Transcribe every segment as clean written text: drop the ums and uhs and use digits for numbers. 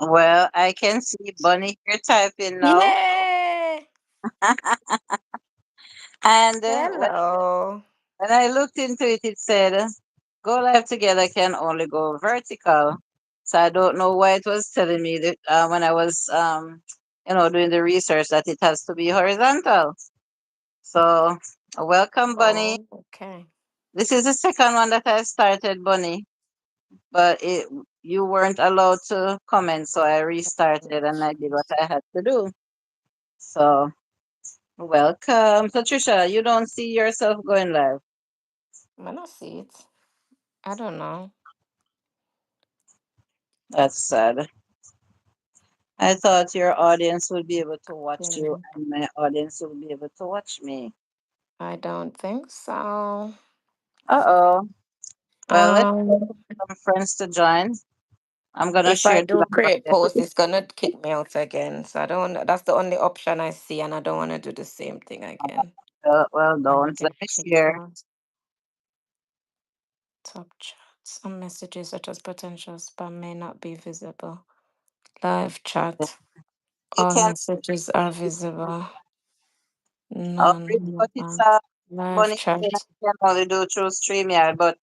Well, I can see Bunny here typing now. Yay! And Hello. when I looked into it, it said, go live together can only go vertical. So I don't know why it was telling me that when I was, doing the research that it has to be horizontal. So welcome, Bunny. Oh, okay. This is the second one that I started, Bunny, but you weren't allowed to comment, so I restarted and I did what I had to do. So welcome. So Trisha, you don't see yourself going live. I don't see it. I don't know. That's sad. I thought your audience would be able to watch you Okay. and my audience will be able to watch me. I don't think so. Uh-oh. Well, let's wait Um, for some friends to join. I'm gonna if I share the do live create post, again. it's gonna kick me out again. So I don't. That's the only option I see, and I don't want to do the same thing again. Well, And I don't. Let get me kicked share. out. Top chat. Some messages such as potential spam may not be visible. Live chat. You All can messages are visible. oh, None. really, but it's Live Bonnie saying chat. I can only do through StreamYard, but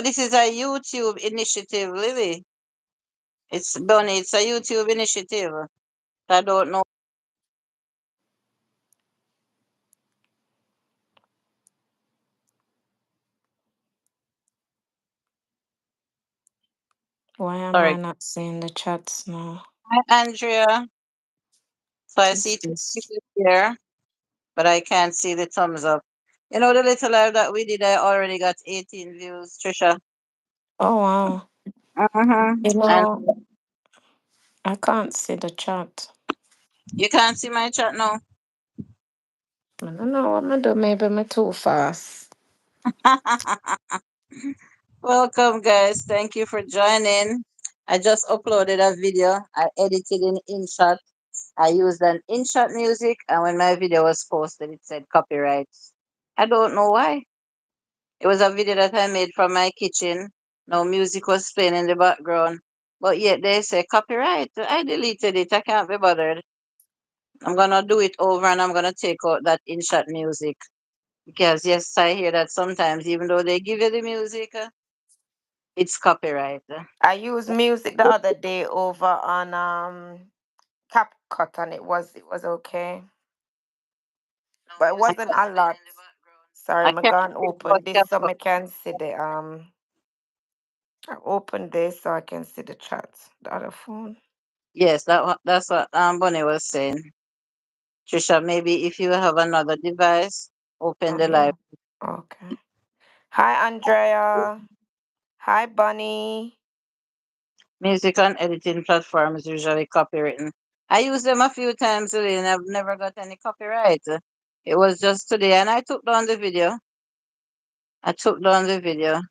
this is a YouTube initiative, Lily. It's Bonnie, it's a YouTube initiative. I don't know. Why am I Sorry. not seeing the chats now? Hi, Andrea. So I What see is two this? people here, but I can't see the thumbs up. You know the little live that we did, I already got 18 views, Trisha. Oh wow. Mm-hmm. You And know, I can't see the chat. you can't see my chat now. I don't know what I'm gonna do. Maybe I'm too fast. Welcome, guys. Thank you for joining. I just uploaded a video. I edited in InShot. I used an InShot music, and when my video was posted, it said copyright. I don't know why. It was a video that I made from my kitchen. No music was playing in the background, but yet they say copyright. I deleted it. I can't be bothered. I'm gonna do it over, and I'm gonna take out that InShot music because yes, I hear that sometimes, even though they give you the music, it's copyright. I used music the other day over on CapCut and it was okay. No But it music wasn't was a playing lot. in the background. Sorry, I I'm can't gonna hear what open this kept so up. I can see the I open this so I can see the chat. The other phone. Yes, that's what Bonnie was saying. Trisha, maybe if you have another device, open Oh the live. yeah. Okay. Hi Andrea. Hi Bunny. Music on editing platforms usually copywritten. I use them a few times a day and I've never got any copyright. It was just today and I took down the video. I took down the video.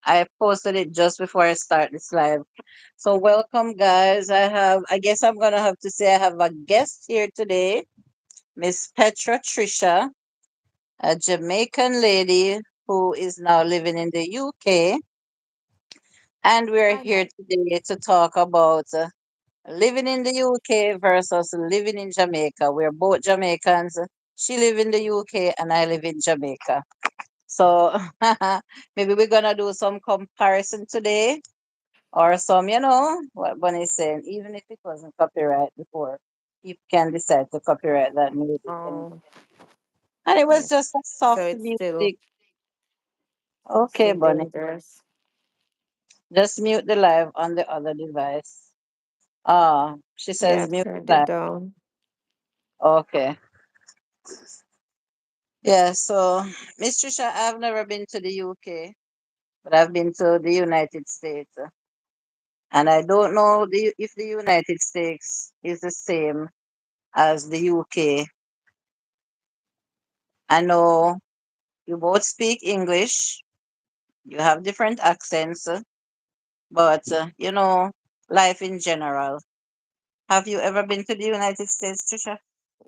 I posted it just before I start this live. So welcome guys. I guess I'm gonna have to say I have a guest here today, Miss Petra Trisha, a Jamaican lady who is now living in the UK. And we're Hi here there. today to talk about living in the UK versus living in Jamaica. We're both Jamaicans. She live in the UK and I live in Jamaica. So maybe we're gonna do some comparison today or some, what Bunny's saying, even if it wasn't copyright before, you can decide to copyright that music. Oh And it was yeah. just a So soft it's still music. Okay, Bunny. dangerous. Just mute the live on the other device. Ah, she Yeah, says I mute turned it live. down. Okay. Yeah, so Miss Trisha, I've never been to the UK, but I've been to the United States. And I don't know if the United States is the same as the UK. I know you both speak English, you have different accents, but life in general. Have you ever been to the United States, Trisha?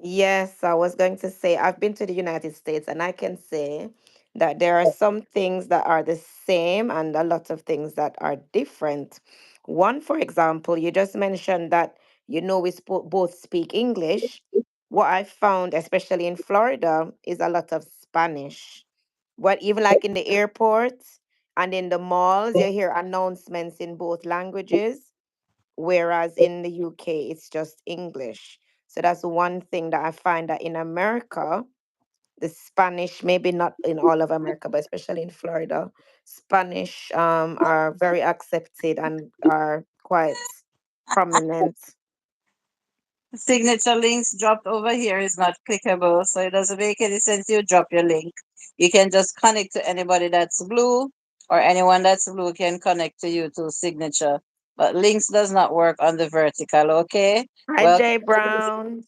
Yes, I was going to say I've been to the United States and I can say that there are some things that are the same and a lot of things that are different. One, for example, you just mentioned that we both speak English. What I found, especially in Florida, is a lot of Spanish. What even like in the airports and in the malls, you hear announcements in both languages, whereas in the UK, it's just English. So that's one thing that I find that in America, the Spanish, maybe not in all of America, but especially in Florida, Spanish are very accepted and are quite prominent. Signature links dropped over here is not clickable, so it doesn't make any sense you drop your link. You can just connect to anybody that's blue, or anyone that's blue can connect to you to signature. But links does not work on the vertical, okay? Hi, Welcome Jay to this Brown.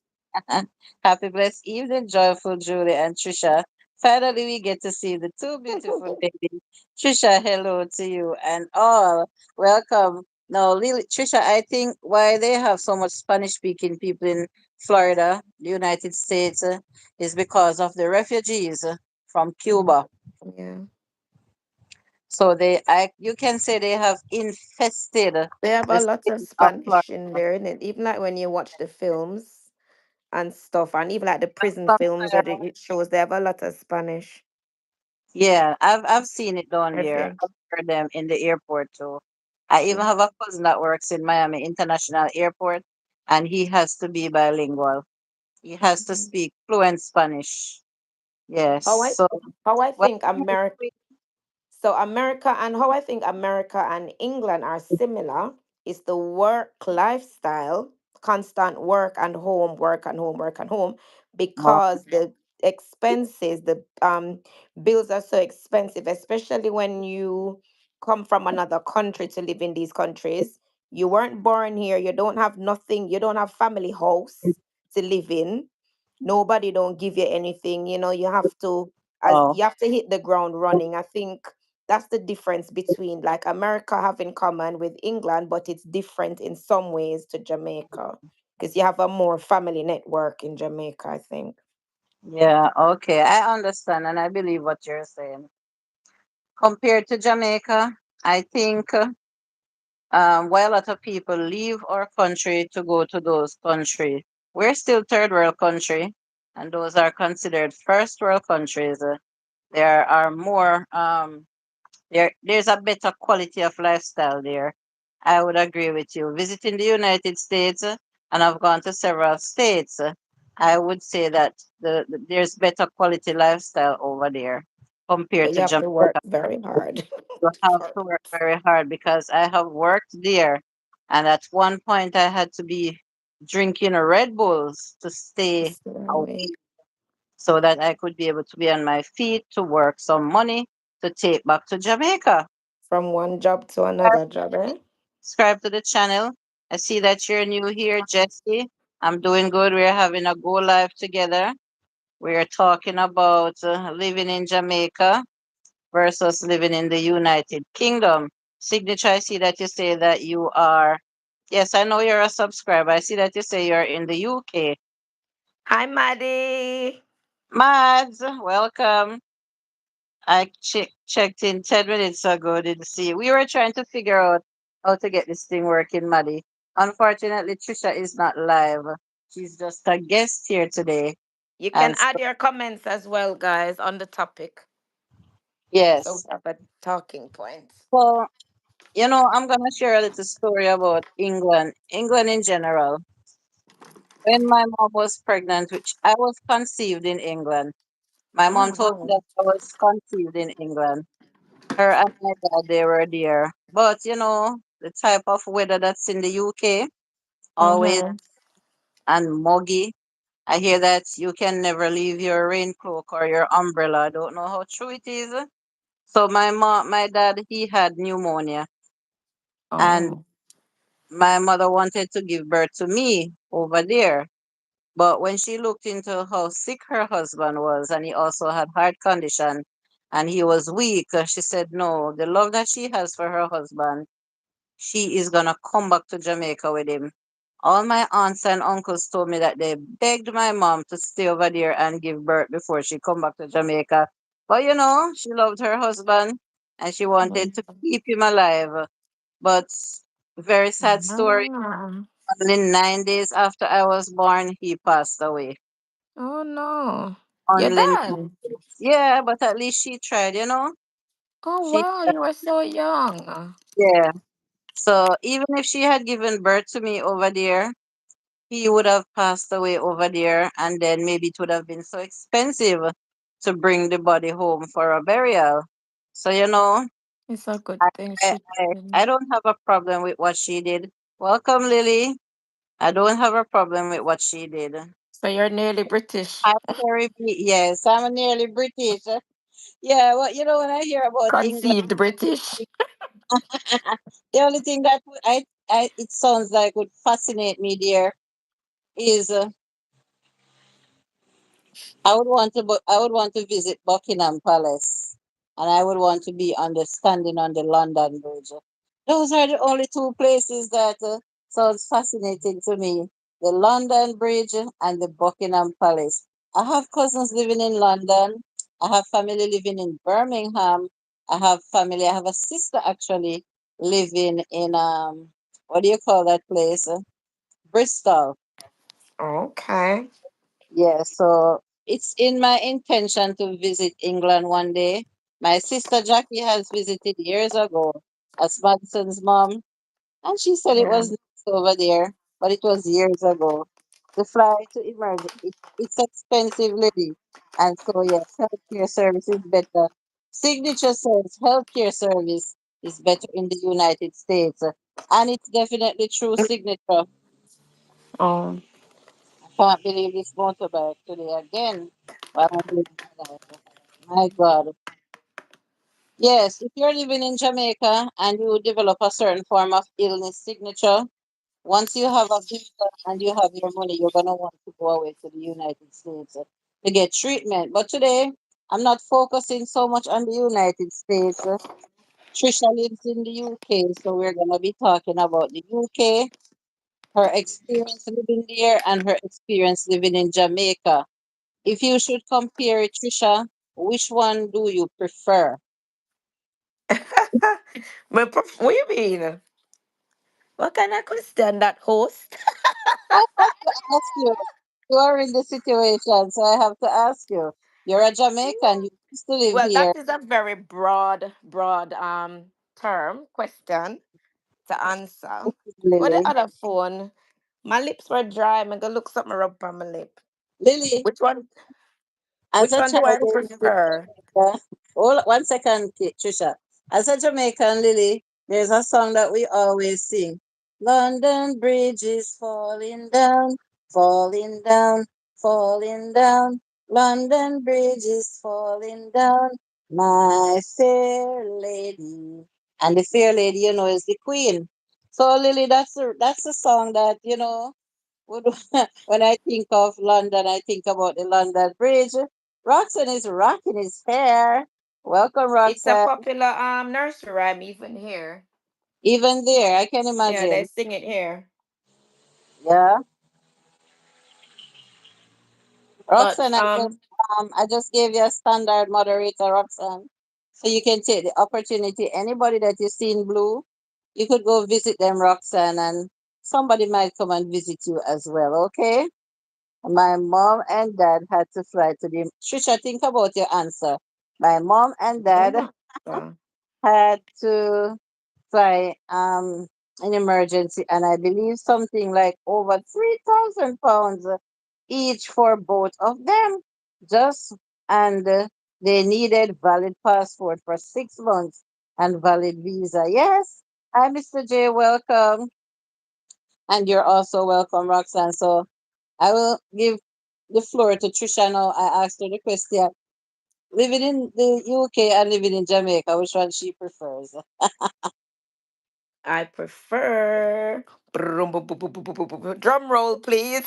happy blessed evening, joyful Julie and Trisha. Finally, we get to see the two beautiful ladies. Trisha, hello to you and all. Welcome. Now, Lily, Trisha, I think why they have so much Spanish speaking people in Florida, the United States, is because of the refugees from Mm, Cuba. yeah. So you can say they have infested They have the a lot of state of Florida. Spanish in there, and even like when you watch the films and stuff, and even like the prison films or it shows, they have a lot of Spanish. Yeah, I've seen it down I there. think. I've heard them in the airport too. I even Mm, have a cousin that works in Miami International Airport, and he has to be bilingual. He has to mm. speak fluent Spanish. Yes. How I So, how I well, think America. So America and how I think America and England are similar is the work lifestyle, constant work and home, work and home, work and home, because the expenses, the bills are so expensive, especially when you come from another country to live in these countries. You weren't born here, you don't have nothing, you don't have family house to live in. Nobody don't give you anything, you have to as oh, you have to hit the ground running. I think that's the difference between like America have in common with England, but it's different in some ways to Jamaica because you have a more family network in Jamaica, I think. yeah, okay. I understand and I believe what you're saying. Compared to Jamaica, I think while a lot of people leave our country to go to those countries, we're still third world country, and those are considered first world countries. There are more there's a better quality of lifestyle there. I would agree with you. Visiting the United States, and I've gone to several states, I would say that there's better quality lifestyle over there compared But you to have to work Jamaica. very hard. You have for to work very hard because I have worked there, and at one point I had to be drinking Red Bulls to to stay stay awake awake. so that I could be able to be on my feet to work some money to take back to Jamaica. From one job to another job, eh? Subscribe to the channel. I see that you're new here, Jesse. I'm doing good. We're having a go live together. We're talking about living in Jamaica versus living in the United Kingdom. Signature, I see that you say that you are. Yes, I know you're a subscriber. I see that you say you're in the UK. Hi, Maddie. Mads, welcome. I checked in 10 minutes ago, didn't see. We were trying to figure out how to get this thing working, Maddie. Unfortunately, Trisha is not live. She's just a guest here today. You can And add so, your comments as well, guys, on the topic. So we yes. have a talking point. So, I'm going to share a little story about England, England in general. When my mom was pregnant, which I was conceived in England, my Oh, mom told me wow. that I was conceived in England. Her and my dad, they were there. But the type of weather that's in the UK, always Mm-hmm. and muggy. I hear that you can never leave your rain cloak or your umbrella. I don't know how true it is. So my dad, he had pneumonia, and Oh. my mother wanted to give birth to me over there. But when she looked into how sick her husband was, and he also had heart condition, and he was weak, she said, no, the love that she has for her husband, she is gonna come back to Jamaica with him. All my aunts and uncles told me that they begged my mom to stay over there and give birth before she come back to Jamaica. But she loved her husband and she wanted to Mhm. keep him alive. But Very sad story. Ah. Only 9 days after I was born, he passed away. Oh no. Your Only nine dad. days. Yeah, but at least she tried, you know? Oh She wow, you were so young. Yeah. So even if she had given birth to me over there, he would have passed away over there, and then maybe it would have been so expensive to bring the body home for a burial. So, It's a good I, thing I, she I did. I don't have a problem with what she did. Welcome, Lily. I don't have a problem with what she did. So you're nearly British. I'm very, yes, I'm nearly British. Yeah, well, when I hear about England, Conceived British. the only thing that it sounds like would fascinate me there is I would want to visit Buckingham Palace, and I would want to be standing on the London Bridge. Those are the only two places that sounds fascinating to me: the London Bridge and the Buckingham Palace. I have cousins living in London. I have family living in Birmingham. I have a sister actually living in what do you call that place? Bristol. Okay. Yeah, so it's in my intention to visit England one day. My sister Jackie has visited years ago as Madson's mom, and she said it Yeah. was nice over there, but it was years ago. To fly to emerge, it's expensive, lady. And so, yes, healthcare service is better. Signature says healthcare service is better in the United States. And it's definitely true signature. Oh. I can't believe this motorbike today again. While I'm doing my life. My God. Yes, if you're living in Jamaica and you develop a certain form of illness signature, once you have a visa and you have your money, you're gonna want to go away to the United States to get treatment. But today, I'm not focusing so much on the United States. Trisha lives in the UK, so we're gonna be talking about the UK, her experience living there, and her experience living in Jamaica. If you should compare it, Trisha, which one do you prefer? What you mean? What kind of question that host? I have to ask you. You are in the situation, so I have to ask you. You're a Jamaican. You used to live Well, here, that is a very broad term question to answer. What the Lily. other phone? My lips were dry. I'm gonna look something rub on my lip. Lily, Which one? as Which a one do child I in prefer? Jamaica, hold 1 second, Trisha. As a Jamaican, Lily, there's a song that we always sing. London Bridge is falling down, falling down, falling down. London Bridge is falling down, my fair lady. And the fair lady, is the queen. So, Lily, that's a song that, would when I think of London, I think about the London Bridge. Roxanne is rocking his hair. Welcome, It's a Roxanne. popular nursery rhyme even here. Even there, I can Yeah, they imagine. sing it here. Yeah, But Roxanne, I just gave you a standard moderator, Roxanne, so you can take the opportunity. Anybody that you see in blue, you could go visit them, Roxanne, and somebody might come and visit you as well. Okay. My mom and dad had to fly to the. Trisha, think about your answer. My mom and dad yeah. So, had to fly in emergency, and I believe something like over 3,000 pounds each for both of them. Just and they needed valid passport for 6 months and valid visa. Yes. Hi, Mr. J. Welcome, and you're also welcome, Roxanne. So I will give the floor to Trisha now. I asked her the question. Living in the UK and living in Jamaica, which one she prefers? I prefer. Drum roll, please.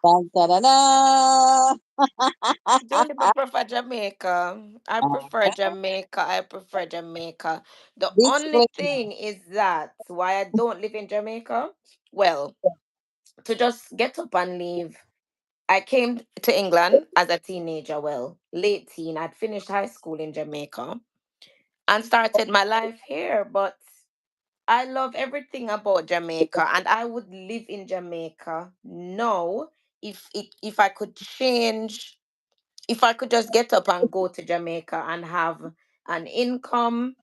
Dun, da, da, da. Don't even prefer Jamaica. I prefer Jamaica. I prefer Jamaica. The only Disclaimer. thing is that why I don't live in Jamaica. Well, to just get up and leave. I came to England as a teenager. Well, late teen. I'd finished high school in Jamaica and started my life here. But I love everything about Jamaica, and I would live in Jamaica. No, if I could change, if I could just get up and go to Jamaica and have an income,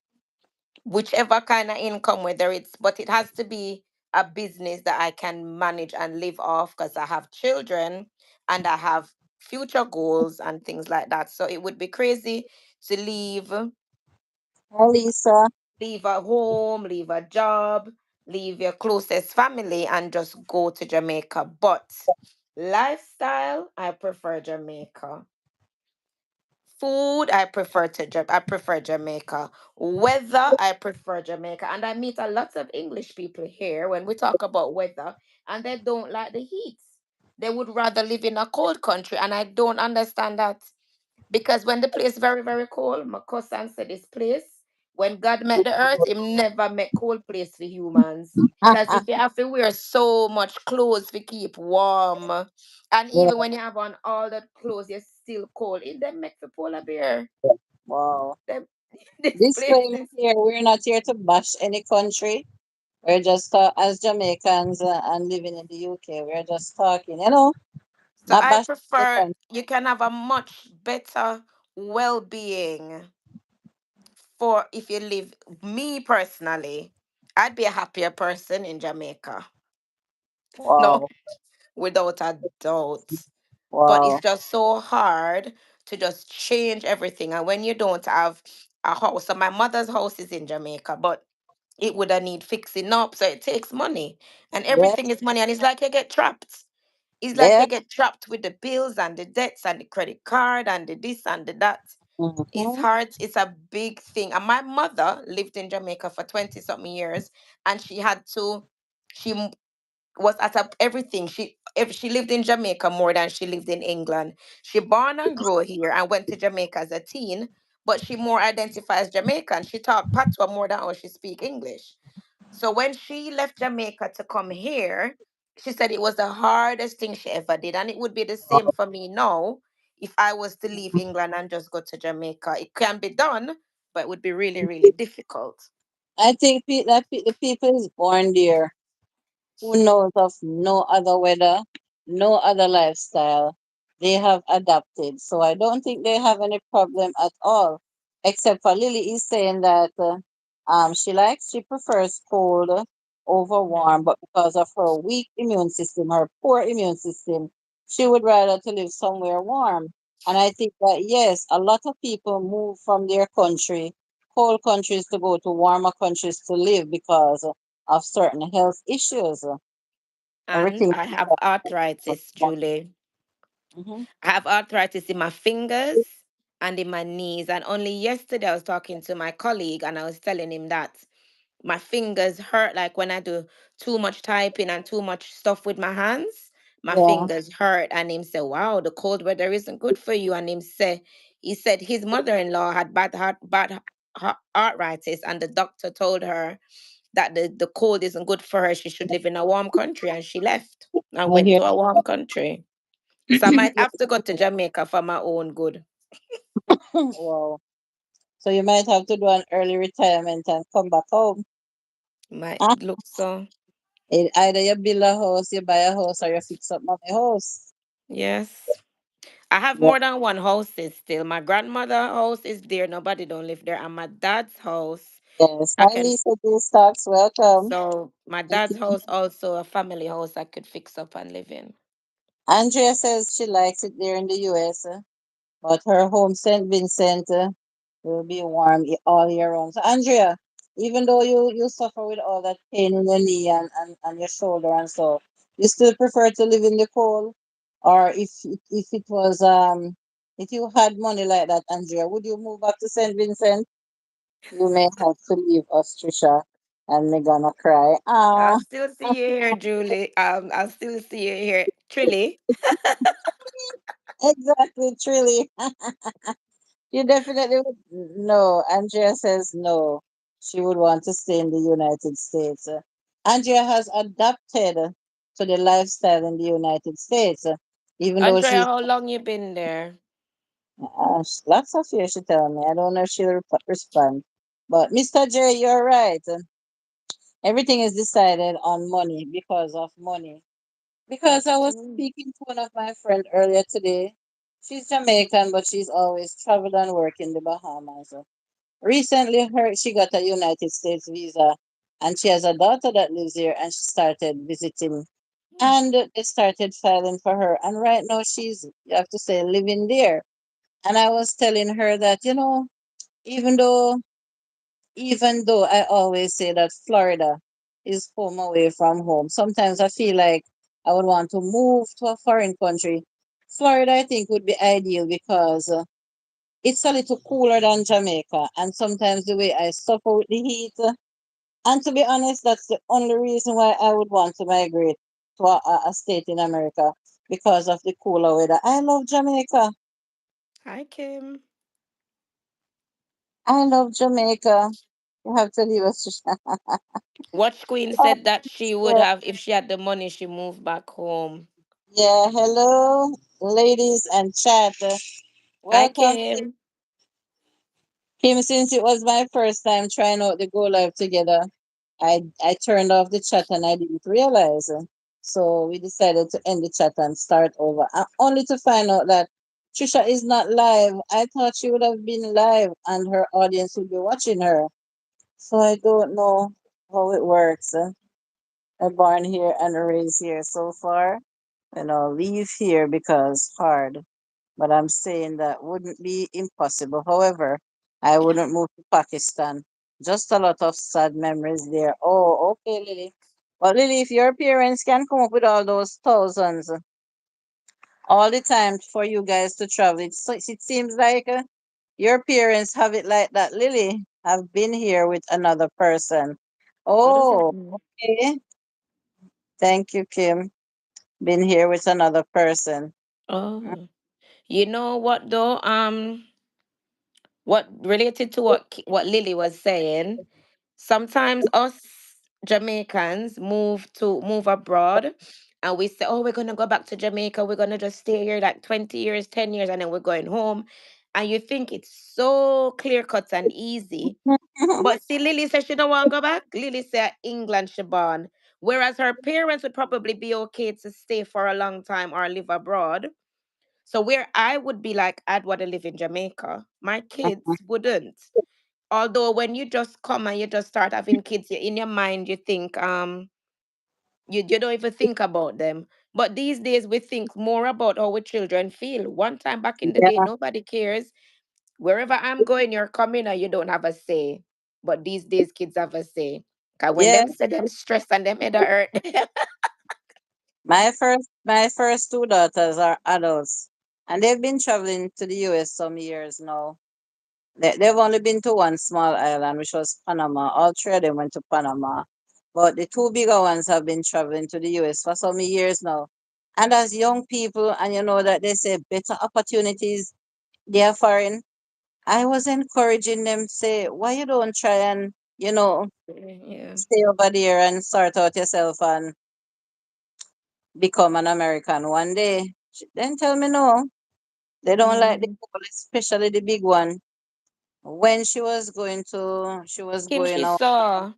whichever kind of income, whether it's, but it has to be a business that I can manage and live off because I have children and I have future goals and things like that. So it would be crazy to Hi, Lisa. leave a home, leave a job, leave your closest family and just go to Jamaica. But lifestyle, I prefer Jamaica. Food, I prefer Jamaica. Weather, I prefer Jamaica. And I meet a lot of English people here when we talk about weather, and they don't like the heat. They would rather live in a cold country, and I don't understand that. Because when the place very, very cold, my cousin said this place, when God made the earth, he never make cold place for humans. Because if you have to wear so much clothes to keep warm, and Yeah, even when you have on all that clothes, you're still cold. It then make the polar bear. wow. Them, this place Disclaimer is. here, we're not here to bash any country. We're just, as Jamaicans and living in the UK, we're just talking, So not I bashing the prefer, country. you can have a much better well-being for if you live. Me personally, I'd be a happier person in Jamaica. No, Wow, without a doubt. But it's wow. just so hard to just change everything. And when you don't have a house, so my mother's house is in Jamaica, but it would have need fixing up. So it takes money. And Yeah, everything is money. And it's like you get trapped. It's like yeah. you get trapped with the bills and the debts and the credit card and the this and the that. It's Mm-hmm. hard. It's a big thing. And my mother lived in Jamaica for 20 something years, and she had to, she was at a, everything. She lived in Jamaica more than she lived in England. She born and grew here and went to Jamaica as a teen, but she more identifies Jamaican. She talk patois more than how she speak English. So when she left Jamaica to come here, she said it was the hardest thing she ever did, and it would be the same for me now if I was to leave England and just go to Jamaica. It can be done, but it would be really, really difficult. I think the people is born there who knows of no other weather, no other lifestyle. They have adapted. So I don't think they have any problem at all. Except for Lily is saying that she prefers cold over warm, Mhm. but because of her weak immune system, her poor immune system, she would rather to live somewhere warm. And I think that yes, a lot of people move from their country, cold countries, to go to warmer countries to live because of certain health issues. And Everything. I have arthritis, Julie. Mm-hmm. I have arthritis in my fingers and in my knees. And only yesterday I was talking to my colleague and I was telling him that my fingers hurt, like when I do too much typing and too much stuff with my hands, my Yeah. fingers hurt. And him say, wow, the cold weather isn't good for you. And he said his mother-in-law had arthritis, and the doctor told her that the cold isn't good for her. She should live in a warm country. And she left and I went hear. to a warm country. So I might have to go to Jamaica for my own good. Wow. So you might have to do an early retirement and come back home. Might Ah, look so. either you build a house, you buy a house, or you fix up mommy house. Yes. I have Yeah. more than one houses still. My grandmother house is there. Nobody don't live there. And my dad's house, Yes. I Hi, can. Lisa D. Stocks. Welcome. So my Thank dad's you. house also a family house I could fix up and live in. Andrea says she likes it there in the US, but her home, St. Vincent, will be warm all year round. So, Andrea, even though you suffer with all that pain in your knee and your shoulder and so, you still prefer to live in the cold? Or if it was if you had money like that, Andrea, would you move back to St. Vincent? You may have to leave us, Trisha, and me gonna cry. I'll Ah, still see you here, Julie. I'll still see you here, Trilly. exactly, truly. You definitely would. No, Andrea says no. She would want to stay in the United States. Andrea has adapted to the lifestyle in the United States, even though Andrea, she's how long you been there? lots of years, she tell me. I don't know if she'll respond. But Mr. J, you're right. Everything is decided on money because of money. Because I That's was true. speaking to one of my friends earlier today. She's Jamaican, but she's always traveled and worked in the Bahamas. Recently, she got a United States visa, and she has a daughter that lives here, and she started visiting, and they started filing for her. And right now, she's, you have to say, living there. And I was telling her that, even though even though I always say that Florida is home away from home, sometimes I feel like I would want to move to a foreign country. Florida, I think, would be ideal because it's a little cooler than Jamaica, and sometimes the way I suffer with the heat. And to be honest, that's the only reason why I would want to migrate to a state in America because of the cooler weather. I love Jamaica. Hi, Kim. I love Jamaica. You have to leave us. Watch Queen said that she would have, if she had the money, she moved back home. Yeah, hello, ladies and chat. Hi, Welcome, Kim. Kim. Since it was my first time trying out the Go Live together, I turned off the chat and I didn't realize. So we decided to end the chat and start over, only to find out that Trisha is not live. I thought she would have been live and her audience would be watching her. So I don't know how it works. I'm born here and raised here so far. Leave here because hard. But I'm saying that wouldn't be impossible. However, I wouldn't move to Pakistan. Just a lot of sad memories there. Oh, okay, Lily. But Lily, if your parents can come up with all those thousands all the time for you guys to travel, it seems like your parents have it like that. Lily, have been here with another person. What does that Oh, mean? okay. Thank you, Kim. Been here with another person. Oh, you know what though? What related to what Lily was saying? Sometimes us Jamaicans move abroad, and we say, "Oh, we're gonna go back to Jamaica. We're gonna just stay here like 20 years, 10 years, and then we're going home." And you think it's so clear cut and easy. But see, Lily says she don't want to go back. Lily said England she born. Whereas her parents would probably be okay to stay for a long time or live abroad. So where I would be like, I'd want to live in Jamaica. My kids wouldn't. Although when you just come and you just start having kids, in your mind you think you don't even think about them. But these days we think more about how our children feel. One time back in the day, Yeah, nobody cares. Wherever I'm going, you're coming and you don't have a say. But these days kids have a say. Cause when yeah. them say them stress and them head a hurt. My first two daughters are adults, and they've been traveling to the U.S. some years now. They've only been to one small island, which was Panama. All three of them went to Panama, but the two bigger ones have been traveling to the U.S. for some years now. And as young people, and you know that they say better opportunities, they are foreign. I was encouraging them, say, why you don't try and Yeah. stay over there and sort out yourself and become an American one day. Then tell me no. They don't like the Mm. cold, especially the big one. When she was Kim, going she out. saw.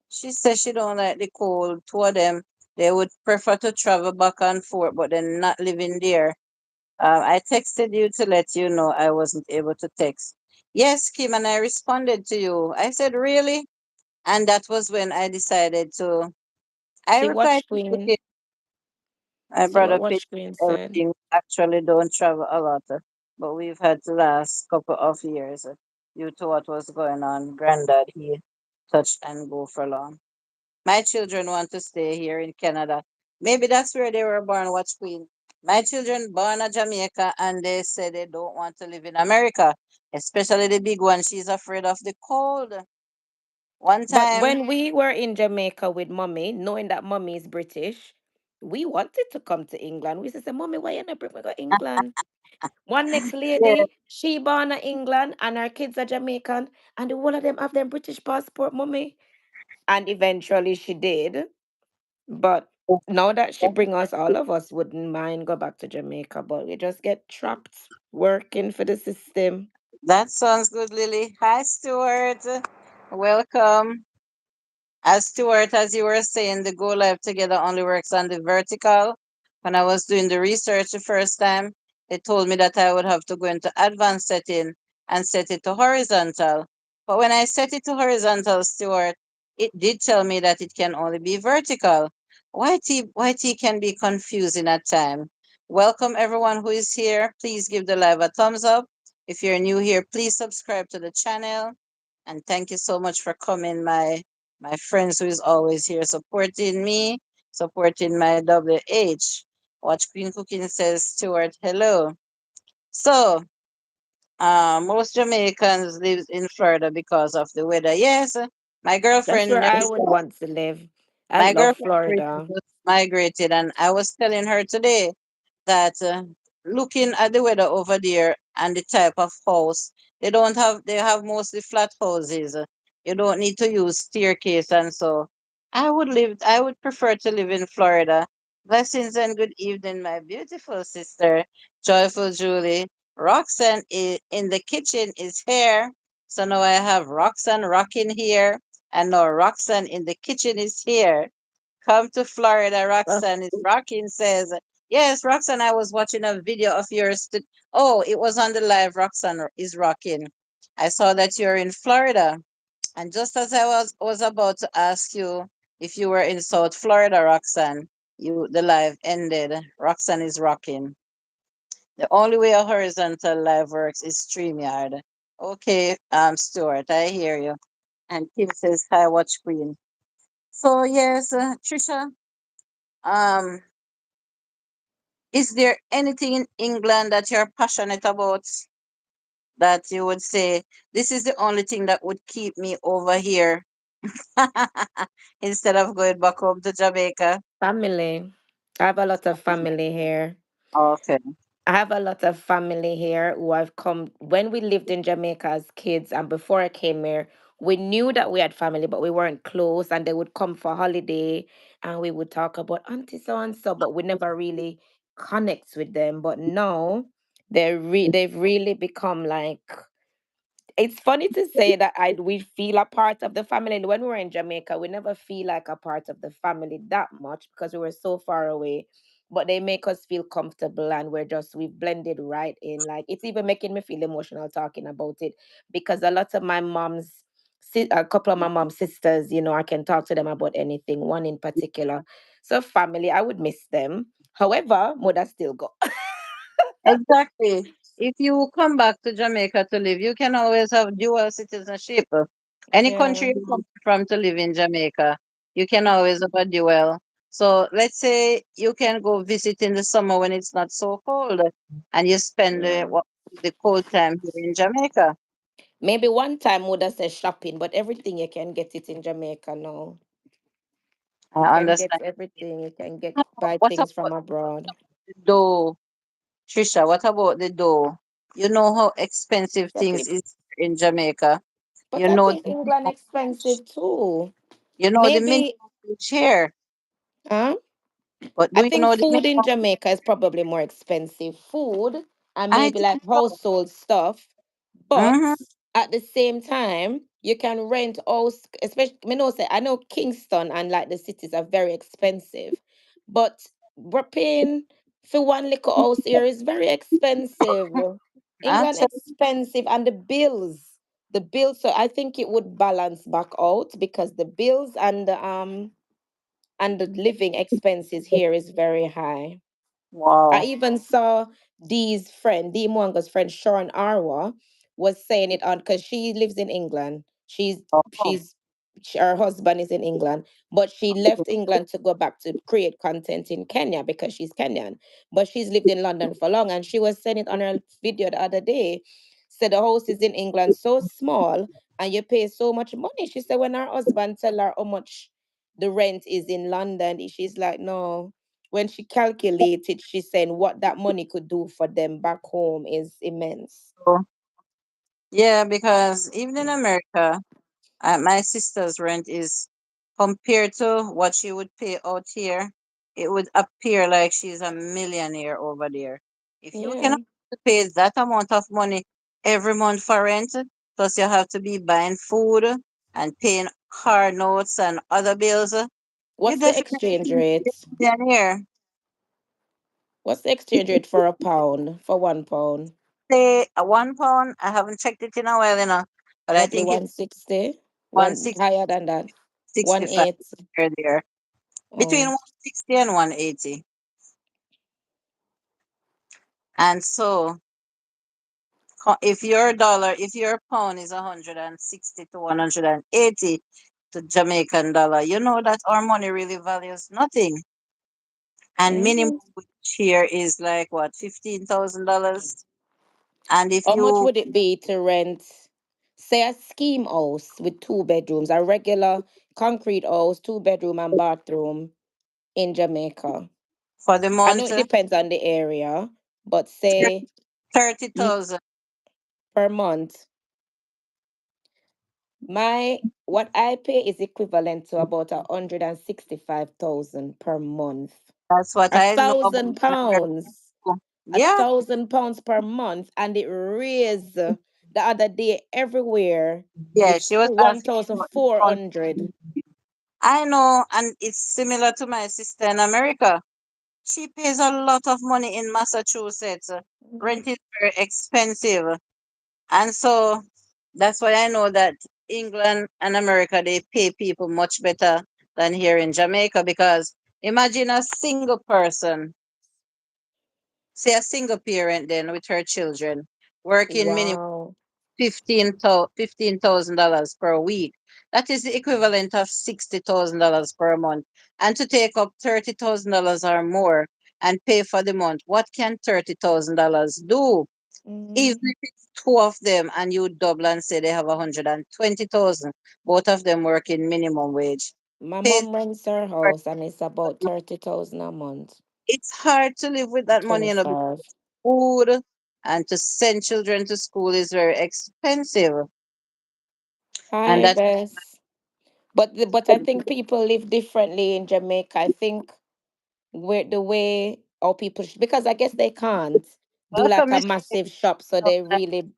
She said she don't like the cold. Two of them, they would prefer to travel back and forth, but then not living there. I texted you to let you know I wasn't able to text. Yes, Kim, and I responded to you. I said, really? And that was when I decided to. I See replied what to you, Queen. Kim. My See what brother paid Watch Queen said. everything. Actually, don't travel a lot, but we've had the last couple of years due to what was going on. Granddad, he touched and go for long. My children want to stay here in Canada. Maybe that's where they were born. Watch Queen. My children born in Jamaica, and they say they don't want to live in America, especially the big one. She's afraid of the cold. One But time, when we were in Jamaica with mommy, knowing that mommy is British, we wanted to come to England. We said, Mommy, why you not bring me to England? One next yeah, lady, she born in England and her kids are Jamaican, and the one of them have them British passport, mommy. And eventually she did. But now that she bring us, all of us wouldn't mind go back to Jamaica, but we just get trapped working for the system. that sounds good, Lily. Hi, Stuart. Welcome. As Stuart, as you were saying, the Go Live Together only works on the vertical. When I was doing the research the first time, they told me that I would have to go into advanced setting and set it to horizontal. But when I set it to horizontal, Stuart, it did tell me that it can only be vertical. YT can be confusing at time. Welcome everyone who is here. Please give the live a thumbs up. If you're new here, please subscribe to the channel. And thank you so much for coming, my friends who is always here supporting me, supporting my WH. Watch Queen Cooking says, Stuart, hello. So, most Jamaicans live in Florida because of the weather. Yes, my That's where girlfriend I would want to live. I my love girlfriend recently Florida. just migrated, and I was telling her today that looking at the weather over there and the type of house, they have mostly flat houses. You don't need to use staircase, and so I would prefer to live in Florida. Blessings and good evening, my beautiful sister, Joyful Julie. Roxanne in the kitchen is here. So now I have Roxanne rocking here, and now Roxanne in the kitchen is here. Come to Florida, Well, Roxanne is rocking, says. Yes, Roxanne, I was watching a video of yours. Oh, it was on the live. Roxanne is rocking. I saw that you're in Florida. And just as I was about to ask you if you were in South Florida, Roxanne, the live ended. Roxanne is rocking. The only way a horizontal live works is StreamYard. Okay, Stuart, I hear you. And Kim says, hi, watch Queen. So yes, Trisha, um, is there anything in England that you're passionate about that you would say this is the only thing that would keep me over here instead of going back home to Jamaica? family. I have a lot of family here. Okay. I have a lot of family here who have come when we lived in Jamaica as kids, and before I came here, we knew that we had family, but we weren't close, and they would come for holiday and we would talk about auntie so and so, but we never really connect with them. But now they've really become like, it's funny to say that we feel a part of the family. When we were in Jamaica, we never feel like a part of the family that much because we were so far away. But they make us feel comfortable, and we've blended right in. Like, it's even making me feel emotional talking about it because a lot of a couple of my mom's sisters, I can talk to them about anything. One in particular, so family, I would miss them. However, mother still go. Exactly. If you come back to Jamaica to live, you can always have dual citizenship. Any Yeah. country you come from to live in Jamaica, you can always have a dual. So let's say you can go visit in the summer when it's not so cold, and you spend Yeah. the cold time here in Jamaica. Maybe one time would have said shopping, but everything you can get it in Jamaica now. You I can get understand. everything. You can get buy What things from about abroad. the dough, Trisha? What about the dough? You know how expensive things Shopping. is in Jamaica. But You I know think the England minimum wage. expensive too. You know the minimum Maybe wage here. huh? But I do you think know the food in minimum? Jamaica is probably more expensive. Food and I maybe think like so. household stuff. But Mm-hmm. at the same time, you can rent house, especially I know Kingston and like the cities are very expensive. But we're paying for one little house here is very expensive. I England tell expensive and the bills. The bills, so I think it would balance back out because the bills and the living expenses here is very high. I wow. even saw Dee Mwanga's friend Sharon Arwa was saying it on because she lives in England. Oh, She's her husband is in England, but she left England to go back to create content in Kenya because she's Kenyan. But she's lived in London for long, and she was saying it on her video the other day. Said the house is in England so small, and you pay so much money. She said when her husband tell her how much the rent is in London, she's like, no, when she calculated, she's saying what that money could do for them back home is immense. so, yeah, because even in America, my sister's rent is compared to what she would pay out here, it would appear like she's a millionaire over there. If you Yeah. cannot pay that amount of money every month for rent, plus you have to be buying food and paying car notes and other bills, you What's the definitely exchange can be rate? a millionaire. What's the exchange rate for a pound? For 1 pound? Say a £1, I haven't checked it in a while, but I Roughly think it's 160? One 160 higher than that? 65 1/8? there. Between Oh. 160 and 180. And so if your pound is 160 to 180 to Jamaican dollar, you know that our money really values nothing. And minimum Mhm. wage here is like what, $15,000. And if How much you would it be to rent, say, a scheme house with 2 bedrooms, a regular concrete house, 2 bedroom and bathroom in Jamaica? for the I know month, it depends on the area, but say l- 30,000. per month, my what I pay is equivalent to about 165,000 per month. That's what A I know about thousand my girl. pounds, a Yeah, thousand pounds per month, and it raised the other day everywhere. yeah. It's She was one asking thousand about four discount. hundred. I know, and it's similar to my sister in America. She pays a lot of money in Massachusetts. Rent is very expensive. And so that's why I know that England and America, they pay people much better than here in Jamaica, because imagine a single person, say a single parent then with her children, working minimum Wow. $15,000 per week. That is the equivalent of $60,000 per month. And to take up $30,000 or more and pay for the month, what can $30,000 do? Even Mm. if it's two of them and you double and say they have 120,000, both of them working minimum wage. My Pays mom rents her for house and it's about 30,000 a month. It's hard to live with that money, because 25. food and to send children to school is very expensive. And Hi, that's Bess. But I think people live differently in Jamaica. I think where the way our people because I guess they can't do like welcome, a Miss. massive shop, so they really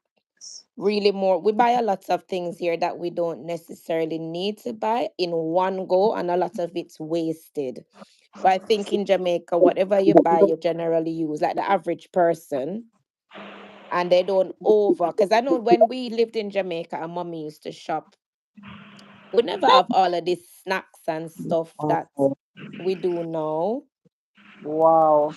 more. We buy a lot of things here that we don't necessarily need to buy in one go, and a lot of it's wasted. But I think in Jamaica, whatever you buy, you generally use like the average person, and they don't over. Because I know when we lived in Jamaica, and mommy used to shop, we never have all of these snacks and stuff that Oh, we do now. wow.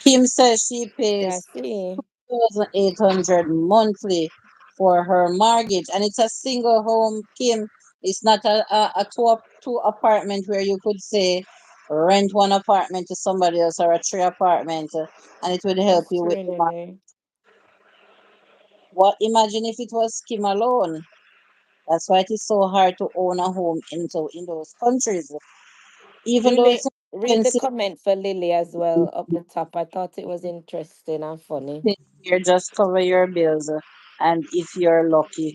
Kim says she Yeah, pays see, 2,800 monthly for her mortgage, and it's a single home. Kim, it's not a two apartment where you could say rent one apartment to somebody else, or a three apartment, and it would help that's you with the really what. Imagine if it was Kim alone. That's why it is so hard to own a home in those countries, even though Lily, it's read the expensive. comment for Lily as well up the top. I thought it was interesting and funny. Here, just cover your bills, and if you're lucky.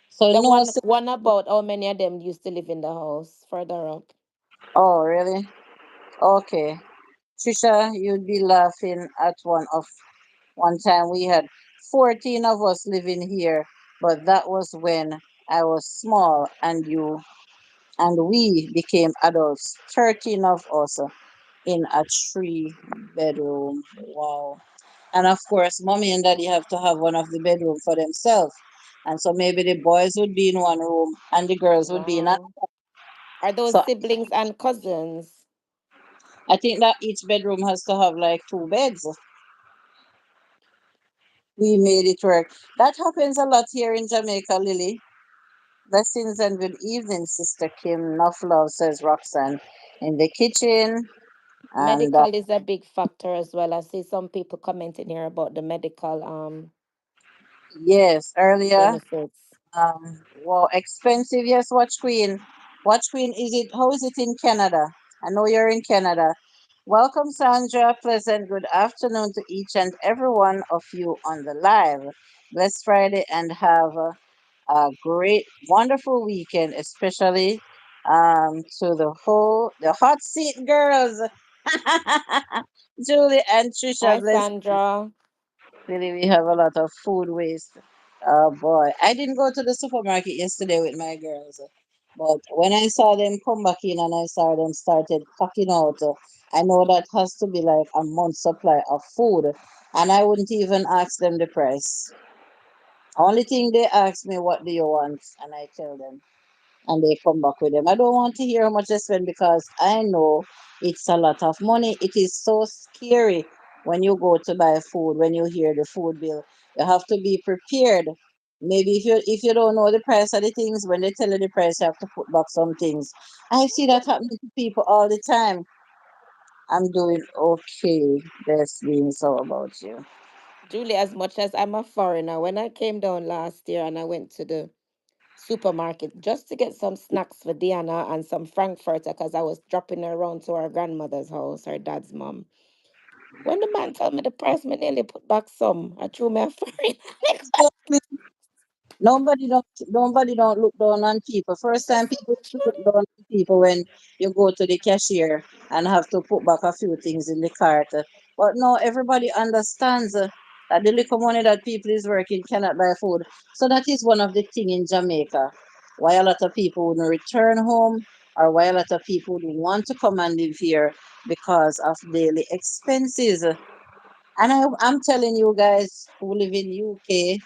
So The no. one about how many of them used to live in the house further up. Oh, really? Okay. Trisha, you'd be laughing at one time we had 14 of us living here, but that was when I was small and we became adults. 13 of us in a three-bedroom. Wow. And of course, mommy and daddy have to have one of the bedroom for themselves. And so maybe the boys would be in one room and the girls would be in another. Wow. Are those So siblings and cousins? I think that each bedroom has to have like two beds. We made it work. That happens a lot here in Jamaica, Lily. Blessings and good evening, Sister Kim. Enough love, says Roxanne. In the kitchen. And Medical is a big factor as well. I see some people commenting here about the medical yes, earlier. benefits. Wow, expensive. Yes, Watch Queen. Watch Queen, how is it in Canada? I know you're in Canada. Welcome, Sandra. Pleasant good afternoon to each and every one of you on the live. Blessed Friday, and have a great, wonderful weekend, especially to the hot seat girls. Julie and Trisha, Hi, bless. Sandra. Really, we have a lot of food waste. Oh boy, I didn't go to the supermarket yesterday with my girls. But when I saw them come back in and I saw them started packing out, I know that has to be like a month supply of food. And I wouldn't even ask them the price. Only thing they ask me, what do you want? And I tell them. And they come back with them. I don't want to hear how much they spend because I know it's a lot of money. It is so scary when you go to buy food, when you hear the food bill. You have to be prepared. Maybe if you don't know the price of the things, when they tell you the price, you have to put back some things. I see that happening to people all the time. I'm doing okay. That's being so about you. Julie, as much as I'm a foreigner, when I came down last year and I went to the supermarket just to get some snacks for Diana and some Frankfurter because I was dropping her around to her grandmother's house, her dad's mom. When the man told me the price, me nearly put back some. I threw me a foreign. Nobody don't look down on people. First time people look down on people when you go to the cashier and have to put back a few things in the cart. But no, everybody understands that the little money that people is working cannot buy food. So that is one of the thing in Jamaica. Why a lot of people wouldn't return home or why a lot of people would want to come and live here because of daily expenses. And I'm telling you guys who live in UK,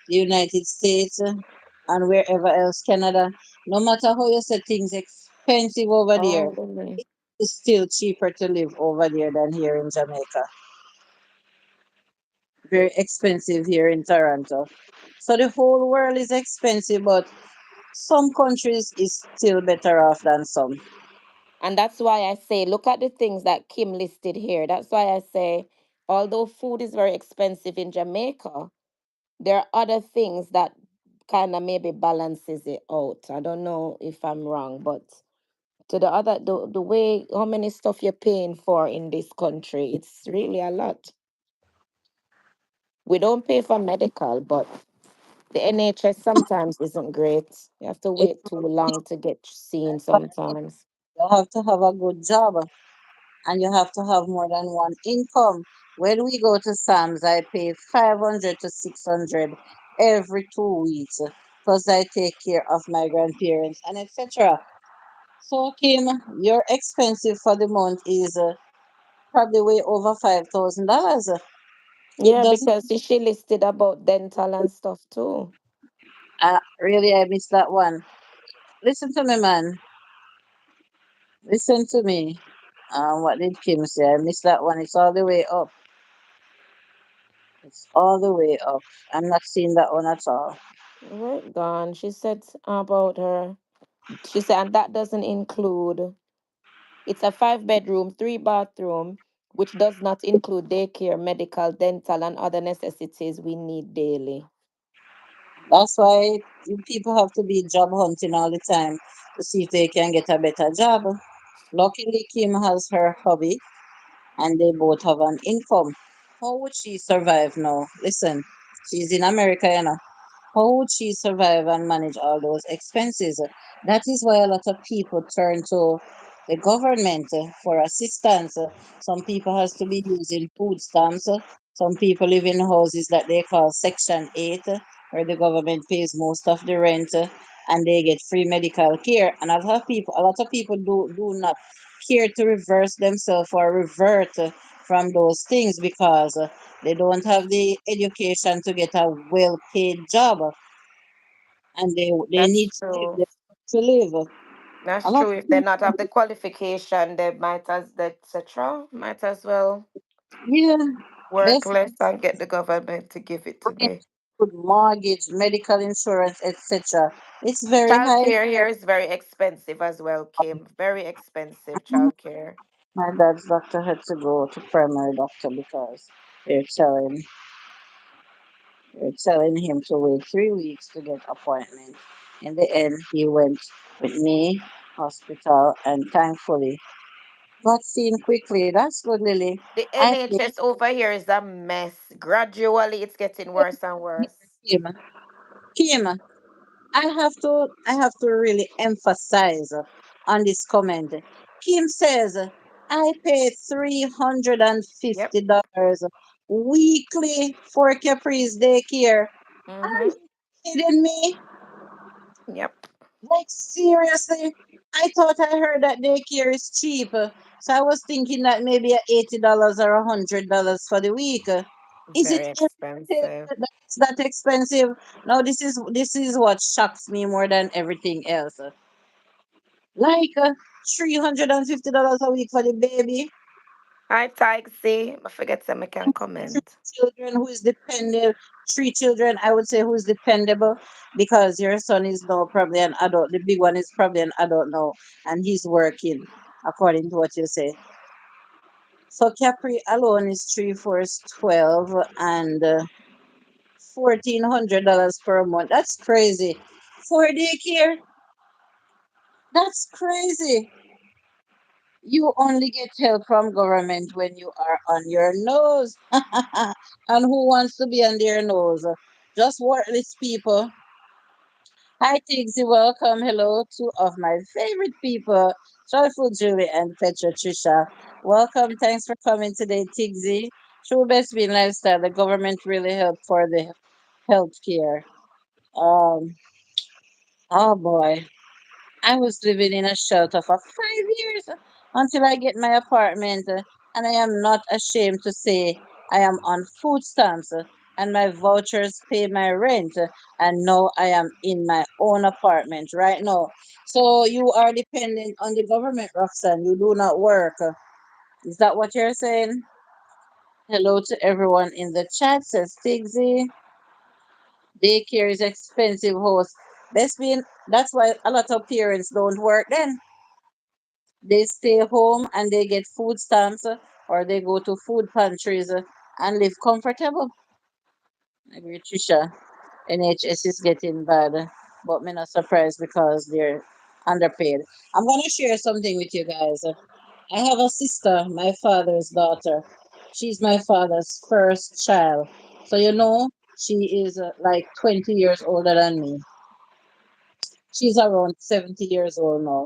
the United States, and wherever else, Canada, no matter how you say things expensive over there, Oh, really? it's still cheaper to live over there than here in Jamaica. Very expensive here in Toronto. So the whole world is expensive, but some countries is still better off than some. And that's why I say, look at the things that Kim listed here. That's why I say, although food is very expensive in Jamaica, there are other things that kind of maybe balances it out. I don't know if I'm wrong, but to the way how many stuff you're paying for in this country, it's really a lot. We don't pay for medical, but the NHS sometimes isn't great. You have to It, wait too long to get seen sometimes. you have to have a good job and you have to have more than one income. When we go to Sam's, I pay 500 to 600 every 2 weeks because I take care of my grandparents and etc. So, Kim, your expensive for the month is probably way over $5,000. It Yeah, doesn't because she listed about dental and stuff too. really, I missed that one. Listen to me, man. Listen to me. What did Kim say? I missed that one. It's all the way up. It's all the way up. I'm not seeing that one at all. Where it gone? She said about her. She said, and that doesn't include. It's a 5 bedroom, 3 bathroom, which does not include daycare, medical, dental, and other necessities we need daily. That's why people have to be job hunting all the time to see if they can get a better job. Luckily, Kim has her hobby and they both have an income. How would she survive now? Listen, she's in America, you know. How would she survive and manage all those expenses? That is why a lot of people turn to the government for assistance. Some people has to be using food stamps. Some people live in houses that they call Section 8, where the government pays most of the rent and they get free medical care. And a lot of people do not care to reverse themselves or revert from those things because they don't have the education to get a well paid job and they That's need to live. true. They want to live. A That's lot true. of If they not have people, the qualification, they might as etc. Might as well yeah, work that's less and get the government to give it to rent, me. good mortgage, medical insurance, etc. It's very high. Childcare here is very expensive as well, Kim. Very expensive childcare. My dad's doctor had to go to primary doctor because they're telling they're telling him to wait 3 weeks to get appointment. In the end, he went with me hospital and thankfully got seen quickly. That's good, Lily. The I think NHS over here is a mess. Gradually, it's getting worse and worse. Kim, Kim, I have to really emphasize on this comment. Kim says I pay Yep. $350 weekly for Capri's daycare. Are Mm-hmm. you kidding me? Yep. Like seriously, I thought I heard that daycare is cheap. So I was thinking that maybe $80 or $100 for the week. Is it Very expensive? expensive. It's that expensive? No, this is what shocks me more than everything else. Like $350 a week for the baby. Hi, Taxi. I forget some I can Three comment. children who is dependable. Three children, I would say, who is dependable because your son is now probably an adult. The big one is probably an adult now, and he's working, according to what you say. So Capri alone is three, four, is 12, and $1,400 per month. That's crazy. For daycare, that's crazy. You only get help from government when you are on your nose. And who wants to be on their nose? Just worthless people. Hi, Tigsy. Welcome. Hello, two of my favorite people, Joyful Julie and Petra Trisha. Welcome. Thanks for coming today, Tigsy. True Best Being Lifestyle. The government really helped for the health care. Um, oh boy. I was living in a shelter for 5 years until I get my apartment, and I am not ashamed to say I am on food stamps, and my vouchers pay my rent, and now I am in my own apartment right now. So you are dependent on the government, Roxanne. You do not work. Is that what you're saying? Hello to everyone in the chat, says Tigsy. Daycare is expensive, host. Best being, that's why a lot of parents don't work then. They stay home and they get food stamps, or they go to food pantries and live comfortable. I agree, Trisha. NHS is getting bad, but me not surprised because they're underpaid. I'm gonna share something with you guys. I have a sister, my father's daughter. She's my father's first child. So she is like 20 years older than me. She's around 70 years old now.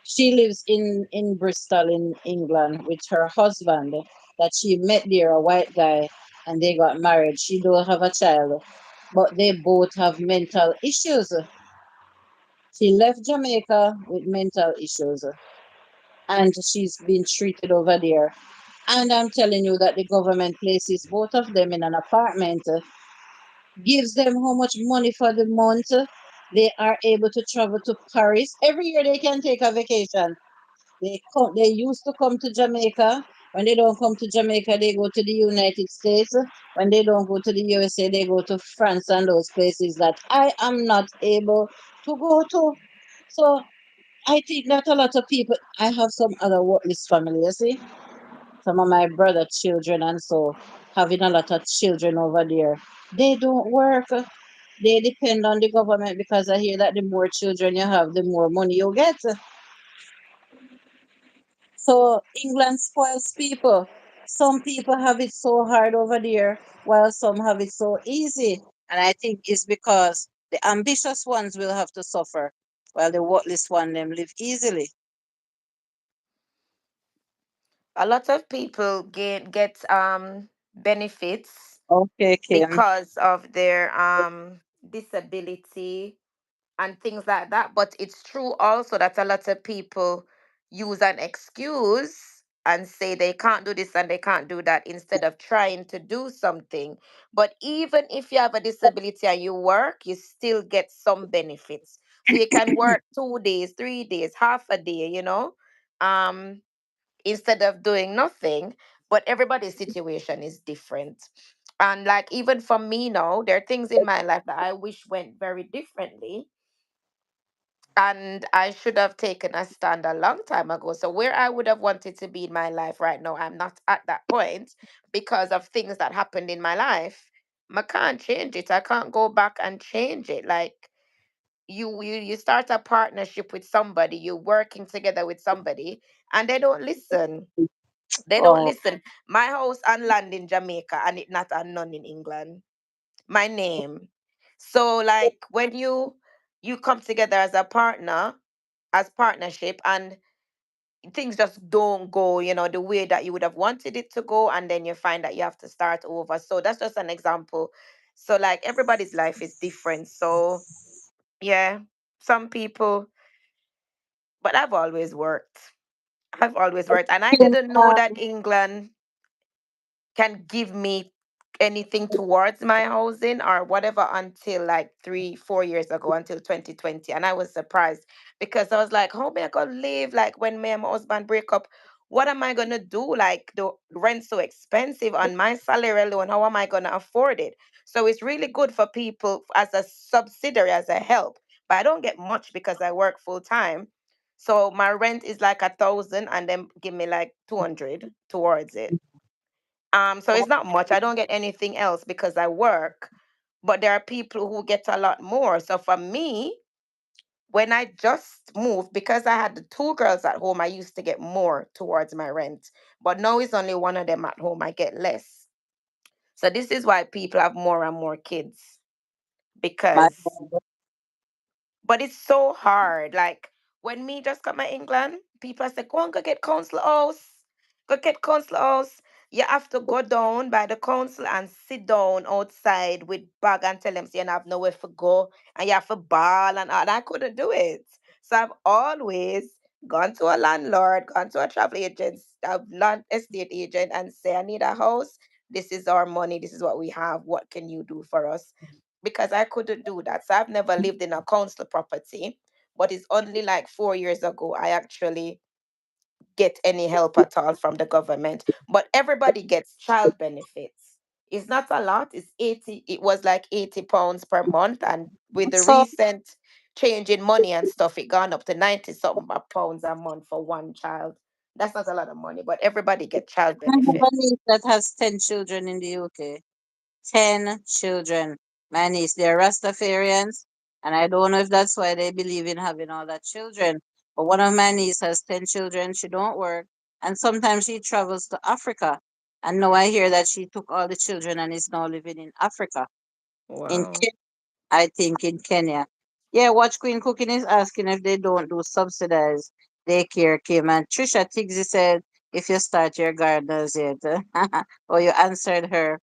She lives in Bristol in England with her husband that she met there, a white guy, and they got married. She don't have a child, but they both have mental issues. She left Jamaica with mental issues, and she's been treated over there. And I'm telling you that the government places both of them in an apartment, gives them how much money for the month. They are able to travel to Paris every year. They can take a vacation. They used to come to Jamaica. When they don't come to Jamaica, they go to the United States. When they don't go to the USA, they go to France and those places that I am not able to go to. So I think that a lot of people, I have some other worthless family, you see. Some of my brother children and so having a lot of children over there. They don't work. They depend on the government because I hear that the more children you have, the more money you get. So England spoils people. Some people have it so hard over there, while some have it so easy. And I think it's because the ambitious ones will have to suffer, while the worthless one them live easily. A lot of people get benefits Okay, Kim. because of their disability and things like that. But it's true also that a lot of people use an excuse and say they can't do this and they can't do that instead of trying to do something. But even if you have a disability and you work, you still get some benefits. So you can work 2 days, 3 days, half a day, um, instead of doing nothing. But everybody's situation is different. And like even for me now, there are things in my life that I wish went very differently, and I should have taken a stand a long time ago. So where I would have wanted to be in my life right now, I'm not at that point because of things that happened in my life. I can't change it. I can't go back and change it. Like you start a partnership with somebody, you're working together with somebody, and they don't listen. They don't Oh, listen. My house and land in Jamaica and it not a none in England. My name. So like when you come together as a partner, as partnership, and things just don't go, the way that you would have wanted it to go, and then you find that you have to start over. So that's just an example. So like everybody's life is different. So yeah. some people, but I've always worked. I've always worked. And I didn't know that England can give me anything towards my housing or whatever until like 3 4 years ago, until 2020. And I was surprised because I was like, how am I gonna live, like when me and my husband break up? What am I gonna do? Like the rent's so expensive on my salary alone, how am I gonna afford it? So it's really good for people as a subsidiary, as a help, but I don't get much because I work full time. So my rent is like 1,000 and then give me like 200 towards it. So it's not much. I don't get anything else because I work, but there are people who get a lot more. So for me, when I just moved, because I had the two girls at home, I used to get more towards my rent. But now it's only one of them at home, I get less. So this is why people have more and more kids, My because but it's so hard. Like when me just got my England, people say, go on, go get council house. Go get council house. You have to go down by the council and sit down outside with bag and tell them so you don't have nowhere to go and you have to ball and all. I couldn't do it. So I've always gone to a landlord, gone to a travel agent, a land estate agent and say, I need a house. This is our money. This is what we have. What can you do for us? Because I couldn't do that. So I've never lived in a council property, but it's only like 4 years ago I actually get any help at all from the government. But everybody gets child benefits. It's not a lot. It's 80. It was like £80 per month, and with the so recent change in money and stuff, it gone up to 90 something pounds a month for one child. That's not a lot of money, but everybody gets child I have a benefits. niece that has 10 children in the UK. 10 children. My niece, they're Rastafarians, and I don't know if that's why they believe in having all that children. But one of my niece has 10 children. She don't work, and sometimes she travels to Africa. And now I hear that she took all the children and is now living in Africa. In Wow. Kenya, I think in Kenya. Yeah, Watch Queen Cooking is asking if they don't do subsidized daycare, Kim. And Trisha Tigsy said, if you start your gardeners yet. Or you answered her.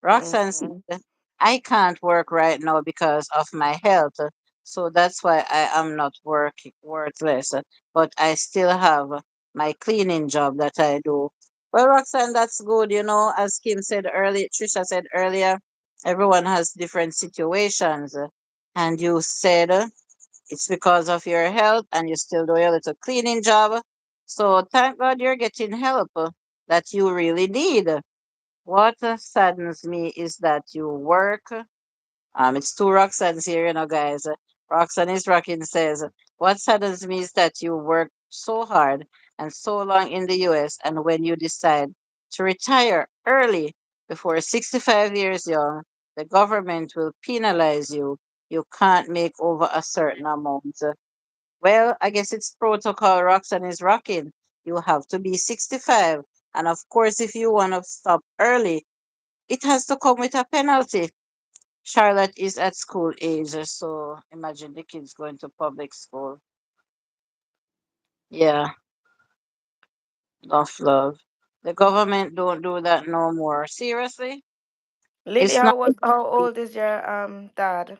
Roxanne Mhm. said, I can't work right now because of my health. So that's why I am not worthless. But I still have my cleaning job that I do. Well, Roxanne, that's good. As Kim said earlier, Trisha said earlier, everyone has different situations. And you said it's because of your health and you still do your little cleaning job. So thank God you're getting help that you really need. What saddens me is that you work. It's two Roxanne's here, guys. Roxanne is rocking says, what saddens me is that you work so hard and so long in the US, and when you decide to retire early before 65 years young, the government will penalize you. You can't make over a certain amount. Well, I guess it's protocol Roxanne is rocking. You have to be 65. And of course, if you want to stop early, it has to come with a penalty. Charlotte is at school age, so imagine the kids going to public school. Yeah, tough love. The government don't do that no more. Seriously, Lily, it's not. how old is your dad?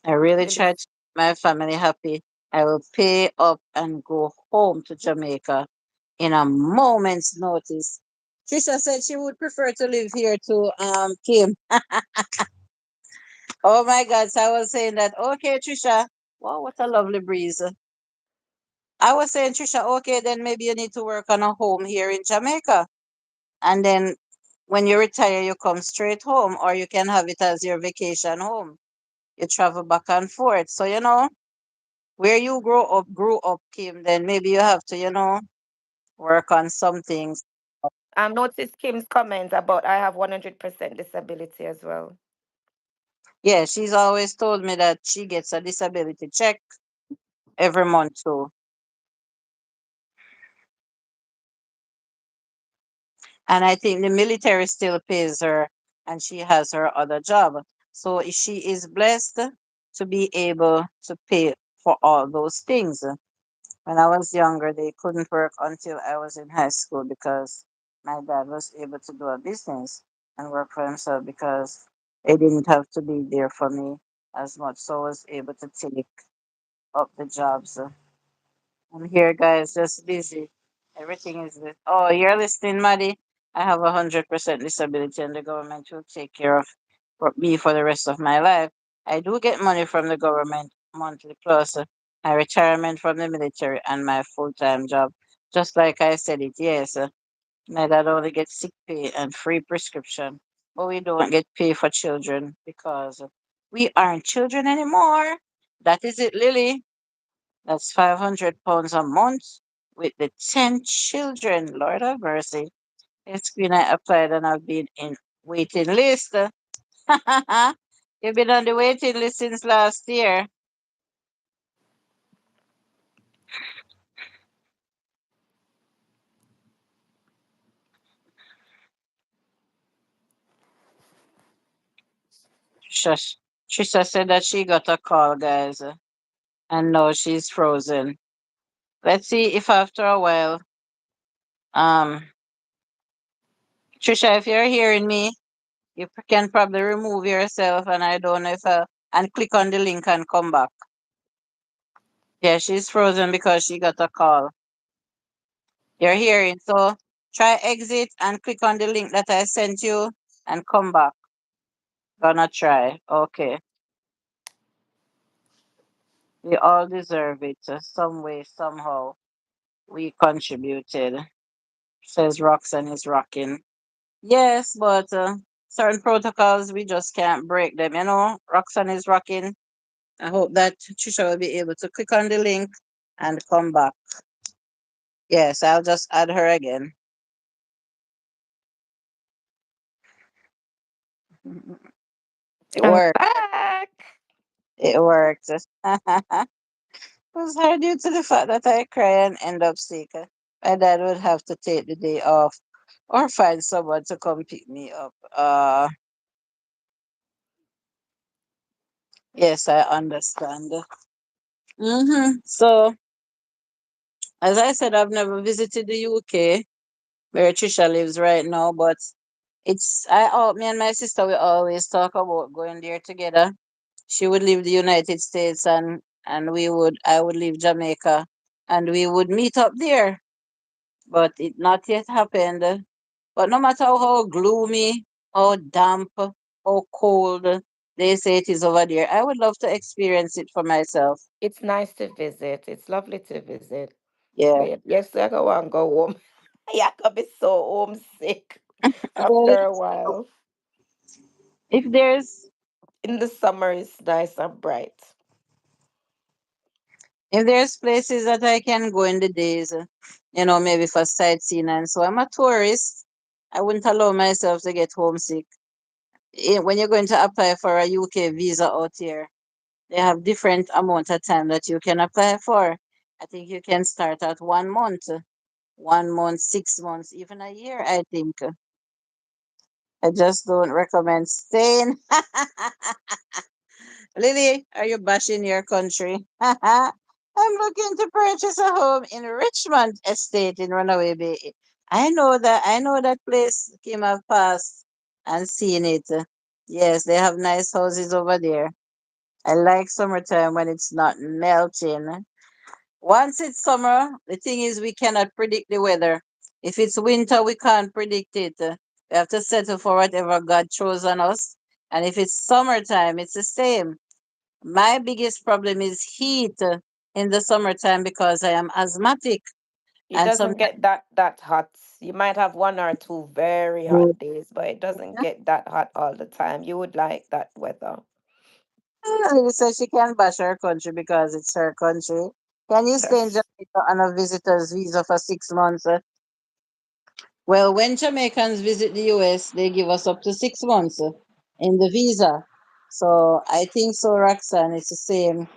I really Lily. try to make my family happy. I will pay up and go home to Jamaica in a moment's notice. Trisha said she would prefer to live here to Kim. Oh my God! So I was saying that. Okay, Trisha. Wow, what a lovely breeze. I was saying, Trisha, okay, then maybe you need to work on a home here in Jamaica. And then when you retire, you come straight home, or you can have it as your vacation home. You travel back and forth. So, where you grew up, Kim, then maybe you have to, work on some things. Notice Kim's comment about I have 100% disability as well. Yeah, she's always told me that she gets a disability check every month too. And I think the military still pays her and she has her other job. So she is blessed to be able to pay for all those things. When I was younger, they couldn't work until I was in high school because my dad was able to do a business and work for himself because they didn't have to be there for me. as much, so I was able to take up the jobs. I'm here, guys, just busy. Everything is this. Oh, you're listening, Maddie? I have 100% disability, and the government will take care of me for the rest of my life. I do get money from the government monthly, plus my retirement from the military and my full-time job. Just like I said it, yes. My dad only gets sick pay and free prescription, but we don't get pay for children because we aren't children anymore. That is it, Lily. That's £500 a month with the 10 children. Lord have mercy. It's been I applied and I've been in waiting list. You've been on the waiting list since last year. Shush. Trisha said that she got a call, guys, and now she's frozen. Let's see if after a while, um, Trisha, if you're hearing me, you can probably remove yourself, and I don't know if and click on the link and come back. Yeah, she's frozen because she got a call. You're hearing, so try exit and click on the link that I sent you and come back. Gonna try. Okay, we all deserve it, some way, somehow. We contributed. Says Roxanne is rocking. Yes, but certain protocols we just can't break them. You know, Roxanne is rocking. I hope that Trisha will be able to click on the link and come back. Yes, I'll just add her again. It I'm worked. back. It worked. It was hard due to the fact that I cry and end up sick. My dad would have to take the day off or find someone to come pick me up. Yes, I understand. So, as I said, I've never visited the UK where Trisha lives right now, but me and my sister we always talk about going there together. She would leave the United States and I would leave Jamaica and we would meet up there. But it not yet happened. But no matter how gloomy, how damp, how cold they say it is over there, I would love to experience it for myself. It's nice to visit. It's lovely to visit. Yeah. But yes, I go and go home. Yeah, I could be so homesick Well, after a while. if there's In the summer, it's nice and bright. if there's places that I can go in the days, maybe for sightseeing and so I'm a tourist. I wouldn't allow myself to get homesick. When you're going to apply for a UK visa out here, they have different amount of time that you can apply for. I think you can start at 1 month, 6 months, even a year. I think I just don't recommend staying. Lily, are you bashing your country? I'm looking to purchase a home in Richmond Estate in Runaway Bay. I know that place. Kim have passed and seen it. Yes, they have nice houses over there. I like summertime when it's not melting. Once it's summer, the thing is we cannot predict the weather. If it's winter, we can't predict it. We have to settle for whatever God throws on us. And if it's summertime, it's the same. My biggest problem is heat in the summertime because I am asthmatic It and doesn't sometimes get that hot. You might have one or two very hot days, but it doesn't get that hot all the time. You would like that weather. so she can bash her country because it's her country. Can you stay in Yes. Jamaica on a visitor's visa for 6 months? Well, when Jamaicans visit the US, they give us up to 6 months in the visa. So I think so, Roxanne, it's the same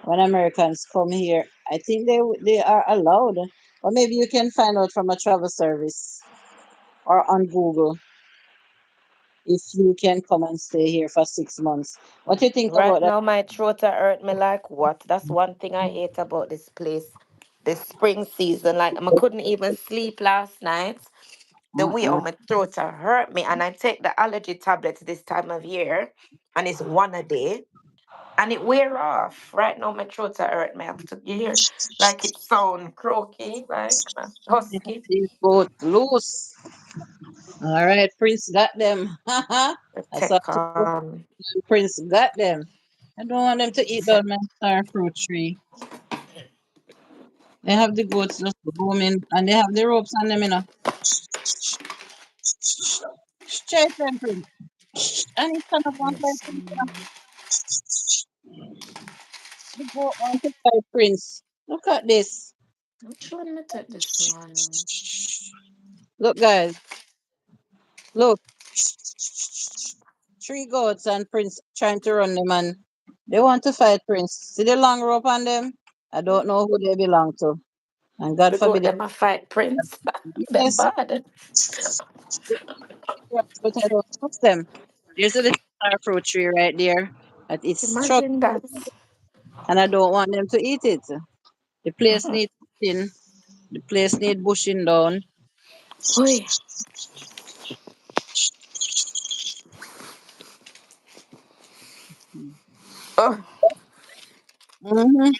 when Americans come here. I think they are allowed. Or maybe you can find out from a travel service or on Google if you can come and stay here for 6 months. What do you think Right about that? now, my throat a hurt me like what? That's one thing I hate about this place. This spring season, like I couldn't even sleep last night. The way how Mm-mm. my throat a hurt me, and I take the allergy tablets this time of year, and it's one a day. And it wear off. Right now, my throat's are hurt. Me have to hear like it sound croaky, like husky. These both loose. All right, Prince got them. I saw Take two of them. Prince got them. I don't want them to eat down my star fruit tree. They have the goats just roaming, and they have the ropes on them, you know. Straight them, Prince. And he stand up one side, Prince. The goat want to fight Prince. Look at this. Which one I took this morning? Look, guys. Look. Three goats and Prince trying to run them, and they want to fight Prince. See the long rope on them? I don't know who they belong to. And God The goat forbid it. them a fight prince. Them Yes, bad. but I don't trust them. There's a little star fruit tree right there. That it's struck, Imagine that. and I don't want them to eat it. The place needs bushing. The place needs bushing down. Oi. Oh, Hmm.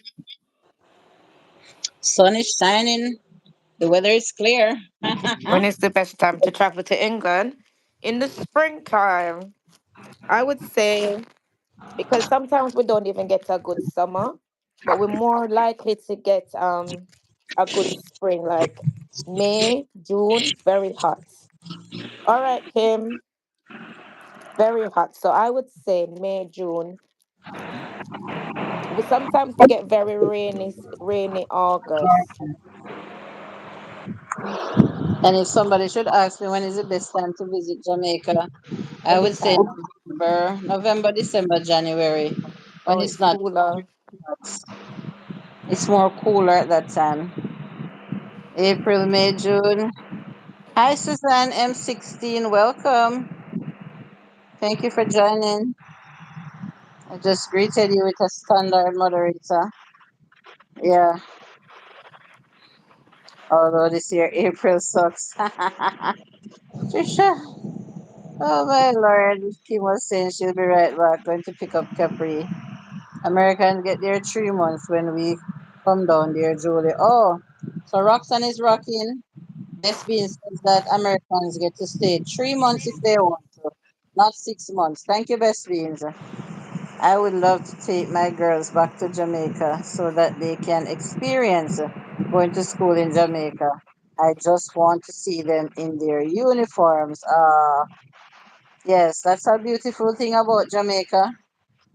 Sun is shining. The weather is clear. when is the best time to travel to England? In the springtime, I would say, because sometimes we don't even get a good summer, but we're more likely to get a good spring, like May, June, very hot. All right, Kim, very hot. So I would say May, June. We get very rainy August. And if somebody should ask me when is the best time to visit Jamaica, I would say Anytime. November, December, January, when Oh, it's it's not cooler. hot. It's more cooler at that time. April, May, June. Hi, Suzanne M16. Welcome. Thank you for joining. I just greeted you with a standard moderator. Yeah, although this year April sucks. Trisha. Oh my lord. Kim was saying she'll be right back, going to pick up Capri. Americans get there 3 months when we come down there, Julie. Oh, so Roxanne is rocking. Best being says that Americans get to stay 3 months if they want to, not 6 months. Thank you, Best Beans. I would love to take my girls back to Jamaica so that they can experience going to school in Jamaica. I just want to see them in their uniforms. Yes, that's a beautiful thing about Jamaica.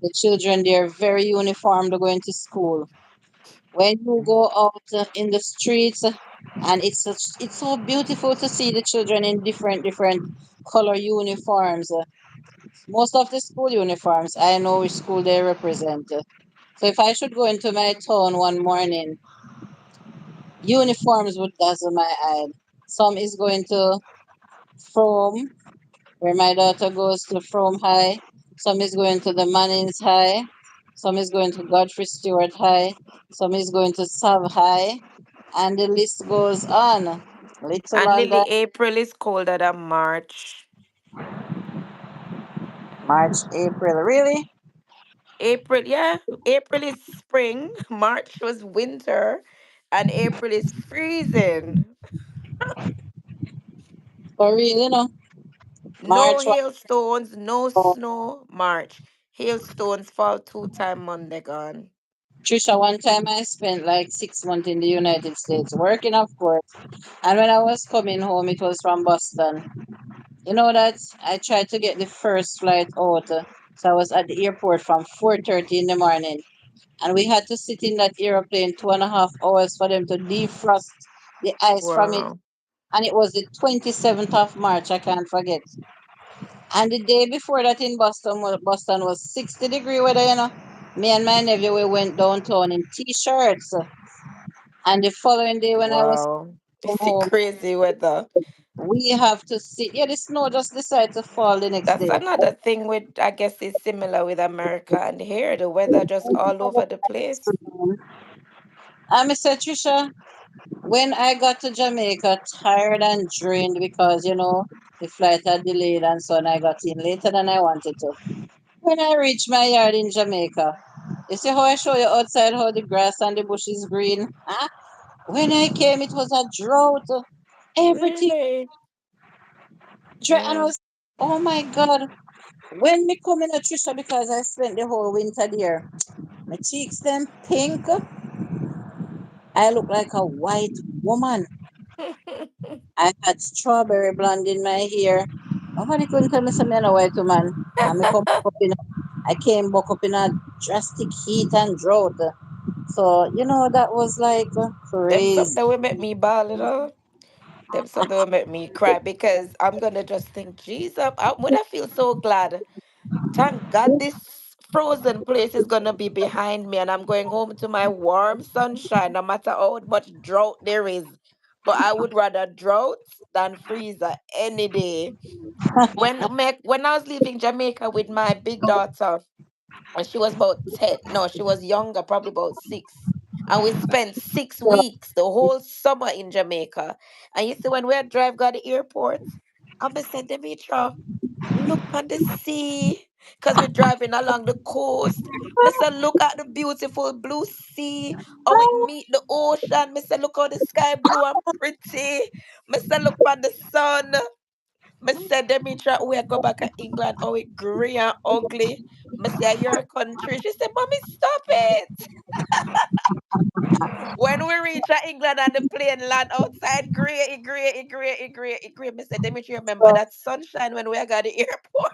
The children, they're very uniformed going to school. When you go out in the streets, and it's so beautiful to see the children in different color uniforms. Most of the school uniforms, I know which school they represent. So if I should go into my town one morning, uniforms would dazzle my eye. Some is going to From, where my daughter goes to From High. Some is going to the Mannings High. Some is going to Godfrey Stewart High. Some is going to Sav High. And the list goes on. Little And London, Lily, April is colder than March. March, April. Really? April, yeah. April is spring. March was winter. And April is freezing. For real, No March. hailstones, no snow. March. Hailstones fall 2 time Monday gone. Trisha, one time I spent like 6 months in the United States working, of course. And when I was coming home, it was from Boston. You know that I tried to get the first flight out. So I was at the airport from 4:30 in the morning. And we had to sit in that airplane 2.5 hours for them to defrost the ice from it. Wow. And it was the 27th of March, I can't forget. And the day before that in Boston was 60-degree weather, Me and my nephew, we went downtown in t-shirts. And the following day when I was Wow. It's the home, crazy weather. we have to sit. Yeah, the snow just decided to fall the next That's day. another thing with, I guess, is similar with America and here. The weather just all over the place. I said, Trisha, when I got to Jamaica, tired and drained because, the flight had delayed and so on, I got in later than I wanted to. When I reached my yard in Jamaica, You see how I show you outside how the grass and the bush is green? Huh? When I came, it was a drought. Everything Really? dry, and I Yeah. was, oh my God. When me come in, Trisha, because I spent the whole winter there, my cheeks them pink. I look like a white woman. I had strawberry blonde in my hair. Nobody couldn't tell me something I'm a white woman. And I came back up in a drastic heat and drought. So, that was like Them crazy. something will make me ball, Them something will make me cry because I'm gonna just think, Jesus, would I feel so glad? Thank God this frozen place is gonna be behind me and I'm going home to my warm sunshine, no matter how much drought there is. But I would rather drought than freezer any day. When I was leaving Jamaica with my big daughter, and she was about 10. No, she was younger, probably about 6. And we spent 6 weeks, the whole summer in Jamaica. And you see, when we had drive got the airport, I said, Demetra, look on the sea. Because we're driving along the coast. I said, look at the beautiful blue sea. How it meet the ocean. I said, look how the sky blue and pretty. I said, look on the sun. I said, Demetra, we go back to England. Oh, it grey and ugly. I said, your country. She said, Mommy, stop it. When we reach England and the plane land outside, grey. I said, Demetra, remember So, that sunshine when we got the airport?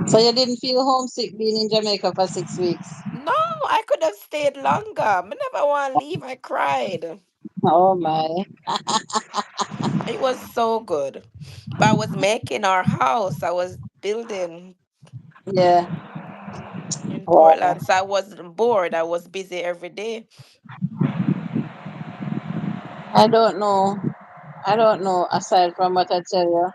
so you didn't feel homesick being in Jamaica for 6 weeks? No, I could have stayed longer. I never want to leave. I cried. Oh my. It was so good. But I was making our house. I was building Yeah. in Wow. Portland. So I wasn't bored. I was busy every day. I don't know. I don't know, aside from what I tell you,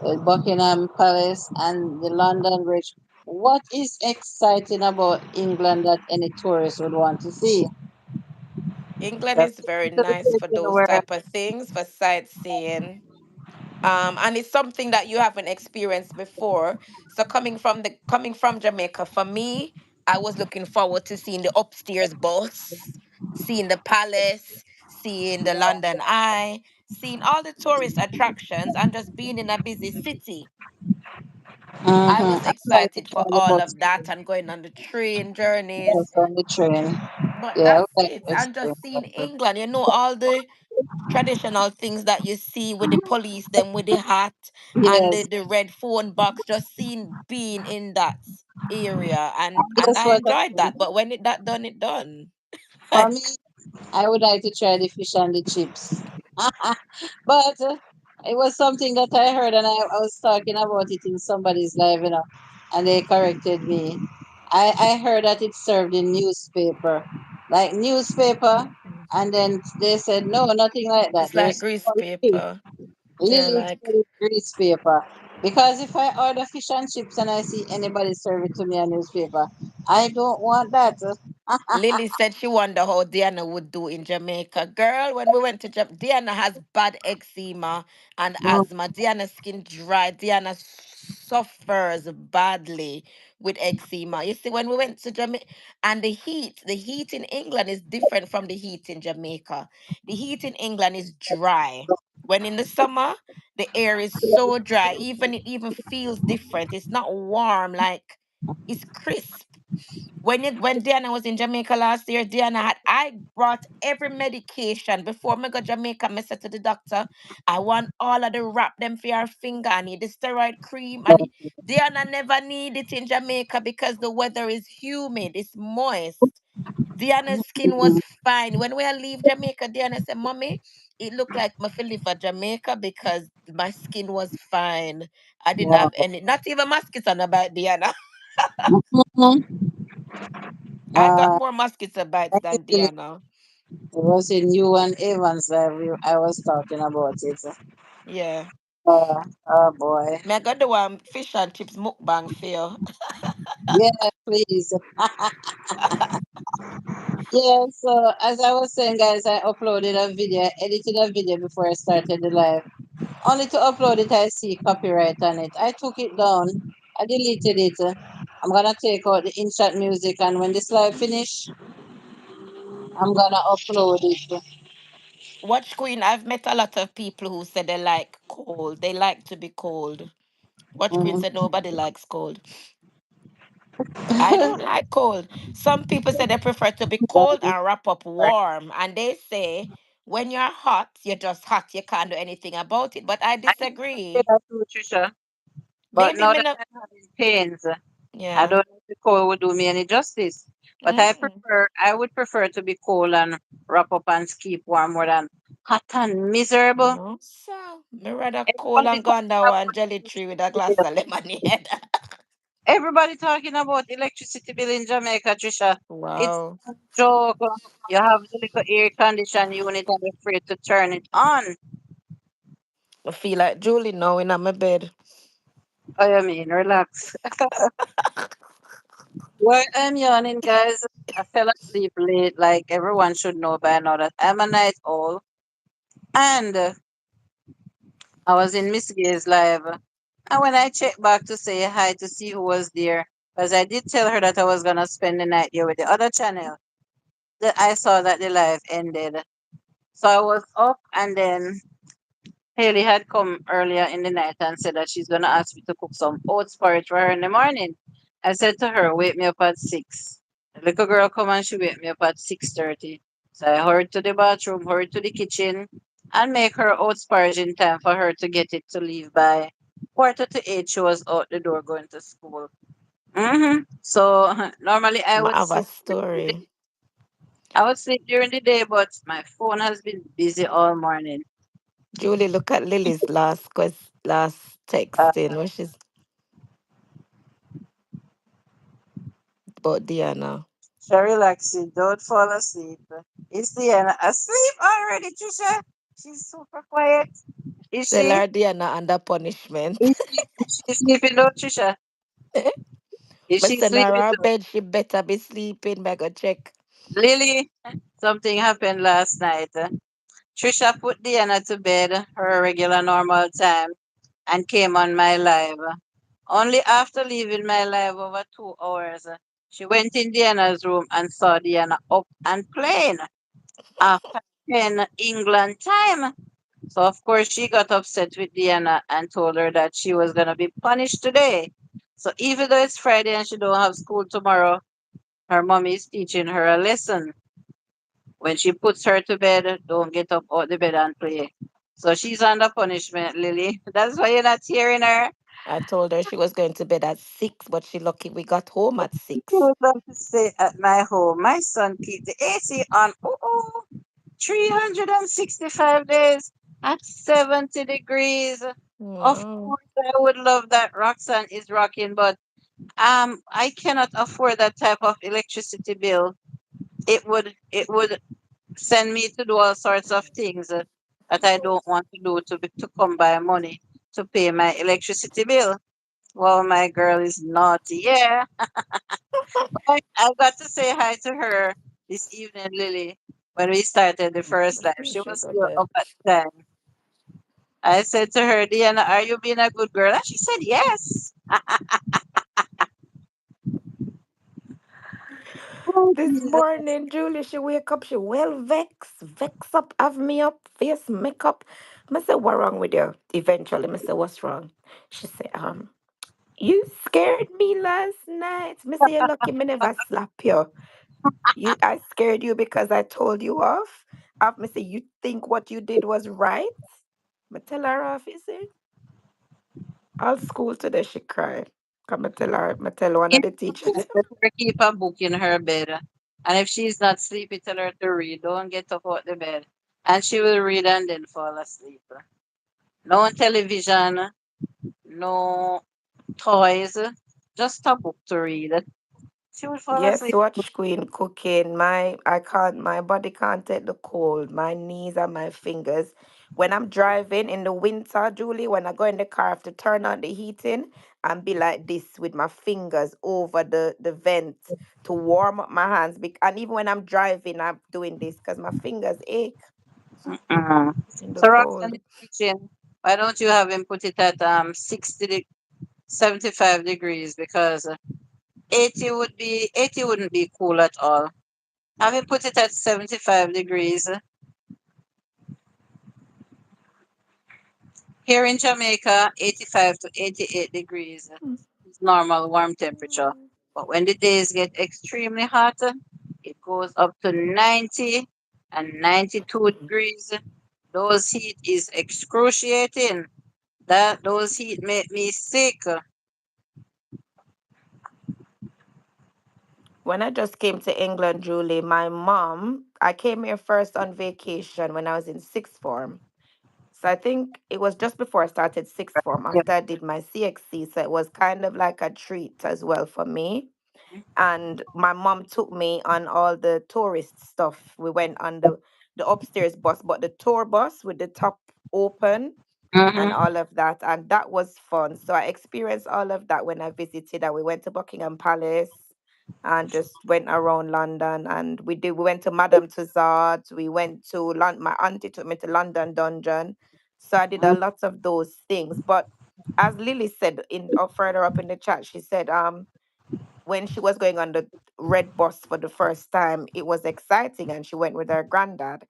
the Buckingham Palace and the London Bridge. What is exciting about England that any tourist would want to see? England That's is very the nice place for in the those world. type of things, for sightseeing. And it's something that you haven't experienced before. So coming from Jamaica, for me, I was looking forward to seeing the upstairs bus, seeing the palace, seeing the London Eye, seeing all the tourist attractions, and just being in a busy city. I Mm-hmm. was I like to excited try for the all bus of that and going on the train journeys. bus on the train. But Yeah, I that's would like it. to And experience just seeing that. England, all the traditional things that you see with the police, them with the hat and Yes, the red phone box, just seeing being in that area and guess I what? enjoyed that. But when it done. For me, I would like to try the fish and the chips. But it was something that I heard, and I was talking about it in somebody's live, and they corrected me. I heard that it's served in newspaper, like newspaper, Mm. and then they said no, nothing like that. It's like There's grease paper. Yeah, Lily like grease paper. Because if I order fish and chips and I see anybody serve it to me on newspaper, I don't want that. Lily said she wonder how Diana would do in Jamaica. Girl, when we went to Jamaica, Diana has bad eczema and Mm, asthma. Diana's skin dry. Diana suffers badly with eczema. You see, when we went to Jamaica, and the heat in England is different from the heat in Jamaica. The heat in England is dry. When in the summer, the air is so dry, even it even feels different. It's not warm, like it's crisp. When Diana was in Jamaica last year, I brought every medication before me go Jamaica. I said to the doctor, I want all of the wrap them for your finger. I need the steroid cream. Diana never need it in Jamaica because the weather is humid, it's moist. Diana's skin was fine. When we leave Jamaica, Diana said, Mommy, it looked like my live at Jamaica because my skin was fine. I didn't wow. have any, not even mosquito about Diana. Mhm. I got Uh, more mosquito bites than Actually, Diana. it was in you and Evans that I was talking about it. Yeah. Oh boy. Me I got the one fish and chips mukbang feel. Yeah, please. Yeah, so as I was saying, guys, I uploaded a video, edited a video before I started the live. Only to upload it, I see copyright on it. I took it down. I deleted it. I'm gonna take out the InShot music, and when this live finish, I'm gonna upload it. Watch Queen, I've met a lot of people who said they like cold. They like to be cold. Watch Queen Mhm. said nobody likes cold. I don't like cold. Some people say they prefer to be cold and wrap up warm. And they say when you're hot, you're just hot. You can't do anything about it. But I I used to say disagree. that too, Trisha, but Maybe now me that not. I'm having pains, I Yeah. don't know if the cold would do me any justice. But Mm. I would prefer to be cold and wrap up and keep warm more than hot and miserable. No, sir. Me rather cold Everybody and go talking under about one jelly tree with a glass electricity. of lemonade. Everybody talking about electricity bill in Jamaica, Trisha. It's Wow. a joke. You have the little air condition unit and you're afraid to turn it on. I feel like Julie now in my bed. I mean, relax. Well, I'm yawning, guys. I fell asleep late, like everyone should know by now that I'm a night owl. And I was in Miss Gay's live. And when I checked back to say hi to see who was there, because I did tell her that I was going to spend the night there with the other channel, that I saw that the live ended. So I was up, and then Haley had come earlier in the night and said that she's going to ask me to cook some oats porridge for her in the morning. I said to her, wake me up at 6. The little girl come and she wake me up at 6:30. So I hurried to the bathroom, hurried to the kitchen, and make her oats porridge in time for her to get it to leave by 7:45. She was out the door going to school. So normally I I would have a sleep during the story. day. I would sleep during the day, but my phone has been busy all morning. Julie, look at Lily's last Uh, texting. What she's about Diana. so relaxing, don't fall asleep. Is Diana asleep already, Trisha? She's super quiet. Is Tell she? her Diana under punishment. Is she sleeping though, Trisha? Is Me she send her sleeping her though? bed. She better be sleeping. Me go check. Lily, something happened last night. Trisha put Diana to bed her regular normal time and came on my live. Only after leaving my live over 2 hours, she went in Diana's room and saw Diana up and playing after 10 England time. So of course she got upset with Diana and told her that she was gonna be punished today. So even though it's Friday and she don't have school tomorrow, her mommy is teaching her a lesson. When she puts her to bed, don't get up out the bed and play. So she's under punishment, Lily. That's why you're not hearing her. I told her she was going to bed at 6, but she lucky we got home at She 6. would love to stay at my home. My son keep the AC on. 365 days at 70 degrees. Of Wow. course, I would love that Roxanne is rocking, but I cannot afford that type of electricity bill. It would send me to do all sorts of things that I don't want to do to come by money to pay my electricity bill. Well, my girl is naughty. Yeah, I got to say hi to her this evening, Lily, when we started the first live. She She was go still dead. up at the time. I said to her, Diana, are you being a good girl? And she said, yes. Oh, This Jesus. morning, Julie, she wake up, she well vex up, have me up, face makeup. I say, what wrong with you? Eventually, I say, what's wrong? She say, you scared me last night. Me say, you lucky me never slap you. I scared you because I told you off. Me say, you think what you did was right? Me tell her off, you see. All school today, she cried. Come me tell one In of the the teachers. book, let her keep a book in her bed. And if she's not sleepy, tell her to read. Don't get up out the bed. And she will read and then fall asleep. No television, no toys, just a book to read. She would fall Yes, asleep. watch Queen cooking. My body can't take the cold. My knees and my fingers. When I'm driving in the winter, Julie, when I go in the car, I have to turn on the heating and be like this with my fingers over the vent to warm up my hands. And even when I'm driving, I'm doing this because my fingers ache Mhm. in the So Roxanne cold. is teaching. Why don't you have him put it at 75 degrees? Because 80 wouldn't be cool at all. Have you put it at 75 degrees? Here in Jamaica, 85 to 88 degrees is normal warm temperature. But when the days get extremely hot, it goes up to 90 and 92 degrees. Those heat is excruciating. Those heat make me sick. When I just came to England, Julie, my mom, I came here first on vacation when I was in sixth form. So I think it was just before I started sixth form Yeah. after I did my CXC. So it was kind of like a treat as well for me. And my mom took me on all the tourist stuff. We went on the upstairs bus, but the tour bus with the top open and Mm-hmm. all of that. And that was fun. So I experienced all of that when I visited. And we went to Buckingham Palace and just went around London. And we went to Madame Tussauds. We went to London. My auntie took me to London Dungeon. So I did a lot of those things. But as Lily said further up in the chat, she said, when she was going on the red bus for the first time, it was exciting and she went with her granddad.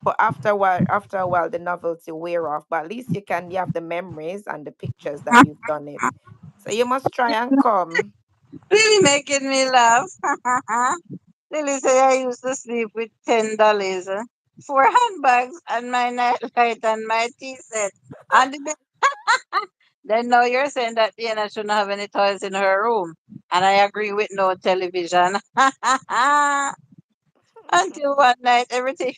But after a while, the novelty wear off. But at least you have the memories and the pictures that you've done it. So you must try and come. Really making me laugh. Lily say I used to sleep with $10, 4 handbags, and my nightlight and my tea set on the bed. Then now you're saying that Diana shouldn't have any toys in her room, and I agree with no television. Until one night, everything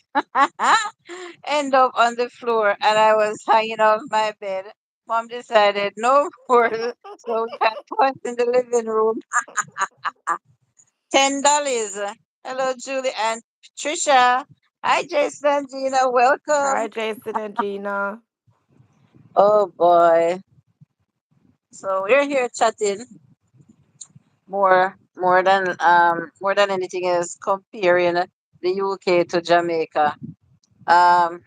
end up on the floor, and I was hanging off my bed. Mom decided no more, so we had toys in the living room. $10. Hello, Julie and Patricia. Hi, Jason and Gina. Hi, Welcome. Jason and Gina. Oh boy. So we're here chatting more than anything else, comparing the UK to Jamaica. Um,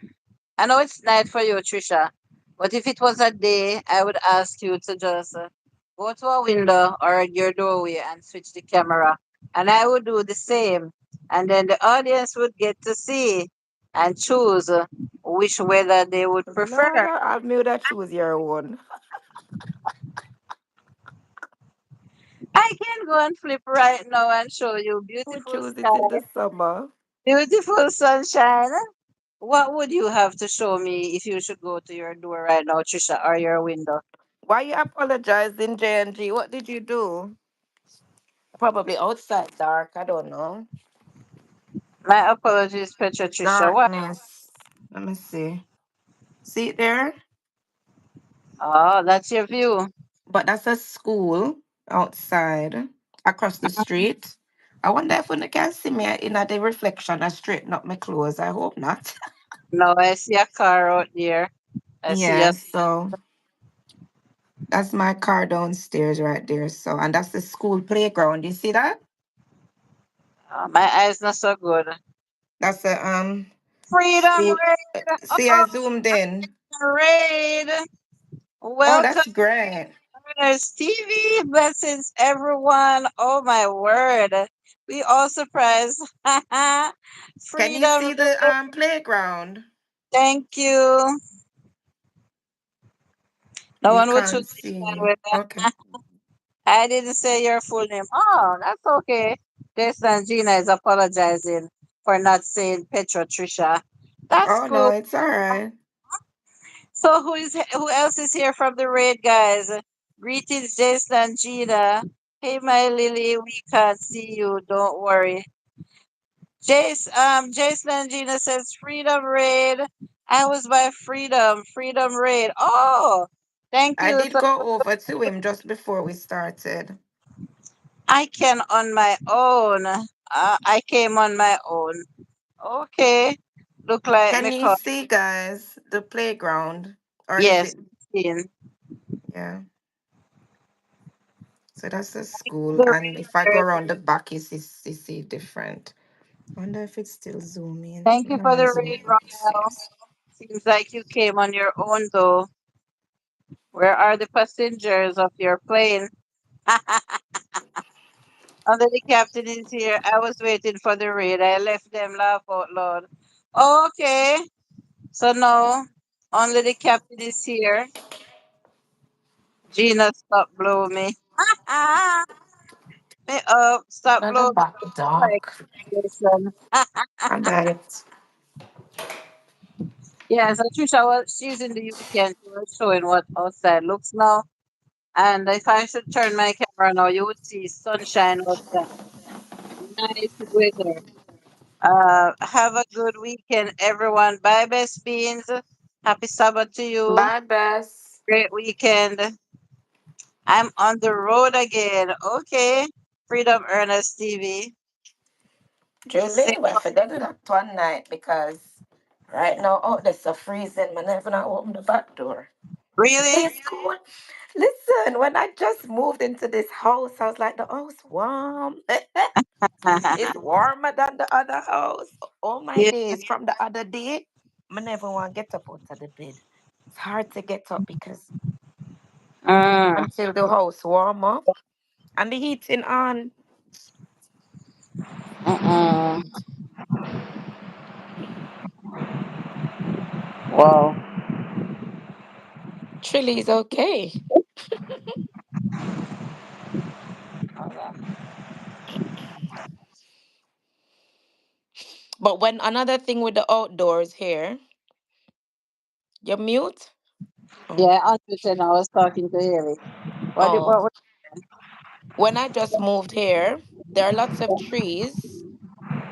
I know it's night for you, Trisha, but if it was a day, I would ask you to just go to a window or your doorway and switch the camera, and I would do the same, and then the audience would get to see and choose which weather they would prefer. Lord, I'll make that choose your own. I can go and flip right now and show you Who beautiful choose it sky, in the summer? beautiful sunshine. What would you have to show me if you should go to your door right now, Trisha, or your window? Why you apologizing, JNG? What did you do? Probably outside dark. I don't know. My apologies, Petra Trisha. What? Darkness. Let me see. See it there? Oh, that's your view. But that's a school outside across the street. I wonder if you can see me in the reflection. I straighten up my clothes. I hope not. No, I see a car out there. I see Yeah, a. so that's my car downstairs right there. So, and that's the school playground. You see that? My eyes not so good. That's a Freedom school. Raid. See, I zoomed in. Raid. Oh, Welcome, that's great. Winners TV. Blessings, everyone. Oh my word. We all surprised. Can you Freedom see the Raid. playground? Thank you. No We one would can't choose see. with Okay. that. I didn't say your full name. Oh, that's okay. Jason Gina is apologizing for not saying Petra Trisha. That's Oh no, cool. it's all right. So who else is here from the raid, guys? Greetings, Jason and Gina. Hey, my Lily, we can't see you. Don't worry. Jason and Gina says Freedom Raid. I was by Freedom Raid. Oh, thank I you. did So go over to him just before we started. I can on my own. I came on my own. Okay. Look like Can me you call. see, guys, the playground? Or is Yes, it? seen. Yeah. So that's the school. The And if I go readers. around the back, you see different. Wonder if it's still zooming. Thank you No, for I'm the raid, zooming. Ronald. Seems like you came on your own though. Where are the passengers of your plane? Under the captain is here. I was waiting for the raid. I left them laugh out loud. Okay. So now only the captain is here. Gina, stop blow me. Me up. Stop Another blow me. back dog. Like, listen. And then Yeah, so Trisha was she's in the UK and she was showing what outside looks now. And if I should turn my camera now, you would see sunshine outside. Nice weather. Have a good weekend, everyone. Bye, best beans. Happy Sabbath to you. bye, Bess. Great weekend. I'm on the road again. Okay. Freedom Earners TV. Julie, Say, we have to do that one night because right now out there's so freezing. Man, never not open the back door. really? It's cool. Listen, when I just moved into this house, I was like, the house warm. It's warmer than the other house. All my Yeah. days from the other day, I never want to get up out of the bed. It's hard to get up because Mm, until the house warm up and the heating on. mm-mm. Wow. Chili is okay. But when another thing with the outdoors here, you mute. Oh, Yeah, I understand. I was talking to Haley. oh. What When I just moved here, there are lots of trees.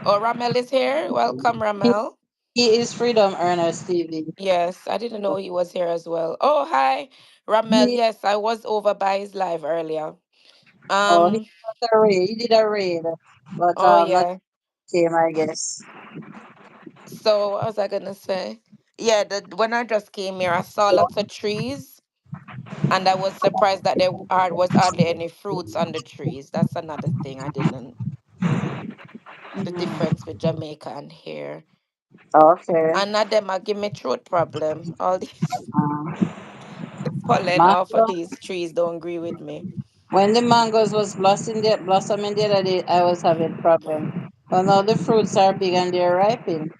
Oh, Ramel is here. Welcome, he, Ramel. he is Freedom Earners TV. Yes, I didn't know he was here as well. Oh, hi, Ramel. He, Yes, I was over by his live earlier. he Um, got a raid. He did a raid, but oh not yeah. came, I guess. So what was I gonna say? Yeah, when I just came here, I saw lots of trees, and I was surprised that was hardly any fruits on the trees. That's another thing I didn't. The Mm, difference with Jamaica and here. okay. And of them, I give me throat problem. All these Uh, pollen off of mango. these trees don't agree with me. When the mangoes was blossoming the other day, I was having problem. But now the fruits are big and they're ripening.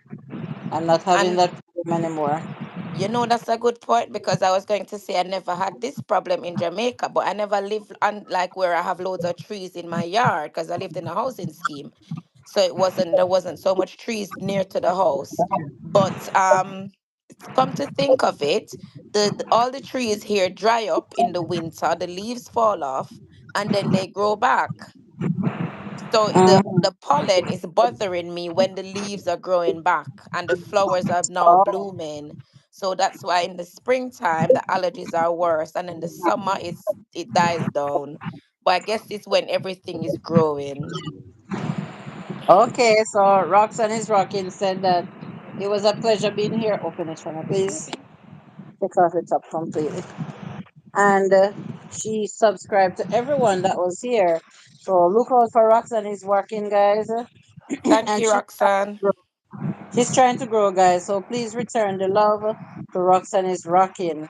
I'm not having And that problem anymore. you know, that's a good point because I was going to say I never had this problem in Jamaica, but I never lived on like where I have loads of trees in my yard because I lived in a housing scheme. So there wasn't so much trees near to the house. But come to think of it, all the trees here dry up in the winter, the leaves fall off, and then they grow back. So Mm. the pollen is bothering me when the leaves are growing back and the flowers are now Oh, blooming. So that's why in the springtime the allergies are worse, and in the summer it dies down. But I guess it's when everything is growing. okay. So Roxanne is rocking said that it was a pleasure being here. Open it for me, please. Take off the top completely. And she subscribed to everyone that was here. So look out for Roxanne is working, guys. Thank And you, Roxanne. she's trying to grow, guys. So please return the love to Roxanne is rocking.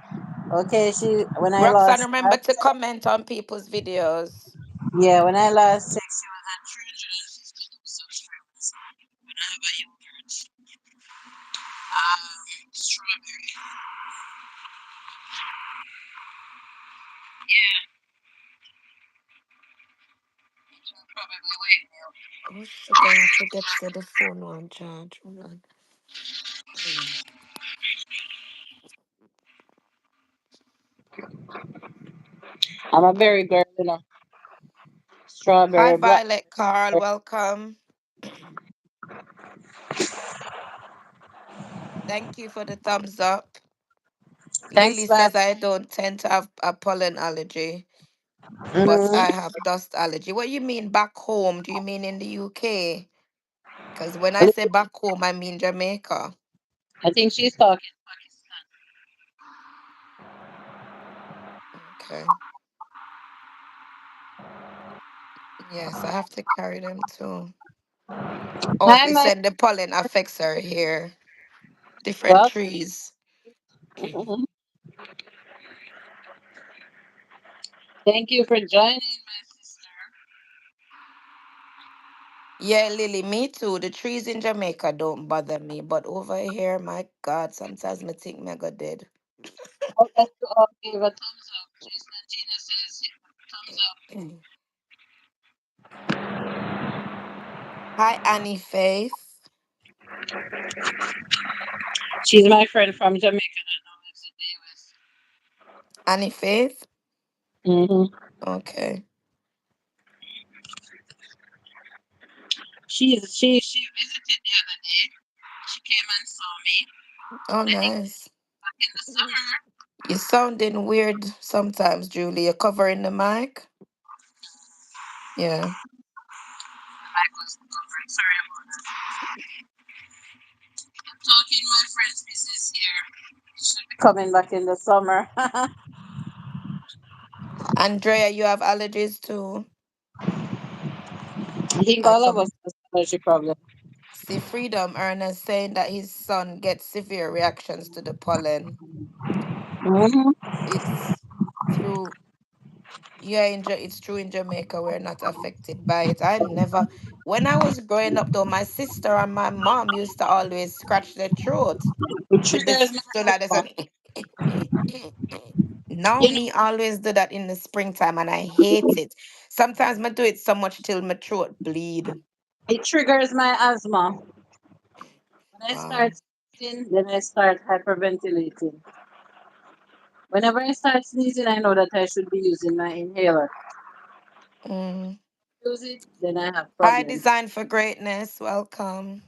Okay, she when I Roxanne, last remember to comment on people's videos. yeah, when I last checked, she was at 350 subscribers. When I have a yogurt, strawberry. She'll probably wake me up. Oh, sugar, I forget to the phone on charge. Hold on. Mm. I'm a berry girl, you know. Hi, Strawberry, black. Violet Carl. Welcome. Thank you for the thumbs up. Thanks, Lily Lab. says I don't tend to have a pollen allergy, but Mm, I have dust allergy. What you mean back home? Do you mean in the UK? Because when I say back home, I mean Jamaica. I think she's talking. Okay. Yes, I have to carry them too. Oh, Hi, she my. said the pollen affects her here. Different Well, trees. mhm. Thank you for joining. Yeah, Lily, me too. The trees in Jamaica don't bother me, but over here, my God, sometimes me think me go dead. I'd like to all give a thumbs up. Jason Gina says thumbs up. Hi, Annie Faith. She's my friend from Jamaica that now lives in the US. Annie Faith. Mm-hmm. Okay. She visited the other day. She came and saw me. Oh, I think nice. back in the summer. You're sounding weird sometimes, Julie. You're covering the mic. Yeah. The mic was covered. Sorry about that. I'm talking my friend's business here. Should be coming back in the summer. Andrea, you have allergies too. I think I all of us come have allergy problem. see Freedom Earner saying that his son gets severe reactions to the pollen. Mm-hmm. It's through Yeah, it's true in Jamaica. We're not affected by it. I never, when I was growing up though, my sister and my mom used to always scratch their throat It with this triggers my so like this. asthma. Now You know, me always do that in the springtime and I hate it. Sometimes I do it so much till my throat bleed. it triggers my asthma. When I Wow. start sneezing, then I start hyperventilating. Whenever I start sneezing, I know that I should be using my inhaler. Mm. Use it, then I have Hi, problems. Design for Greatness. Welcome.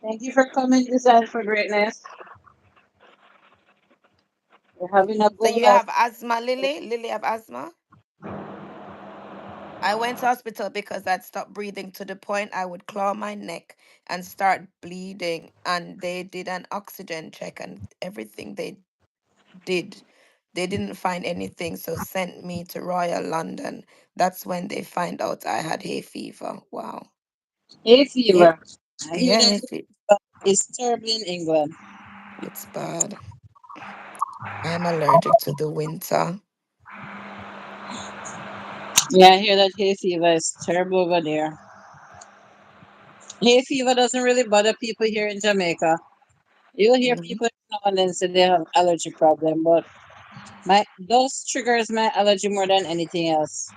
Thank you for coming, Design for Greatness. We're having a So good you life. have asthma, Lily? Lily have asthma? I went to hospital because I'd stopped breathing to the point I would claw my neck and start bleeding. And they did an oxygen check and everything they did, they didn't find anything. So sent me to Royal London. That's when they find out I had hay fever. Wow. Hay Yeah, fever. I hear yeah, that it's terrible in England. it's bad. I'm allergic to the winter. Yeah, I hear that hay fever is terrible over there. Hay fever doesn't really bother people here in Jamaica. You'll hear Mhm. people now and then say they have allergy problem, but my those triggers my allergy more than anything else.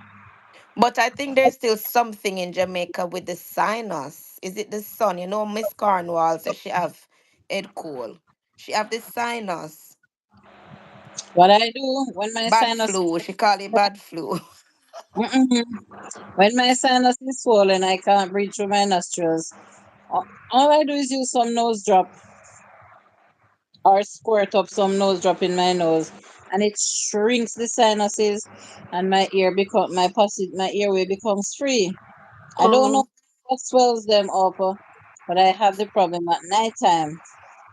But I think there's still something in Jamaica with the sinus. Is it the sun? You know, Miss Cornwall says she have head cold. She have the sinus. What I do when my Bad sinus flu. She call it bad flu. Mm-mm. When my sinus is swollen, I can't breathe through my nostrils. All I do is use some nose drop or squirt up some nose drop in my nose, and it shrinks the sinuses, and my airway becomes free. I don't know Oh. what swells them up, but I have the problem at night time.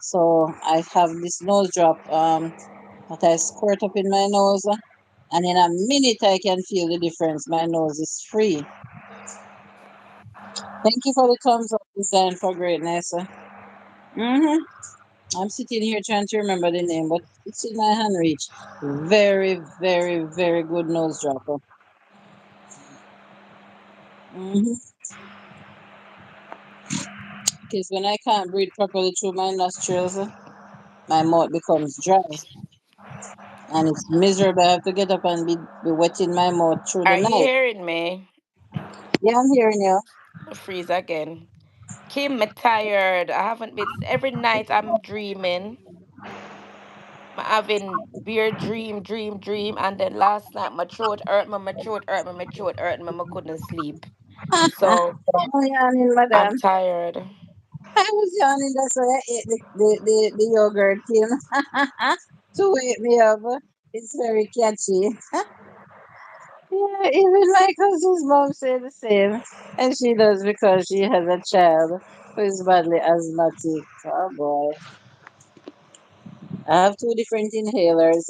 So I have this nose drop that I squirt up in my nose, and in a minute I can feel the difference. My nose is free. Thank you for the thumbs up, Design for Greatness. Mm-hmm. I'm sitting here trying to remember the name, but it's in my hand reach. Very, very, very good nose dropper. Mm-hmm. Because when I can't breathe properly through my nostrils, my mouth becomes dry, and it's miserable. I have to get up and be wetting my mouth through the Are you night. hearing me? Yeah, I'm hearing you. Freeze again. Kim, me tired. I haven't been every night I'm dreaming. I'm having weird dream, and then last night my throat hurt me, my throat hurt me, I couldn't sleep. So I'm yawning, I'm madam. tired. I was yawning, that's why I ate the yogurt, Kim, to wake me up. It's very catchy. Yeah, even my cousin's mom said the same. And she does because she has a child who is badly asthmatic. Oh boy. I have two different inhalers.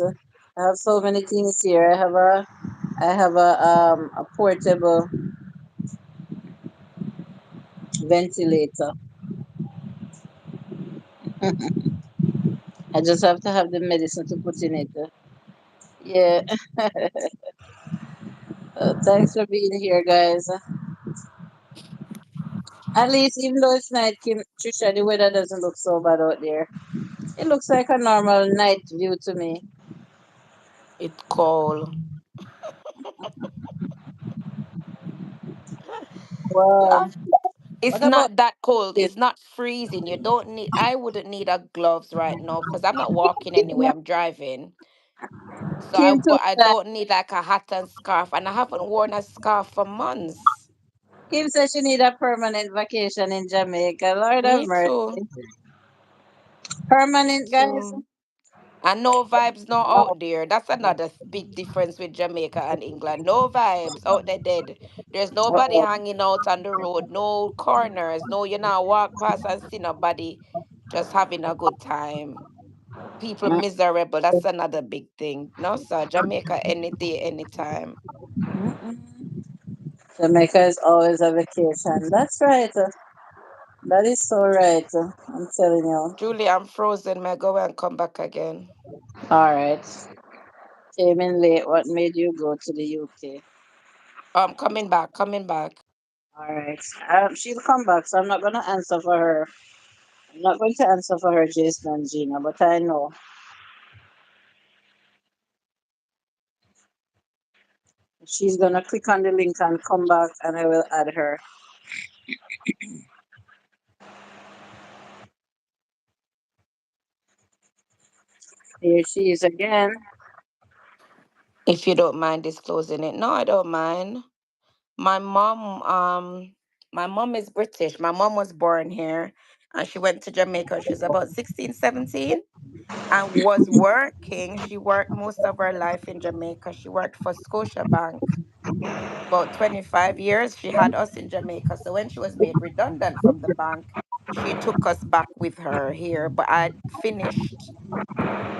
I have so many things here. I have a portable ventilator. I just have to have the medicine to put in it. Yeah. Thanks for being here, guys. At least, even though it's night, Kim, Trisha, the weather doesn't look so bad out there. It looks like a normal night view to me. It's cold. Wow. It's What about not that cold. this? It's not freezing. You don't need. I wouldn't need a gloves right now because I'm not walking anywhere. I'm driving. So I, Kim told but I me that don't need like a hat and scarf, and I haven't worn a scarf for months. Kim said she need a permanent vacation in Jamaica. Lord have Me mercy. too. Me Permanent, guys. too. And no vibes, no Wow. out there. That's another big difference with Jamaica and England. No vibes out there dead. There's nobody Uh-oh. hanging out on the road. No corners. No, you know, walk past and see nobody just having a good time. People miserable. That's another big thing. No, sir. Jamaica any day, anytime. Mm-mm. Jamaica is always a vacation. That's right. That is so right. I'm telling you. Julie, I'm frozen. May I go and come back again? All right. Came in late. What made you go to the UK? Coming back, coming back. All right. She'll come back, so I'm not going to answer for her. I'm not going to answer for her, Jason and Gina, but I know she's going to click on the link and come back, and I will add her. Here she is again. If you don't mind disclosing it. No, I don't mind. My mom, my mom is British. My mom was born here and she went to Jamaica. She was about 16, 17, and was working. She worked most of her life in Jamaica. She worked for Scotiabank about 25 years. She had us in Jamaica. So when she was made redundant from the bank, she took us back with her here. But I finished,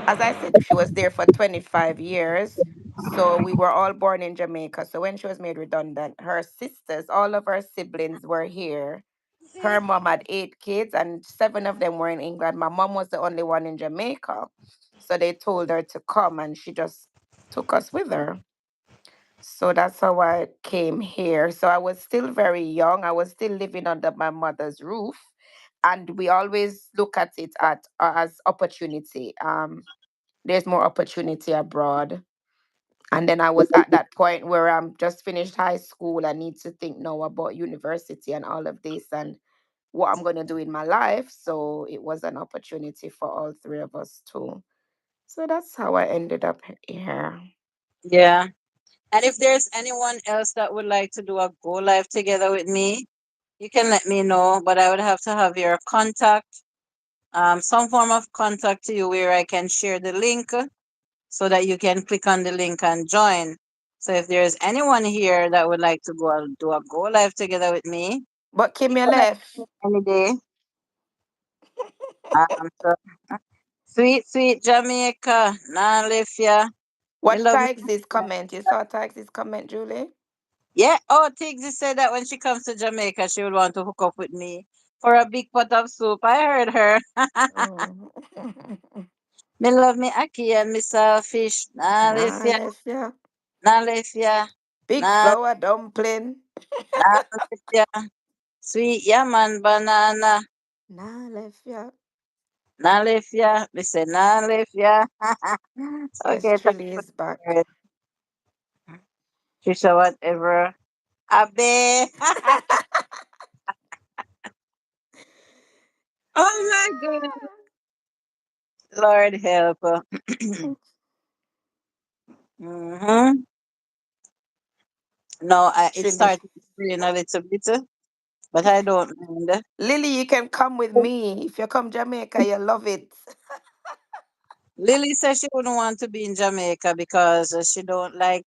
as I said, she was there for 25 years. So we were all born in Jamaica. So when she was made redundant, her sisters, all of her siblings were here. Her mom had 8 kids, and 7 of them were in England. My mom was the only one in Jamaica. So they told her to come, and she just took us with her. So that's how I came here. So I was still very young. I was still living under my mother's roof. And we always look at it as opportunity. There's more opportunity abroad. And then I was at that point where I'm just finished high school. I need to think now about university and all of this and what I'm going to do in my life. So it was an opportunity for all three of us too. So that's how I ended up here. Yeah. And if there's anyone else that would like to do a go live together with me, you can let me know, but I would have to have your contact, some form of contact to you where I can share the link so that you can click on the link and join. So if there's anyone here that would like to go and do a go live together with me, But you Kim, you can let left. me know any day. So sweet, sweet Jamaica, nah live ya. Me What love me. Tiggs' comment? You saw Tiggs' comment, Julie? Yeah. Oh, Tiggsy said that when she comes to Jamaica, she would want to hook up with me for a big pot of soup. I heard her. Mm. Me love me Aki and me fish. Nah live Nah, ya. left ya. Nah live ya. Big Nah, flour dumpling. nah live ya. Sweet yaman banana. Nah, left ya. Nalifia, we say Nalifia. Yes, Okay, thank Julie you is back. for it. Trisha, whatever. Abe. Oh my goodness. Lord help. Mm-hmm. No, it Trini. started to rain a little bit, but I don't mind. Lily, you can come with me. If you come Jamaica, you love it. Lily says she wouldn't want to be in Jamaica because she don't like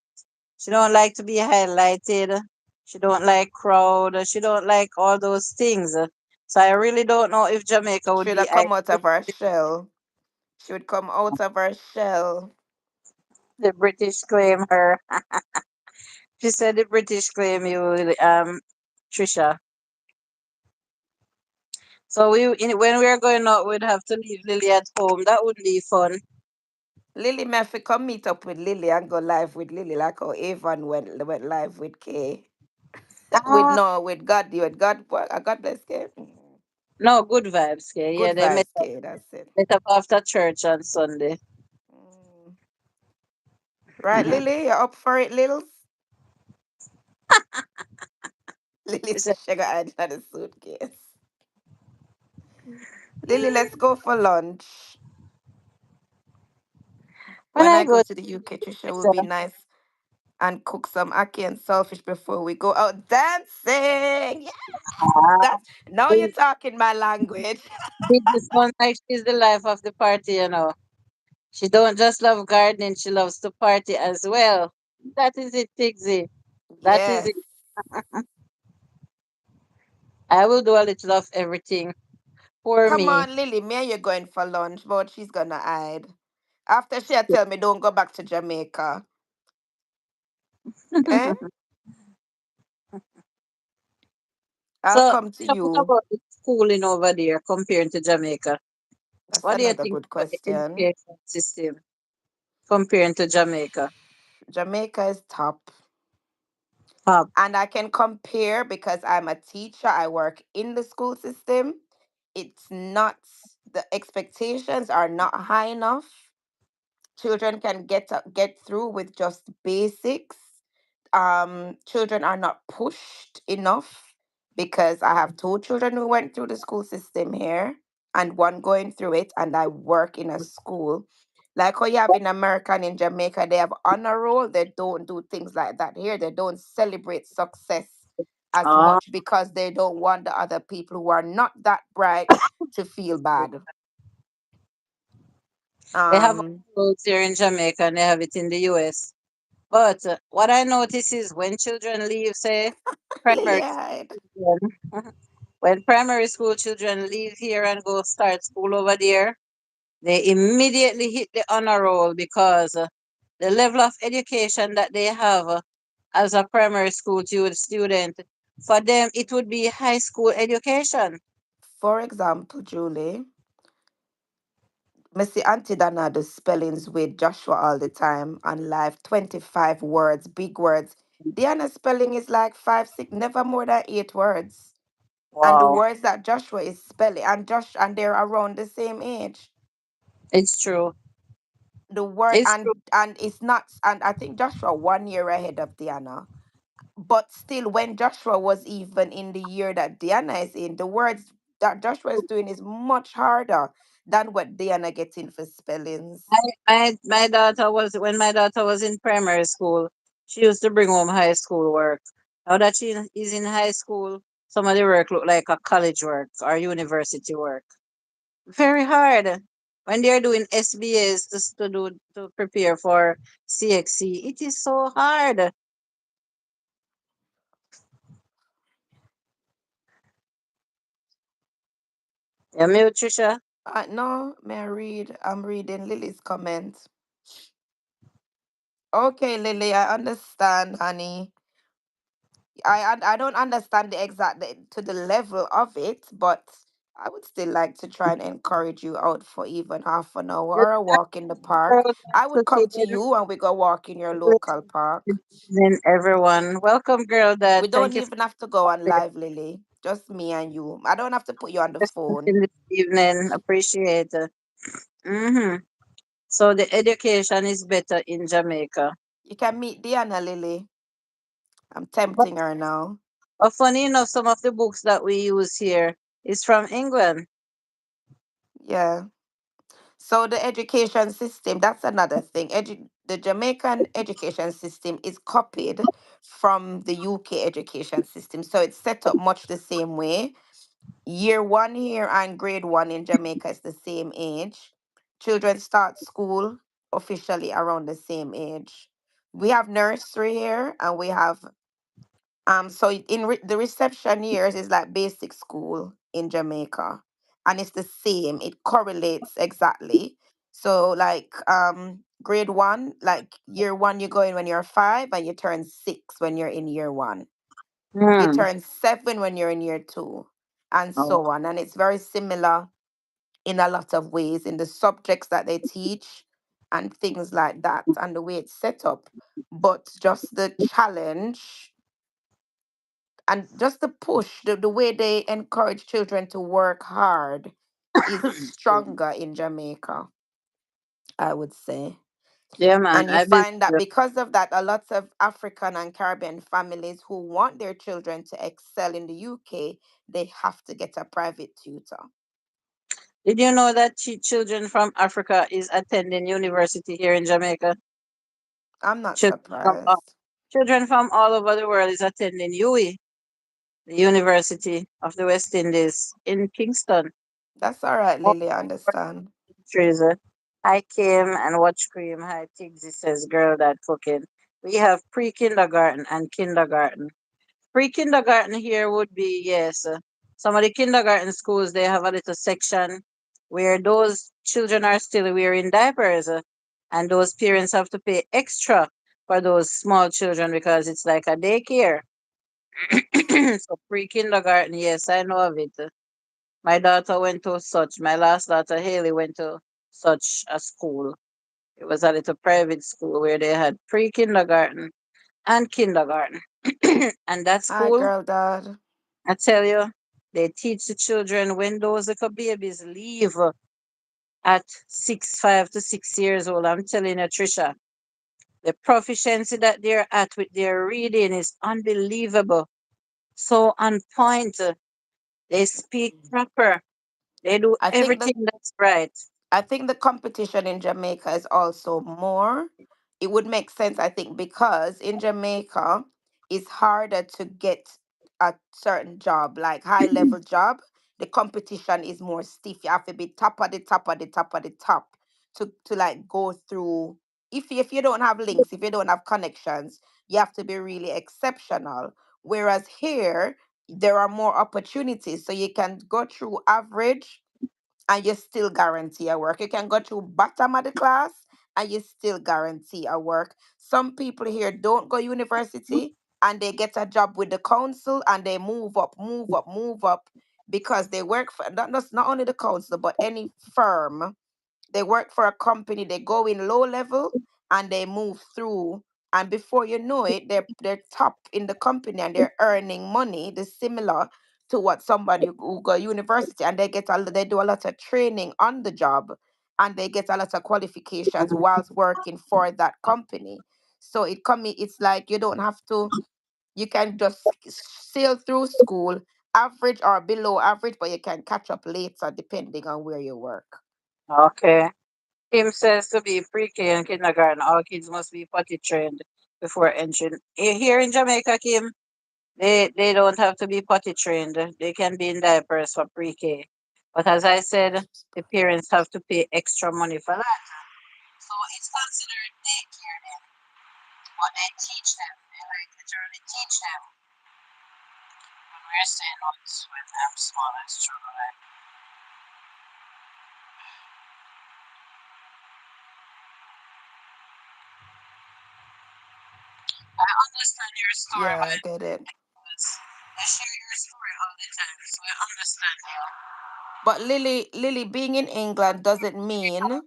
to be highlighted. She don't like crowd. She don't like all those things. So I really don't know if Jamaica would Should be have come ideal. out of her shell. She would come out of her shell. The British claim her. She said the British claim you, Trisha. So when we are going out, we'd have to leave Lily at home. That would be fun. Lily, may I fi come meet up with Lily and go live with Lily like how Avon went live with Kay. With Ah, no, with God, what? A God bless kid. no, good vibes. Okay, yeah, Good they vibes, kid. That's it. met up after church on Sunday. Mm. Right, Lily, you up for it, Littles? Lily He said, says she got eyes on the suitcase. Lily, let's go for lunch. when When I I go go to the UK, Trisha will be to nice and cook some ackee and saltfish before we go out dancing. Yes, ah, that's now you're big, talking my language. big sound like she's the life of the party, you know. She don't just love gardening, she loves to party as well. That is it, Tigsy. That is Yes. it. I will do a little of everything for Come me. on, Lily. Me and you going for lunch, but she's gonna hide. After she had tell me don't go back to Jamaica. Eh? I'll So, come to so what you. about the schooling over there compared to Jamaica? That's What do you another think good about the question. education system comparing to Jamaica? Jamaica is top. Top. And I can compare because I'm a teacher, I work in the school system. It's not, the expectations are not high enough. Children can get through with just basics. Children are not pushed enough because I have two children who went through the school system here and one going through it, and I work in a school. Like how you have in America and in Jamaica, they have honor roll. They don't do things like that here. They don't celebrate success as Ah, much because they don't want the other people who are not that bright to feel bad. they have Um, roads here in Jamaica and they have it in the US. But what I notice is when children leave, say, primary Lily, school, when primary school children leave here and go start school over there, they immediately hit the honor roll because the level of education that they have as a primary school student, for them, it would be high school education. for example, Julie, Missy Auntie Dana does spellings with Joshua all the time on live, 25 words, big words. Diana's spelling is like five, six, never more than 8 words. And the Wow. words that Joshua is spelling, and they're around the same age. It's true. The word It's true. and it's not, and I think Joshua 1 year ahead of Diana. But still, when Joshua was even in the year that Diana is in, the words that Joshua is doing is much harder than what Diana gets in for spellings. My daughter was when my daughter was in primary school, she used to bring home high school work. Now that she is in high school, some of the work look like a college work or university work. Very hard. When they're doing SBAs to prepare for CXC, it is so hard. Yeah, me, Trisha. No, may I read? I'm reading Lily's comment. Okay, Lily, I understand, honey. I don't understand the exact to the level of it, but I would still like to try and encourage you out for even half an hour The or a walk in the girls park. I to would see come to you and we go walk in your every local park. everyone. Welcome, girl. Dad. We don't Thank you for even have to go on live, Lily. Just me and you. I don't have to put you on the phone. in this evening. Appreciate it. Mm-hmm. So the education is better in Jamaica. You can meet Diana, Lily. I'm But, tempting her now. but funny enough, some of the books that we use here is from England. Yeah. So the education system, that's another thing. The Jamaican education system is copied from the UK education system. So it's set up much the same way. Year one here and grade one in Jamaica is the same age. Children start school officially around the same age. We have nursery here and we have so the reception years is like basic school in Jamaica, and it's the same. It correlates exactly. So like grade one, like year one, you go in when you're 5, and you turn 6 when you're in year one. You Hmm. turn 7 when you're in year two, and Oh. so on. And it's very similar in a lot of ways in the subjects that they teach and things like that, and the way it's set up. But just the challenge and just the push, the way they encourage children to work hard is stronger in Jamaica, I would say. Yeah, man. And you I believe find that you. because of that, a lot of African and Caribbean families who want their children to excel in the UK, they have to get a private tutor. Did you know that children from Africa is attending university here in Jamaica? I'm not Children from all, surprised. children from all over the world is attending UWI, the University of the West Indies in Kingston. That's all right, All Lily, I understand. countries. I came and watched Cream. Hi, Tigsy says, girl, that cooking. We have pre-kindergarten and kindergarten. Pre-kindergarten here would be, yes, some of the kindergarten schools, they have a little section where those children are still wearing diapers, and those parents have to pay extra for those small children because it's like a daycare. So pre-kindergarten, yes, I know of it. My daughter went to such, my last daughter, Haley, went to such a school. It was a little private school where they had pre-kindergarten and kindergarten. And that Hi, school, girl, dad. I tell you, they teach the children when those little babies leave at 5 to 6 years old. I'm telling you, Trisha, the proficiency that they're at with their reading is unbelievable. So on point. They speak proper. They do I think the everything that's right. I think the competition in Jamaica is also more. It would make sense, I think, because in Jamaica, it's harder to get a certain job, like high level job. The competition is more stiff. You have to be top of the top of the top of the top to like go through. If you don't have links, if you don't have connections, you have to be really exceptional. Whereas here, there are more opportunities, so you can go through average and you still guarantee a work. You can go to bottom of the class and you still guarantee a work. Some people here don't go university and they get a job with the council and they move up, move up, move up because they work for not only the council but any firm. They work for a company, they go in low level and they move through. And before you know it, they're top in the company and they're earning money, the similar to what somebody who go university and they do a lot of training on the job and they get a lot of qualifications whilst working for that company. So it's like you don't have to you can just sail through school, average or below average, but you can catch up later depending on where you work. Okay. Kim says to be pre-K and kindergarten, all kids must be potty trained before entering. Here in Jamaica, Kim, they don't have to be potty trained. They can be in diapers for pre-K. But as I said, the parents have to pay extra money for that. So it's considered daycare then. What they teach them, they like literally teach them. When we're saying what's when I'm small and struggle, I understand your story, Yeah, but I get it. you share your story all the time, so I understand you. But Lily, being in England doesn't mean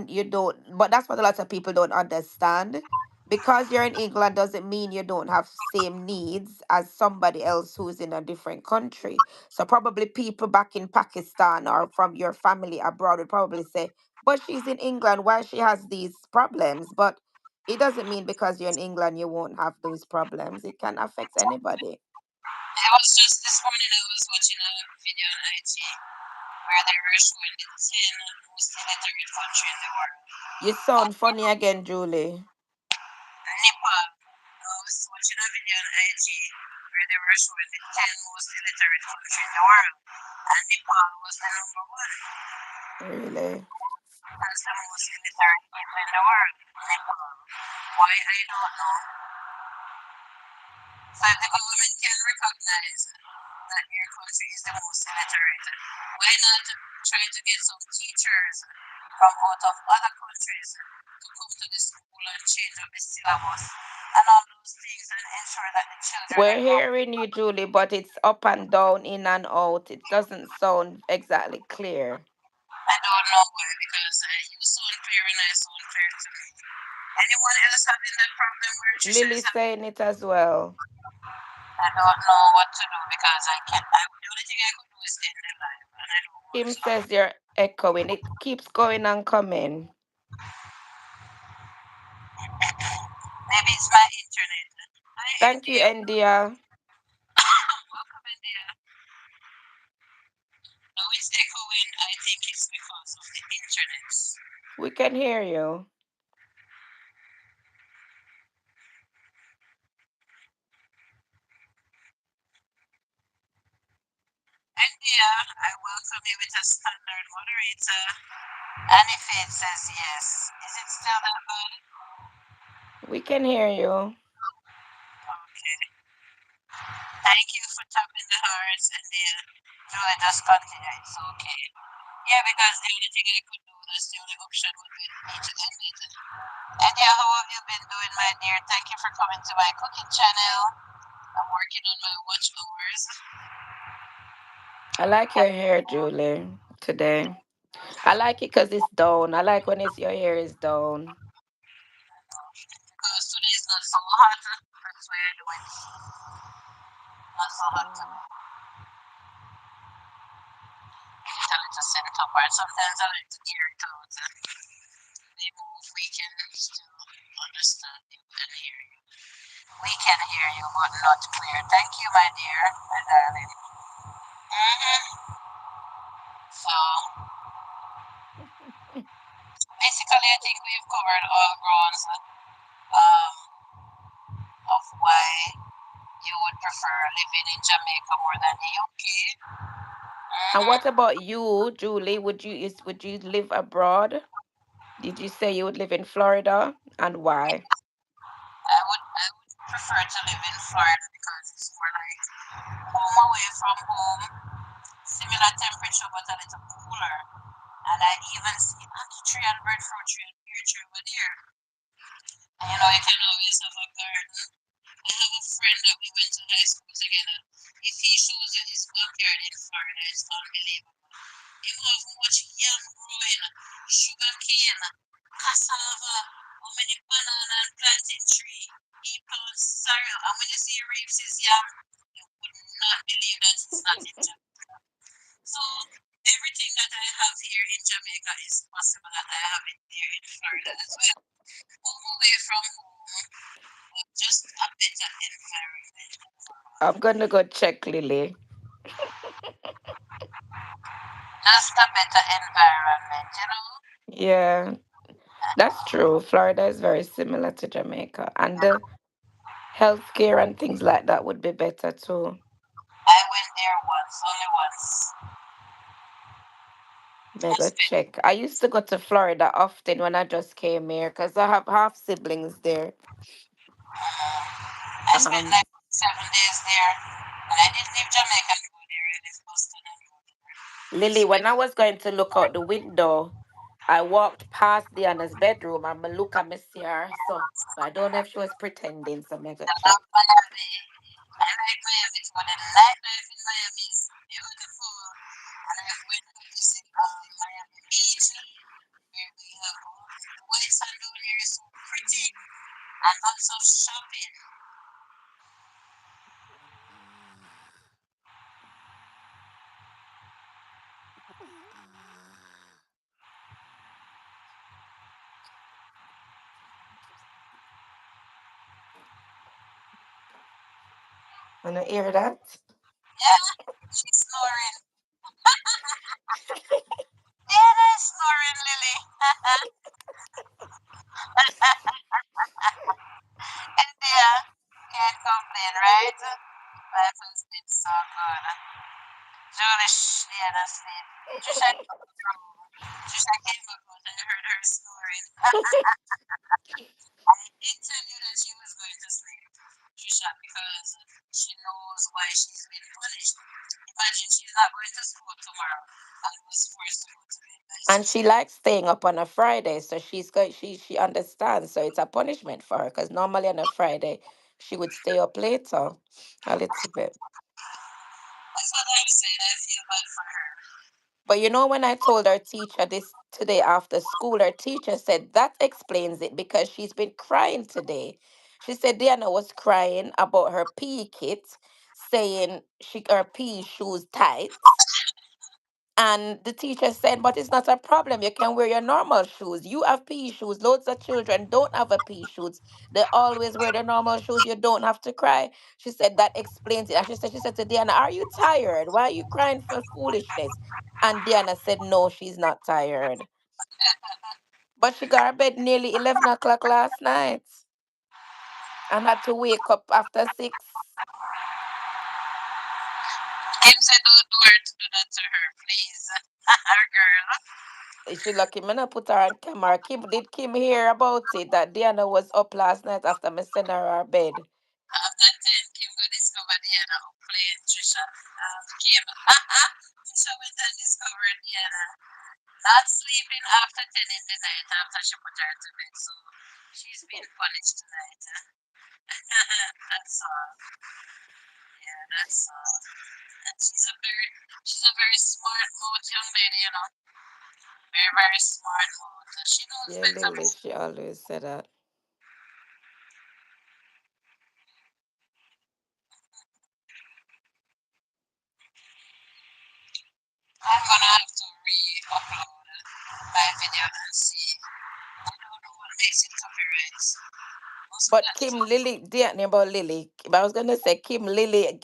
you don't. But that's what a lot of people don't understand. Because you're in England doesn't mean you don't have same needs as somebody else who's in a different country. So probably people back in Pakistan or from your family abroad would probably say, "But she's in England. Why she has these problems?" But it doesn't mean because you're in England you won't have those problems. It can affect anybody. It was just this morning I was watching a video on IG where they were showing the 10 most illiterate country in the world. You sound funny again, Julie. Nepal. I was watching a video on IG where they were showing the 10 most illiterate country in the world. And Nepal was the number one Really? as the most illiterate people in the world. Nepal. Why I don't know. So if the government can recognize that your country is the most illiterate, why not try to get some teachers from out of other countries to come to the school and change up the syllabus and all those things and ensure that the children We're are grow. hearing you, Julie, but it's up and down, in and out. It doesn't sound exactly clear. I don't know why because you so unfair and I so unfair to me. Anyone else having that problem where Trisha is Lily's having? saying it as well. I don't know what to do because I can't. The only thing I could do is end the live, and I don't want Kim to. says you're echoing. It keeps going and coming. Maybe it's my internet. Hi, Thank you, India. India. Welcome, India. No, it's echoing. I think it's because of the internet. We can hear you. India, I welcome you with a standard moderator. And if it says yes, is it still that good? We can hear you. Okay. Thank you for tapping the hearts, India. Julie, just continue. It's okay. Yeah, because the only thing I could do, that's the only option would be me to end it. And yeah, how have you been doing, my dear? Thank you for coming to my cooking channel. I'm working on my watch hours. I like your hair, Julie, today. I like it because it's down. I like when it's your hair is down. Because today is not so hot. That's why I do it. Not so hot Mm. today. Tell it to set up. Or sometimes I like to hear it out. They move. We can still understand you and hear you. We can hear you, but not clear. Thank you, my dear, my darling. Mm-hmm. So basically, I think we've covered all grounds um, of why you would prefer living in Jamaica more than the UK. And what Mm-hmm. about you, Julie? Would you live abroad? Did you say you would live in Florida? And why? I would prefer to live in Florida because it's more like home away from home, similar temperature but a little cooler. And I even see apple tree and breadfruit tree and pear tree over there. And you can always have a garden. I have a friend that we went to high school together. If he shows you his backyard in Florida, it's unbelievable. You have much yam growing, sugar cane, cassava, how many banana and plantain tree, he plants cereal. And when you see Reeves' yam, you would not believe that it's not in Jamaica. So everything that I have here in Jamaica is possible that I have it there in Florida as well. Home away from home, but just a better environment overall. I'm gonna go check Lily. Just a better environment. Yeah, that's true. Florida is very similar to Jamaica, and the healthcare and things like that would be better too. I went there once, only once. Mega That's been. check. I used to go to Florida often when I just came here because I have half siblings there. I spent Um, like 7 days there, and I didn't leave Jamaica and go there. I left Boston and go there. Lily, Spent. when I was going to look out the window, I walked past Diana's bedroom and I look at Miss her. So I don't know if she was pretending. So mega I check. love Miami. I like Miami too. The nightlife in Miami is beautiful, and I went to visit Miami Beach, where we have the white sand down here is so pretty, and lots of shopping. Wanna hear that? Yeah, she's snoring. Yeah, that's snoring, Lily. And yeah, can't complain, right? Life has been so good. Julie, yeah, that's it. Trisha came back home. Trisha came back home and I heard her snoring. I did tell you that she was going to sleep, Trisha, because she knows why she's been punished. Imagine she's not going to school tomorrow and was forced to go to bed by And she 6 likes staying up on a Friday, so she understands. So it's a punishment for her because normally on a Friday she would stay up later a little bit. That's what I'm saying. I feel bad for her. But when I told our teacher this today after school, our teacher said that explains it because she's been crying today. She said Diana was crying about her PE kit, saying her PE shoes tight. And the teacher said, but it's not a problem. You can wear your normal shoes. You have PE shoes. Loads of children don't have a PE shoes. They always wear their normal shoes. You don't have to cry. She said that explains it. And she said to Diana, are you tired? Why are you crying for foolishness? And Diana said, no, she's not tired. But she got her bed nearly 11 o'clock last night and had to wake up after 6. Kim said, don't do her to do that to her, please. Our girl. She lucky me not put her on camera. Did Kim hear about it that Diana was up last night after me send her bed? After 10, Kim go discover Diana playing Trisha. Kim. Trisha went and discovered Diana not sleeping after 10 in the night after she put her to bed. So she's been punished tonight. That's all. Yeah, that's all. And she's a very smart mood young lady, Very, very smart mood. She knows Yeah, better. Lily, she always said that. I'm gonna have to re-upload my video and see. I don't know what makes it copyright. Must be But that. Kim Lily, Diana about Lily. But I was gonna say Kim Lily.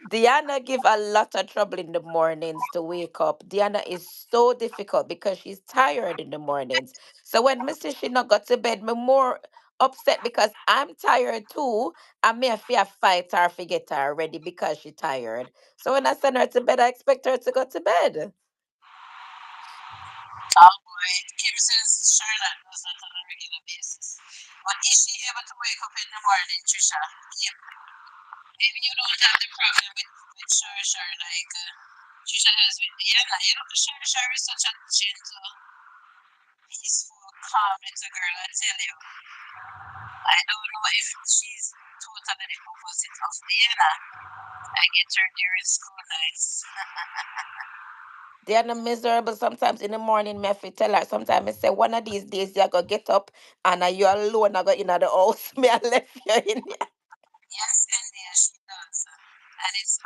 Diana give a lot of trouble in the mornings to wake up. Diana is so difficult because she's tired in the mornings. So when Mrs. She not got to bed, me more upset because I'm tired too. And me I fear fight her, forget her already because she tired. So when I send her to bed, I expect her to go to bed. Oh boy, Kim says Charlotte does that on a regular basis. But is she able to wake up in the morning, Trisha? Kim, maybe you don't have the problem with Shar like Trisha has with Diana. Shar is such a gentle, peaceful, calm little girl, I tell you. I don't know if she's totally the opposite of Diana. I get her during school nights. Diana miserable sometimes in the morning. Me have to tell her sometimes I say one of these days you go get up and you alone I go in the house. Me I left you in here. Yes, indeed, she does. And it's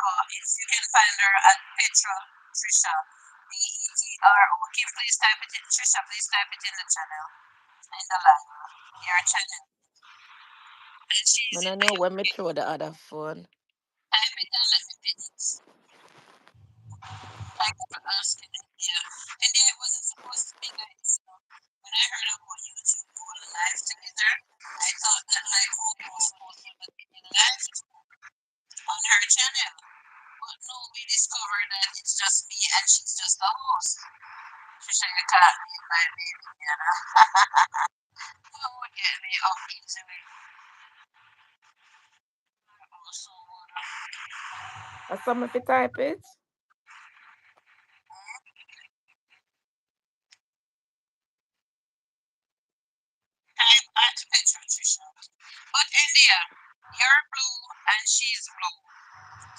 you can find her at Petra Trisha. Petro. Okay, please type it in Trisha, please type it in the channel. In the live. Your channel. And she's Man, in I the know when me UK. throw the other phone. Type it and let me pin it. Thank you for asking India. India it wasn't supposed to be guys. When I heard about YouTube going live together, I thought that my co-host was able to be live on her channel. But no, we discovered that it's just me and she's just the host. Trisha, you can't be my baby, You would get me off easily. Also, I saw me if you type it. time at Petra, Trisha. But India, you're blue and she's blue.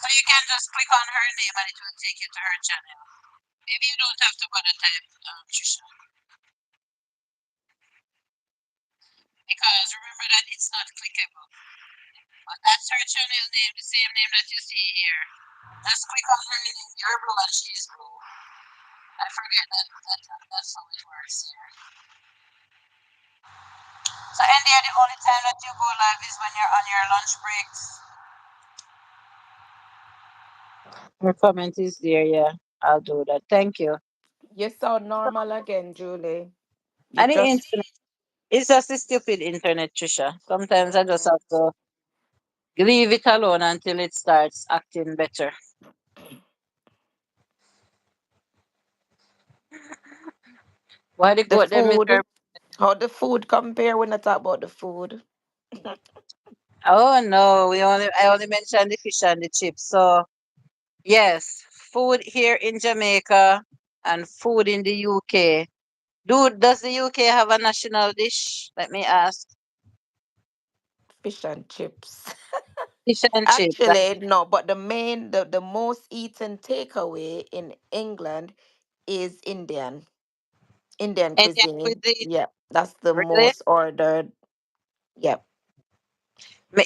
So you can just click on her name and it will take you to her channel. Maybe you don't have to bother type Trisha. Because remember that it's not clickable. But that's her channel name, the same name that you see here. Just click on her name. You're blue and she's blue. I forget that's how it works here. So India, the only time that you go live is when you're on your lunch breaks. Your comment is there, yeah. I'll do that. Thank you. You sound normal again, Julie. You And the just internet, it's just a stupid internet, Trisha. Sometimes I just mm, have to leave it alone until it starts acting better. Why they the got them food. miserable? How the food compare when I talk about the food? Oh no, I only mentioned the fish and the chips. So yes, food here in Jamaica and food in the UK. Does the UK have a national dish? Let me ask. Fish and chips. Fish and chips. Actually, no, but the most eaten takeaway in England is Indian Indian cuisine. cuisine, Yeah, that's the really? most ordered. Yep.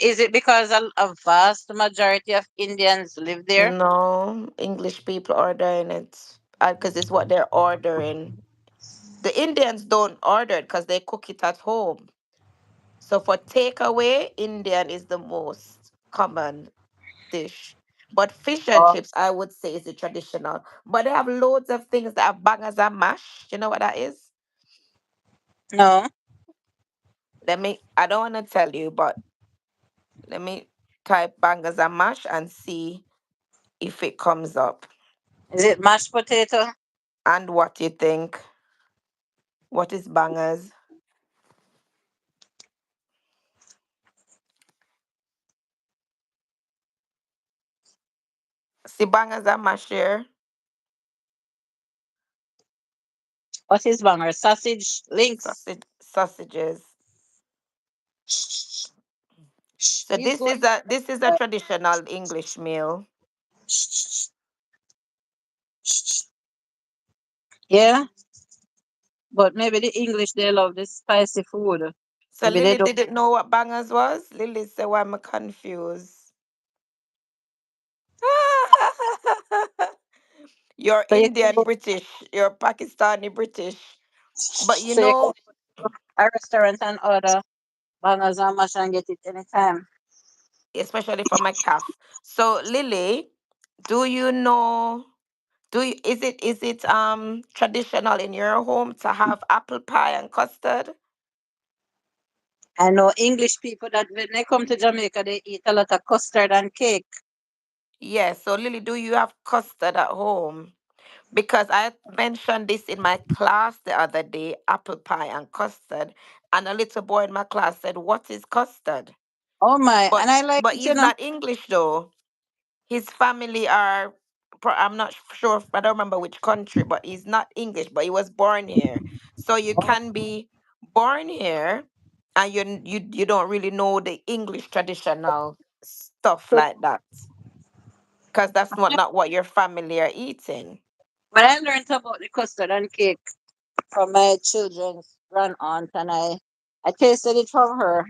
Is it because a vast majority of Indians live there? No, English people ordering it because it's what they're ordering. The Indians don't order it because they cook it at home. So for takeaway, Indian is the most common dish. But fish and Oh, chips, I would say, is the traditional. But they have loads of things that have bangers and mash. You know what that is? no. I don't want to tell you, but let me type bangers and mash and see if it comes up. Is it mashed potato? And what you think? What is bangers? See bangers and mash here? What is banger? Sausage links. Sausages. So He's going. this is a traditional English meal. Yeah, but maybe the English they love this spicy food. So Maybe they Lily don't. didn't know what bangers was. Lily said, "Why am I confused?" You're So you can Indian go, British. You're Pakistani British. But so you can go to a restaurant and order bangers and mash and get it anytime. especially for my calf. So Lily, do you know? Is it traditional in your home to have apple pie and custard? I know English people that when they come to Jamaica, they eat a lot of custard and cake. Yes. So Lily, do you have custard at home? Because I mentioned this in my class the other day, apple pie and custard, and a little boy in my class said, "What is custard?" Oh my, But and I like but it, you he's know. not English though. His family are I'm not sure. I don't remember which country, but he's not English. But he was born here, so you can be born here, and you don't really know the English traditional stuff like that, because that's not what your family are eating. But I learned about the custard and cake from my children's grand aunt, and I tasted it from her,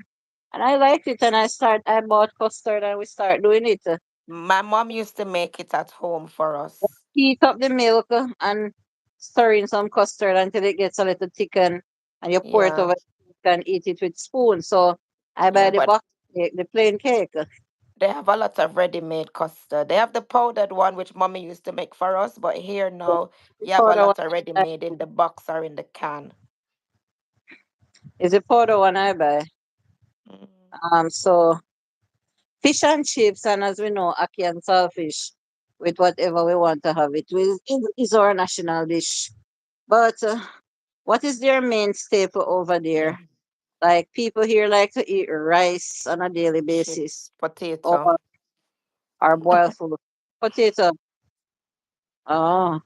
and I liked it. And I bought custard, and we start doing it. My mom used to make it at home for us. Heat up the milk and stir in some custard until it gets a little thickened, and you pour it Yeah, over and eat it with spoon. So I buy yeah, the but box cake, the plain cake. they have a lot of ready-made custard. They have the powdered one, which mommy used to make for us, but here now The you have a powder one lot of I ready-made in the box or in the can. is the powder one I buy. Mm. So fish and chips, and as we know, ackee and saltfish with whatever we want to have it with is our national dish. But what is their main staple over there? Like people here like to eat rice on a daily basis Chips, potato. or boiled food. Potato. Oh.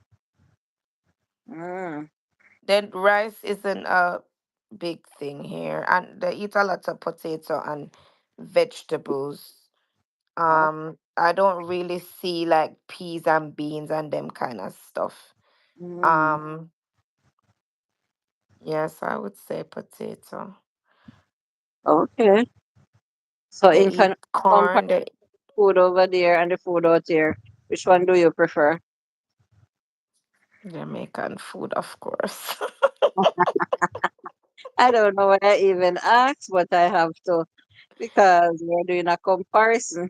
Mm. Then rice isn't a big thing here, and they eat a lot of potato and vegetables. Oh. I don't really see like peas and beans and them kind of stuff. Mm. Um, yes, I would say potato. Okay. So They in eat corn. comparison They food over there and the food out here, which one do you prefer? Jamaican food, of course. I don't know what I even asked, but I have to because we're doing a comparison.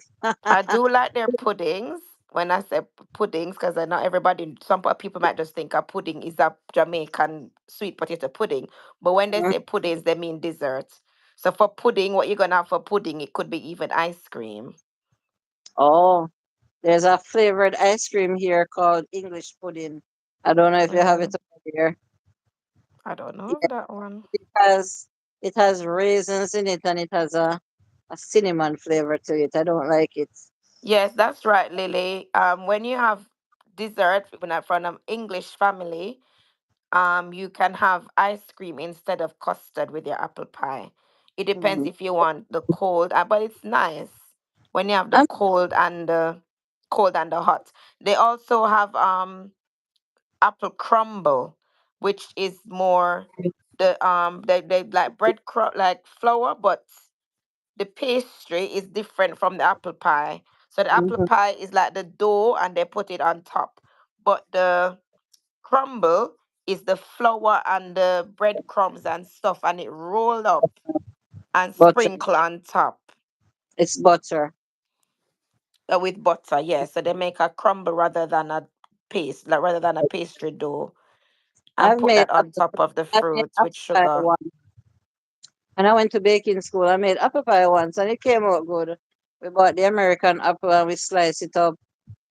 I do like their puddings. When I say puddings, because I know everybody, people might just think a pudding is a Jamaican sweet potato pudding. But when they Mm. say puddings, they mean dessert. So for pudding, what you're gonna have for pudding, it could be even ice cream. Oh, there's a flavored ice cream here called English pudding. I don't know if you have it Mm, over there. I don't know Yeah, of that one. it has raisins in it and it has a cinnamon flavor to it. I don't like it. Yes, that's right, Lily. When you have dessert when I'm from an English family, you can have ice cream instead of custard with your apple pie. It depends Mm. if you want the cold, but it's nice when you have the Um, cold and the hot. They also have apple crumble, which is more they like bread like flour, but the pastry is different from the apple pie. So the apple Mm-hmm. pie is like the dough and they put it on top. But the crumble is the flour and the breadcrumbs and stuff and it rolled up and Butter. sprinkle on top It's butter. with butter. Yeah, so they make a crumble rather than a paste, like rather than a pastry dough, and I've put made that on top of the I've made fruit with apple pie sugar. once. When I went to baking school, I made apple pie once, and it came out good. We bought the American apple and we slice it up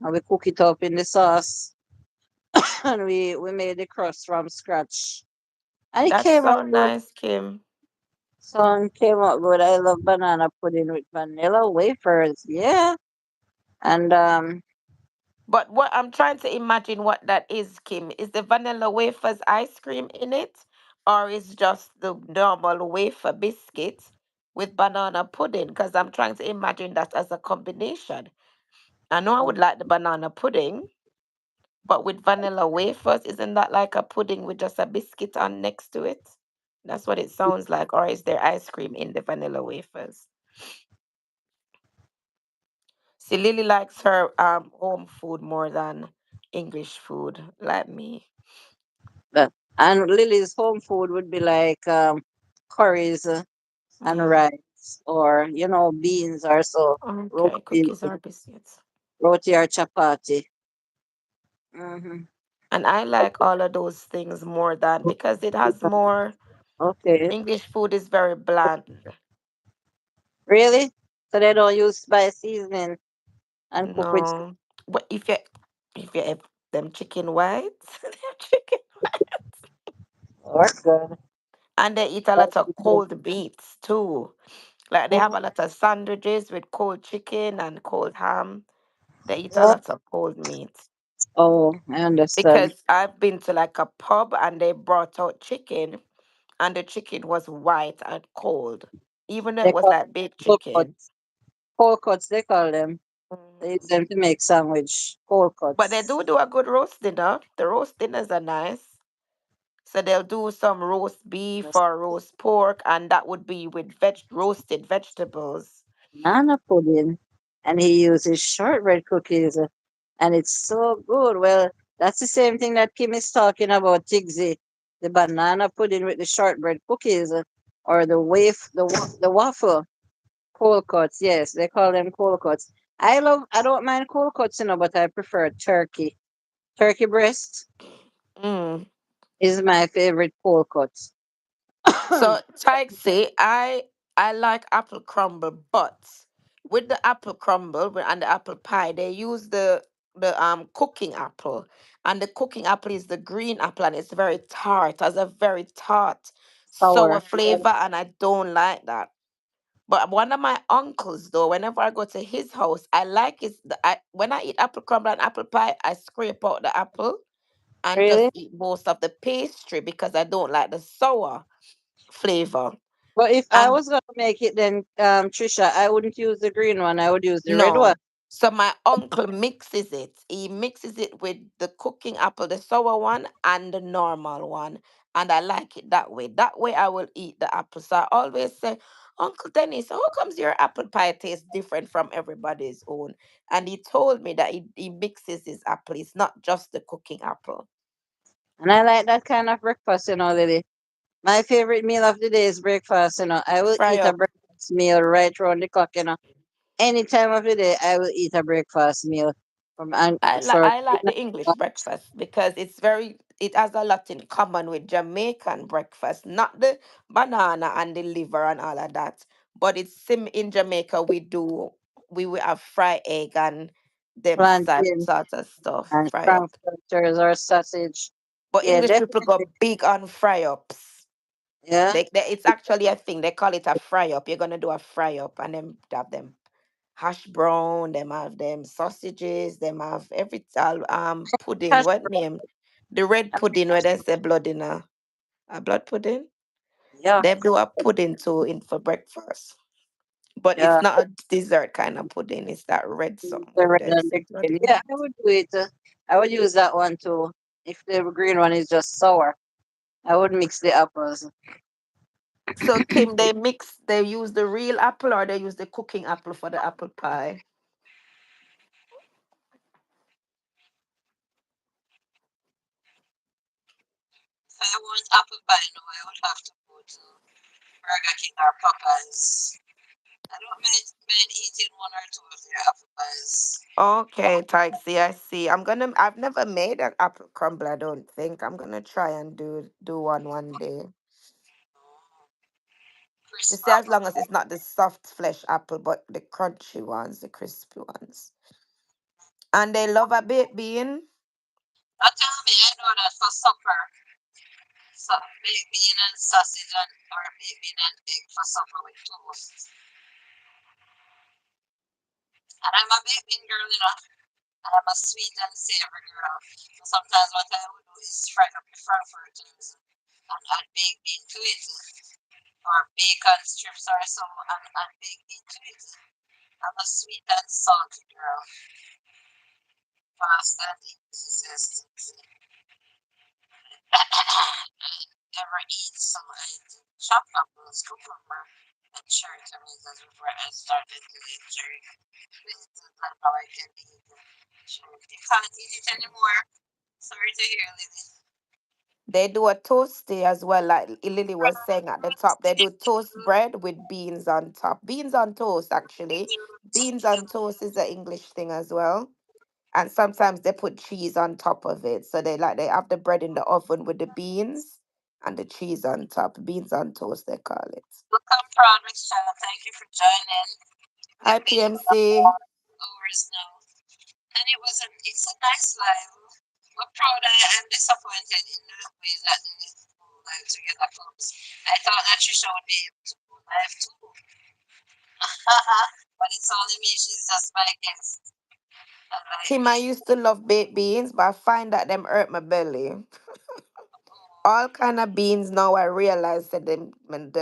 and we cook it up in the sauce, and we made the crust from scratch, and it That's came out so good. nice, Kim. So it came out good. I love banana pudding with vanilla wafers. Yeah, and But what I'm trying to imagine what that is, Kim, is the vanilla wafers ice cream in it, or is just the normal wafer biscuit with banana pudding? Because I'm trying to imagine that as a combination. I know I would like the banana pudding, but with vanilla wafers, isn't that like a pudding with just a biscuit on next to it? That's what it sounds like. Or is there ice cream in the vanilla wafers? See, Lily likes her home food more than English food, like me. uh, and Lily's home food would be like curries and Yeah. rice, or beans, or so Okay, roti, cookies or biscuits. roti or chapati. Hmm. And I like all of those things more than because it has more. Okay, English food is very bland. really? So they don't use spice seasoning and cook with No, but if you have them chicken whites, them chicken, or good. and they eat a lot of cold meats too. Like they have a lot of sandwiches with cold chicken and cold ham. They eat a Yeah. lot of cold meat. Oh, I understand. Because I've been to like a pub and they brought out chicken and the chicken was white and cold. Even though They it was call like baked them cold chicken. cuts. Cold cuts, they call them. They use Mhm. them to make sandwich. Cold But they cuts. do a good roast dinner. The roast dinners are nice. So they'll do some roast beef Yes. or roast pork, and that would be with roasted vegetables. Banana pudding, and he uses shortbread cookies, and it's so good. Well, that's the same thing that Kim is talking about, Tigsy. The banana pudding with the shortbread cookies, or the waffle cold cuts. Yes, they call them cold cuts. I don't mind cold cuts, but I prefer turkey. Turkey breast Mm. is my favorite cold cut. So Tyke say I like apple crumble, but with the apple crumble and the apple pie, they use the cooking apple, and the cooking apple is the green apple, and it's very tart, has a very tart sour Sour. flavor, and I don't like that. But one of my uncles, though, whenever I go to his house, I like his. When I eat apple crumble and apple pie, I scrape out the apple and just Really? eat most of the pastry because I don't like the sour flavor. But if I And was gonna make it, then Trisha, I wouldn't use the green one. I would use the red one. no, so my uncle mixes it. He mixes it with the cooking apple, the sour one, and the normal one. And I like it that way. That way I will eat the apple. So I always say, Uncle Dennis, how comes your apple pie tastes different from everybody's own? And he told me that he mixes his apple. It's not just the cooking apple. And I like that kind of breakfast, Lily. My favorite meal of the day is breakfast. I will Fry eat a up. breakfast meal right around the clock. Any time of the day, I will eat a breakfast meal. From and for I like the English breakfast because it has a lot in common with Jamaican breakfast, not the banana and the liver and all of that. But it's sim in Jamaica we will have fried egg and them plantain sort of stuff and fry up. frankfurters or sausage. But Yeah, English people definitely. go big on fry ups. Yeah. It's actually a thing. They call it a fry up. You're gonna do a fry up and then have them hash brown, them have them sausages, them have every pudding. Hash What brown. name? The red I like pudding where hash they brown. say blood in a blood pudding. Yeah. They do a pudding too in for breakfast. But it's Yeah. not a dessert kind of pudding. It's that red something The with red they and say the blood green. in Yeah, it. I would do it. I would use that one too. If the green one is just sour, I would mix the apples. So Kim, they use the real apple or they use the cooking apple for the apple pie? If I want apple pie, no, I would have to go to Burger King or Popeyes. I don't mind eating one or two of their apple pies. Okay, Taxi, I see. I've never made an apple crumble, I don't think. I'm gonna try and do one day. Oh, You crisp see, as apple long as pie. it's not the soft flesh apple, but the crunchy ones, the crispy ones. And they love a baked bean. Now tell me, I know that for supper, so baked bean and sausage and or baked bean and egg for supper with toast. And I'm a baked bean girl, and I'm a sweet and savory girl. So sometimes what I would do is fry up the frankfurters and add baked bean to it, or bacon strips or so, and baked bean to it. I'm a sweet and salty girl, fast and easy. Ever eat some chopped apples, cucumber, and cherry tomatoes before I started to eat cherry. This is not how I can eat cherry. You can't eat it anymore. Sorry to hear, Lily. They do a toasty as well, like Lily was saying at the top. They do toast bread with beans on top. Beans on toast, actually. Beans on toast is an English thing as well. And sometimes they put cheese on top of it. So they have the bread in the oven with the beans and the cheese on top. Beans on toast, they call it. Welcome, Proudest Child. Thank you for joining. Hi, We've been here PMC. 4 hours now. And it's a nice life. But proud I'm disappointed in the way that the live together comes. I thought that Trisha would be able to go live too. But it's only me, she's just my guest. Unlike Kim, me. I used to love baked beans, but I find that them hurt my belly. Oh, All kind of beans now I realize that they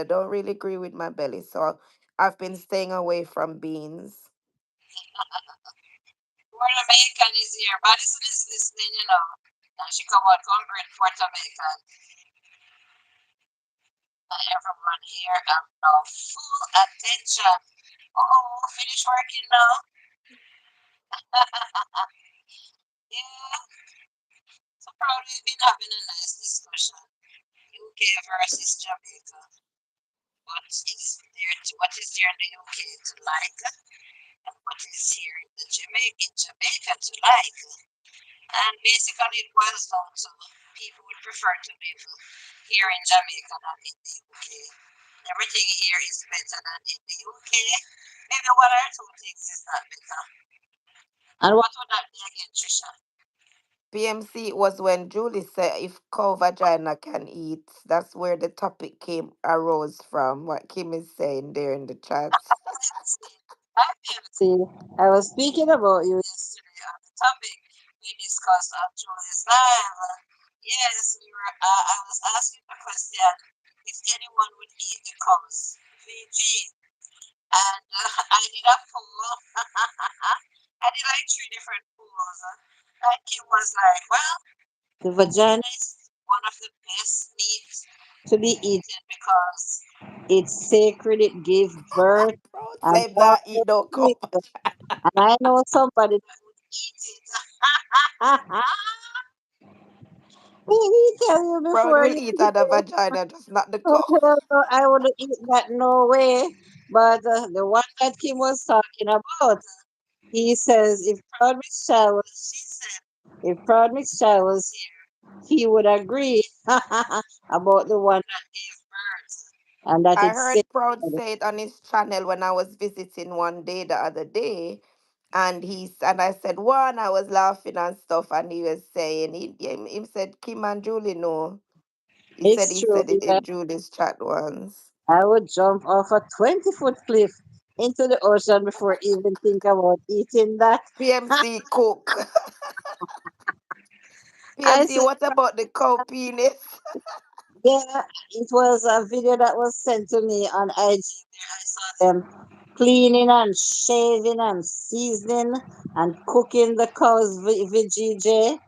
don't really agree with my belly. So I've been staying away from beans. Puerto Jamaican is here. Madison is listening, And she come out from Puerto Jamaican. And everyone here, I'm now full attention. Oh, finish working now. Yeah, so proud we've been having a nice discussion. UK versus Jamaica. What is there in the UK to like, and what is here in Jamaica to like? And basically, it boils down to people would prefer to live here in Jamaica than in the UK. Everything here is better than in the UK. Maybe one or two things is not better. And what would that be again, Trisha? PMC was when Julie said if cow vagina can eat. That's where the topic came arose from. What Kim is saying there in the chat. PMC. Hi, PMC. I was speaking about you yesterday on the topic we discussed on Julie's Live. Yes, I was asking the question if anyone would eat the cows. VG. And I did a poll. I did like three different polls. And Kim was like, well, the vagina is one of the best meats to be eaten because it's sacred, it gives birth, Bro, and say all that eat no those cow. things. And I know somebody that would eat it. Let me tell you Proud before will you eat at the vagina, just not the cow. I would eat that no way. But the one that Kim was talking about, he says if Proud Mix Child was, she said, if Proud Mix Child was here, he would agree about the one that gave birth and that I it's heard Proud sacred. say it on his channel when I was visiting one day the other day. And I said one, I was laughing and stuff, and he was saying he said Kim and Julie know. It's He true. said it Yeah. in Julie's chat once. I would jump off a 20-foot cliff into the ocean before even think about eating that. PMC cook. I PMC, said, what about the cow penis? yeah, it was a video that was sent to me on IG where I saw them cleaning and shaving and seasoning and cooking the cow's VGJ.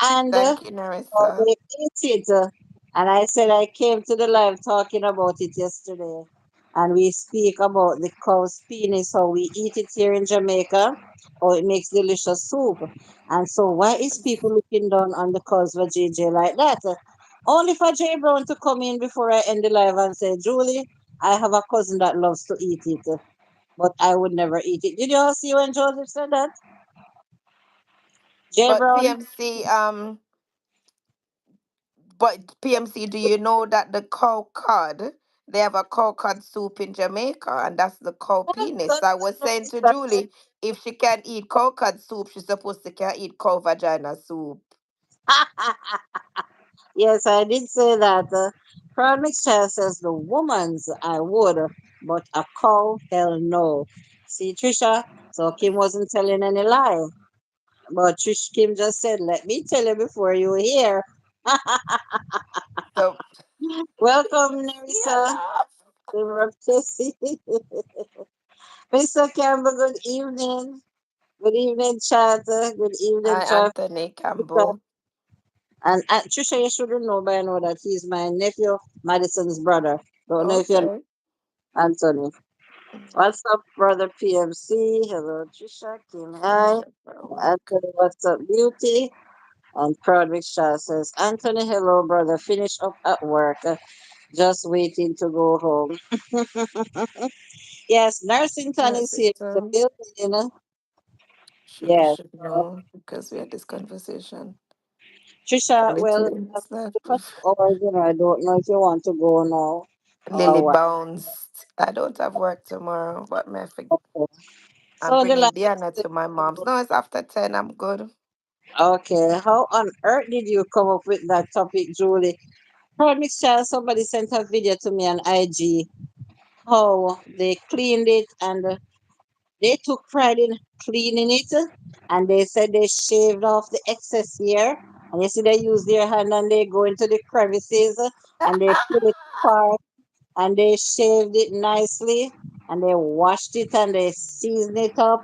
And Thank you, how Narissa. they ate it. And I said I came to the live talking about it yesterday. And we speak about the cow's penis, how we eat it here in Jamaica, how it makes delicious soup. And so why is people looking down on the cause for JJ like that? Only for J Brown to come in before I end the live and say, Julie, I have a cousin that loves to eat it, but I would never eat it. Did you all see when Joseph said that? J But Brown? PMC, do you know that the cow cod, they have a cow cod soup in Jamaica, and that's the cow penis. So I was saying to Julie, if she can eat cow cod soup, she's supposed to can eat cow vagina soup. Yes, I did say that. Proud Mixture says the woman's I would, but a cow, hell no. See, Trisha, so Kim wasn't telling any lie. But Kim just said, let me tell you before you hear. So Welcome, yeah, Nerissa. love. Mr. Campbell, good evening. Good evening, chat. Good evening, Hi, chat. Anthony Campbell. And Trisha, you shouldn't know by now that he's my nephew, Madison's brother. Don't know if you know Okay. Anthony. What's up, brother PMC? Hello, Trisha. Kim, hi. Work. Anthony, what's up, beauty? And Proud Shaw says, Anthony, hello, brother. Finish up at work. Just waiting to go home. Yes, Nursington is Yes, here it, in the building, you know. Julie Yes. should know because we had this conversation Trisha, a well, little that's that the first hours, I don't know if you want to go now Lily or what. bounced. I don't have work tomorrow, but Okay. I'm So the last bringing Diana to my mom's. No, it's after 10. I'm good. okay, how on earth did you come up with that topic, Julie? Promise child, somebody sent a video to me on IG how they cleaned it and they took pride in cleaning it and they said they shaved off the excess hair. And you see, they use their hand and they go into the crevices and they pull it apart and they shaved it nicely and they washed it and they seasoned it up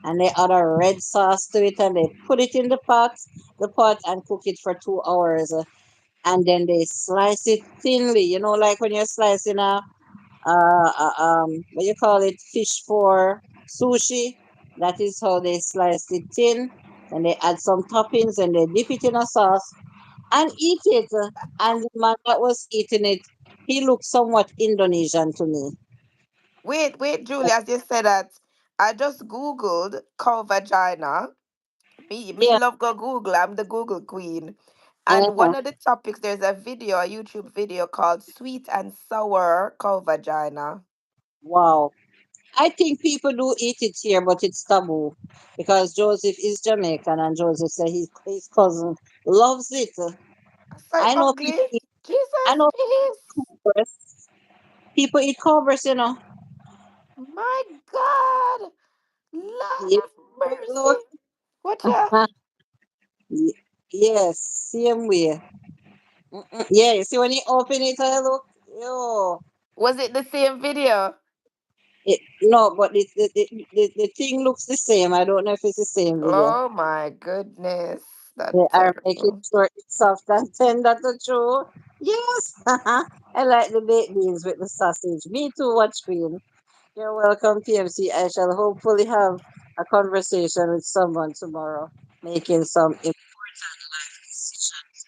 and they add a red sauce to it and they put it in the pot and cook it for 2 hours. And then they slice it thinly, like when you're slicing what you call it, fish for sushi. That is how they slice it thin. And they add some toppings and they dip it in a sauce and eat it. And the man that was eating it, he looked somewhat Indonesian to me. Wait, Julie, as you said that, I just Googled cow vagina. Me Yeah. love go Google. I'm the Google queen. And Uh-huh. one of the topics, there's a video, a YouTube video called Sweet and Sour Cow Vagina. Wow. I think people do eat it here, but it's taboo because Joseph is Jamaican and Joseph said his cousin loves it. I saw it I know ugly. people eat, I Jesus, know peace. breast. People eat cobras. My God. Lord Yeah, have mercy. look. What ya? Ye- Yes, same way. Mm-mm. Yeah, you see when you open it, I look. Yo, Was it the same video? no, but the thing looks the same. I don't know if it's the same video. Oh my goodness. That's They are making terrible. sure it's soft and tender to chew. Yes, I like the baked beans with the sausage. Me too, watch queen. You're welcome, PMC. I shall hopefully have a conversation with someone tomorrow, making some important life decisions.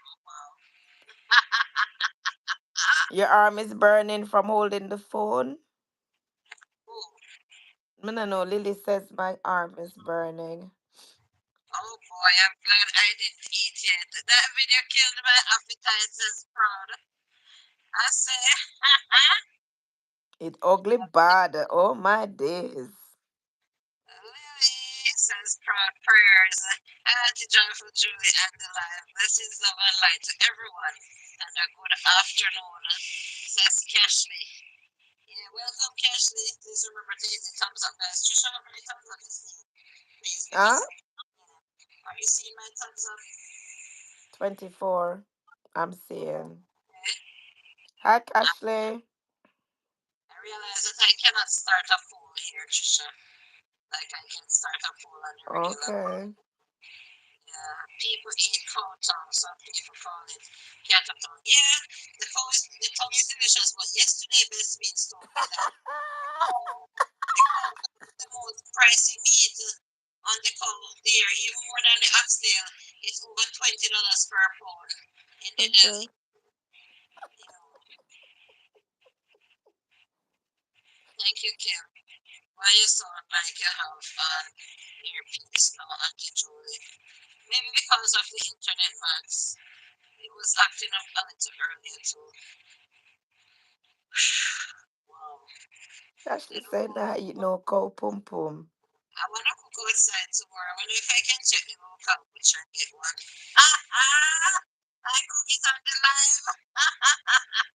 Your arm is burning from holding the phone. I don't know. Lily says my arm is burning. Oh boy, I'm glad I didn't eat yet. That video killed my appetite, says Proud. I say, It ugly bad. Oh my days. Lily says Proud prayers. To joyful Julie and the live. Blessings of and light to everyone. And a good afternoon, says Cashley. Yeah, welcome, Cashley. Please remember to hit the thumbs up, guys. Just show me the thumbs up. Please, let me Huh? see. Are you seeing my thumbs up? 24. I'm seeing. Okay. Hi, Ashley. I realize that I cannot start a poll here, Trisha. Like I can start a poll on the regular. Okay. Yeah, people eat croton. Some people call it Cataton. Yeah, the tongue is delicious, but yesterday best meat told me that the cow is the most pricey meat on the cow there, even more than the oxtail. It's over $20 per pound in the deli. Okay. You know, thank you, Kim. Why you sound like you have an earpiece now, Auntie Julie? Maybe because of the internet, Max. It was acting up a little earlier too. Wow. Ashley You know, said, nah, you know, cow pum pum. I wanna cook outside tomorrow. I wonder if I can check the local butcher and get one. Ah ah! I cook it on the live.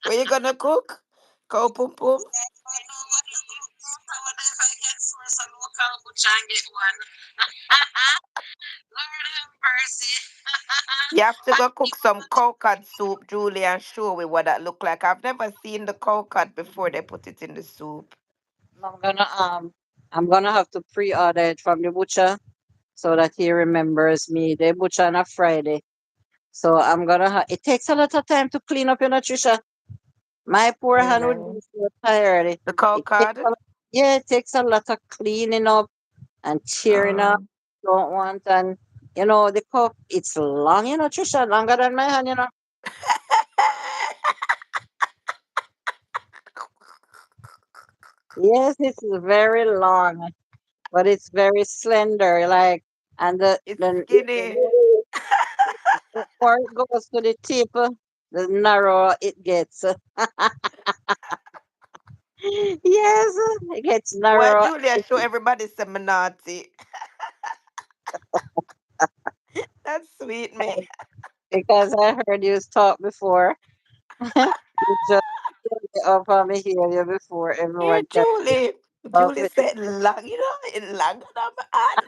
Where you gonna cook? Cow pum pum? I know what to cook. I wonder if I can source a local butcher and get one. Lord have mercy. You have to I go cook keep some coconut soup, Julie, and show me what that look like. I've never seen the coconut before they put it in the soup. I'm gonna I'm gonna have to pre-order it from the butcher so that he remembers me. They butcher on a Friday. So I'm gonna it takes a lot of time to clean up your nutrition. My poor hand would Really? be so tired. The It takes coconut? yeah, it takes a lot of cleaning up and tearing up. Um, Don't want and the cup it's long, Trisha, longer than my hand. Yes, it's very long, but it's very slender, like and it's then skinny. the more it goes to the tip, the narrower it gets. Yes, it gets Well, narrow Julia show everybody some naughty. That's sweet, me. because I heard you talk before. You just get it up on me hear you before Here, everyone can Julie. talk Julie with said long, it longer than my hand.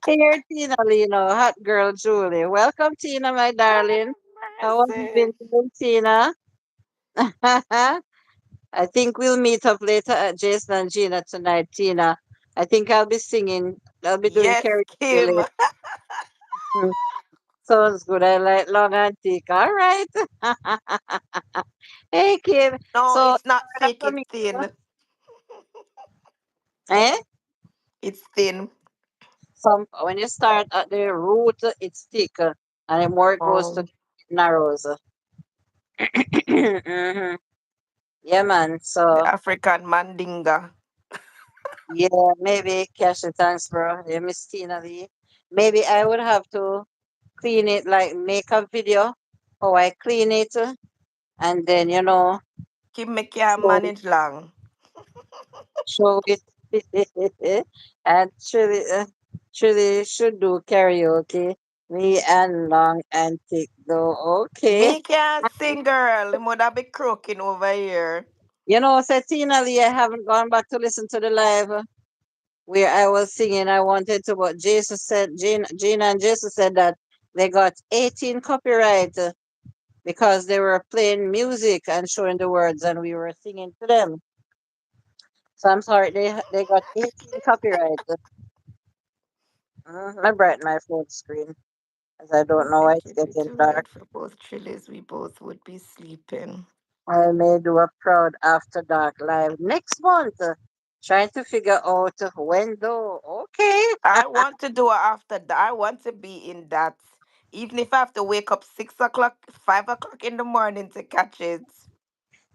here, Tina Lino, hot girl Julie. Welcome, Tina, my Lord darling. have How have you been mercy. doing, Tina? I think we'll meet up later at Jason and Gina tonight, Tina. I think I'll be singing. I'll be doing Yes, karaoke Kim. later. Hmm, sounds good. I like long antique. All right. Hey, Kim. No, So, it's not start thick, for it's me. thin. Eh? It's thin. Some when you start at the root, it's thick, and the more it goes to Um, it narrows. Hmm. Yeah, man. the So African mandinga. yeah, maybe cash it, thanks, bro. Yeah, Miss Tina Lee. Maybe I would have to clean it, like make a video how I clean it, and then Kim me can't show manage long. show it, and truly should do karaoke. Me and Long and Thick though. Okay. Me can't sing, girl. The mother be croaking over here. Said Tina Lee, I haven't gone back to listen to the live where I was singing. I wanted to, but Jason said, Gina and Jason said that they got 18 copyright because they were playing music and showing the words, and we were singing to them. So I'm sorry, they got 18 copyright. I brighten my phone screen as I I don't know why think it's it'd be getting too dark. late for both chilies. We both would be sleeping. I may do a proud after dark live next month. Trying to figure out when though. Okay. I want to do it after that. I want to be in that. Even if I have to wake up 6 o'clock, 5 o'clock in the morning to catch it.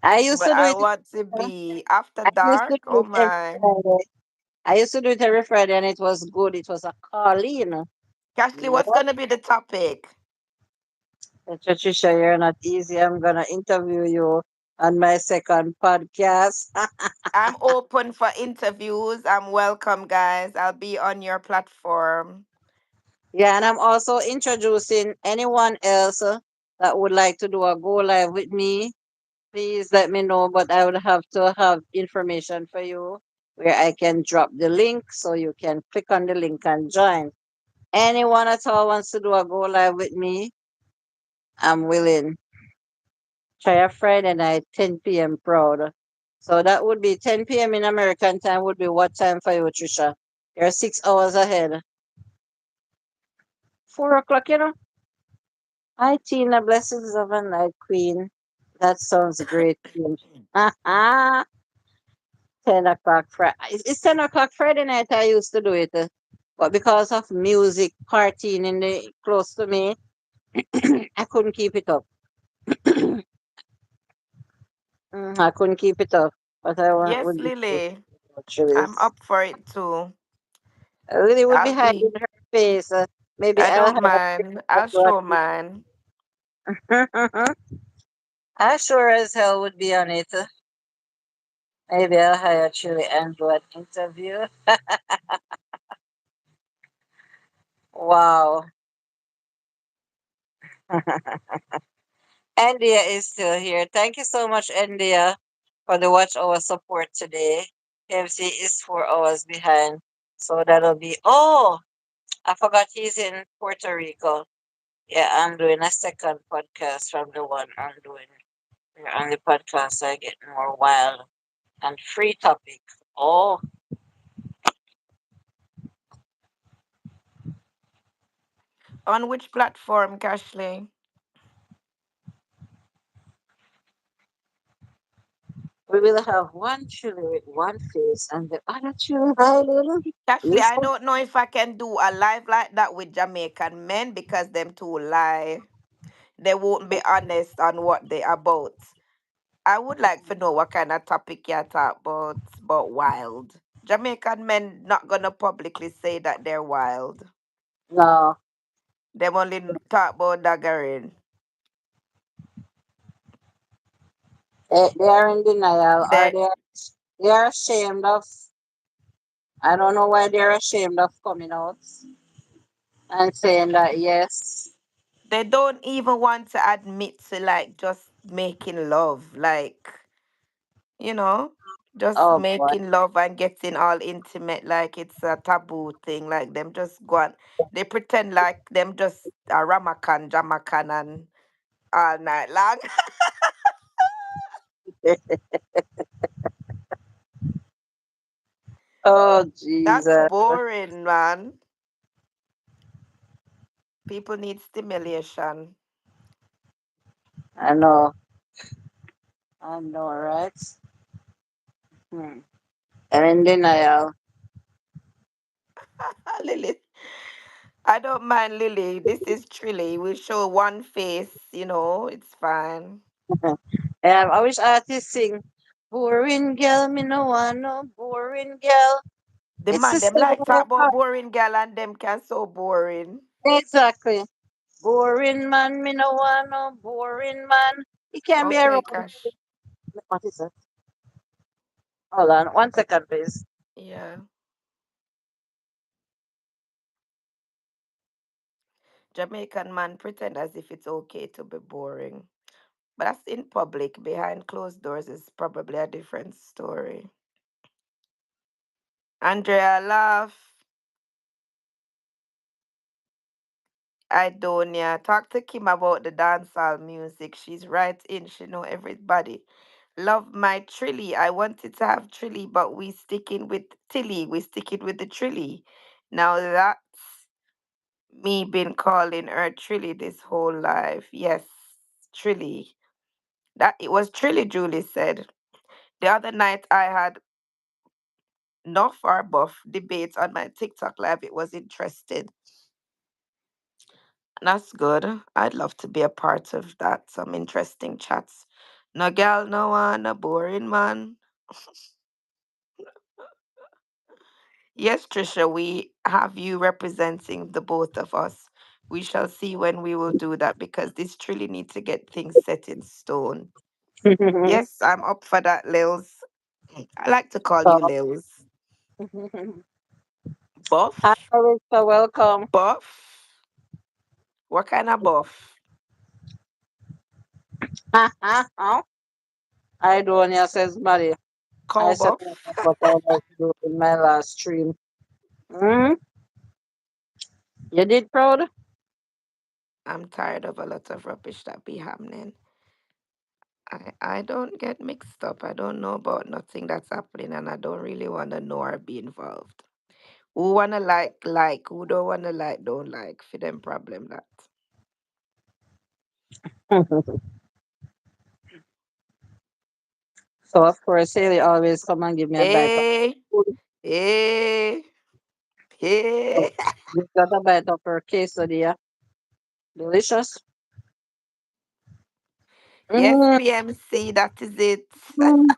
I used But to do I it. want to be after I used to dark. do Oh it every my. Friday. I used to do it every Friday, and it was good. It was a call-in. Ashley, Yep. what's gonna be the topic? Patricia, you're not easy. I'm gonna interview you on my second podcast. I'm open for interviews. I'm welcome, guys. I'll be on your platform. Yeah, and I'm also introducing anyone else that would like to do a go live with me. Please let me know, but I would have to have information for you where I can drop the link so you can click on the link and join. Anyone at all wants to do a go live with me, I'm willing. Try a Friday night, 10 p.m. proud. So that would be 10 p.m. in American time would be what time for you, Trisha? You're 6 hours ahead. 4 o'clock, Hi, Tina. Blessings of a night, Queen. That sounds great. Queen. 10 o'clock Friday. It's 10 o'clock Friday night. I used to do it, but because of music partying in the close to me, I couldn't keep it up. I couldn't keep it up. But I want Yes, would be Lily. actually. I'm up for it too. I really would be I'll hiding be. her face. Maybe I I'll don't hire mind. her I'll to show mine. I sure as hell would be on it. Maybe I'll hire Chili and do an interview. Wow. India is still here. Thank you so much, India, for the watch hour support today. KFC is 4 hours behind. So that'll be, oh, I forgot he's in Puerto Rico. Yeah, I'm doing a second podcast from the one I'm doing. Here on the podcast, I get more wild and free topic. Oh, On which platform, Cashley? we will have one chili with one face and the other chili hiding. Cashley, Yes, I don't know if I can do a live like that with Jamaican men because them two lie. They won't be honest on what they about. I would like to know what kind of topic you talk about wild. Jamaican men not gonna publicly say that they're wild. no, Them only talk about daggering. they are in denial or They they are ashamed of. I don't know why they're ashamed of coming out and saying that yes. they don't even want to admit to like just making love. Like, you know, just Oh boy. making love and getting all intimate like it's a taboo thing. Like them just go on. They pretend like them just a Ramakan, Jamakan and all night long. Oh That's Jesus. boring, man. People need stimulation. I know. I know, right? Hmm. I'm in denial. Lily. I don't mind Lily. This is Trilly. We show one face, it's fine. I wish artists sing boring girl, me no want no boring girl. The It's man, the them same like talk old about boring girl and them can so boring. exactly. Boring man, me no want no boring man. He can't be Okay, around. Cash. What is it? Hold on, 1 second, please. Yeah. Jamaican man pretend as if it's okay to be boring. But that's in public. Behind closed doors is probably a different story. Andrea laugh. I don't, yeah. Talk to Kim about the dancehall music. She's right in. She know everybody. Love my Trilly. I wanted to have Trilly, but we sticking with Tilly. We sticking with the Trilly. Now that's me been calling her Trilly this whole life. Yes, Trilly. That it was Trilly, Julie said. The other night I had no far buff debates on my TikTok live. It was interesting. That's good. I'd love to be a part of that. Some interesting chats. No gal, no one, no boring man. Yes, Trisha, we have you representing the both of us. We shall see when we will do that because this truly needs to get things set in stone. Yes, I'm up for that, Lils. I like to call you So, Lils. hi, Buff? Marissa, welcome. Buff? What kind of buff? I do, and says Maddie. I Cow said buff? what I like to do in my last stream. Mm, you did proud? I'm tired of a lot of rubbish that be happening. I don't get mixed up. I don't know about nothing that's happening and I don't really wanna know or be involved. Who wanna like, who don't wanna like, don't like. For them problem that. So of course, Haley always come and give me a bite of Hey, food. hey, hey. You got a bite of her quesadilla. Delicious. Yes, Mm, PMC, that is it. mm.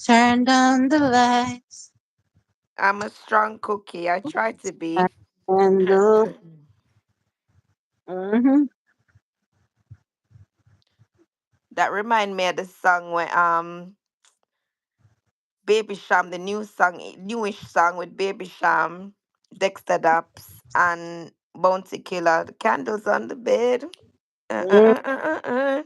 Turn down the lights I'm a strong cookie. I try to be. and the. Mm-hmm. That remind me of the song where Baby Sham, the new song, newish song with Baby Sham, Dexter Daps, and Bounty Killer. The candles on the bed. Uh, uh, Mm. uh, uh, uh, uh.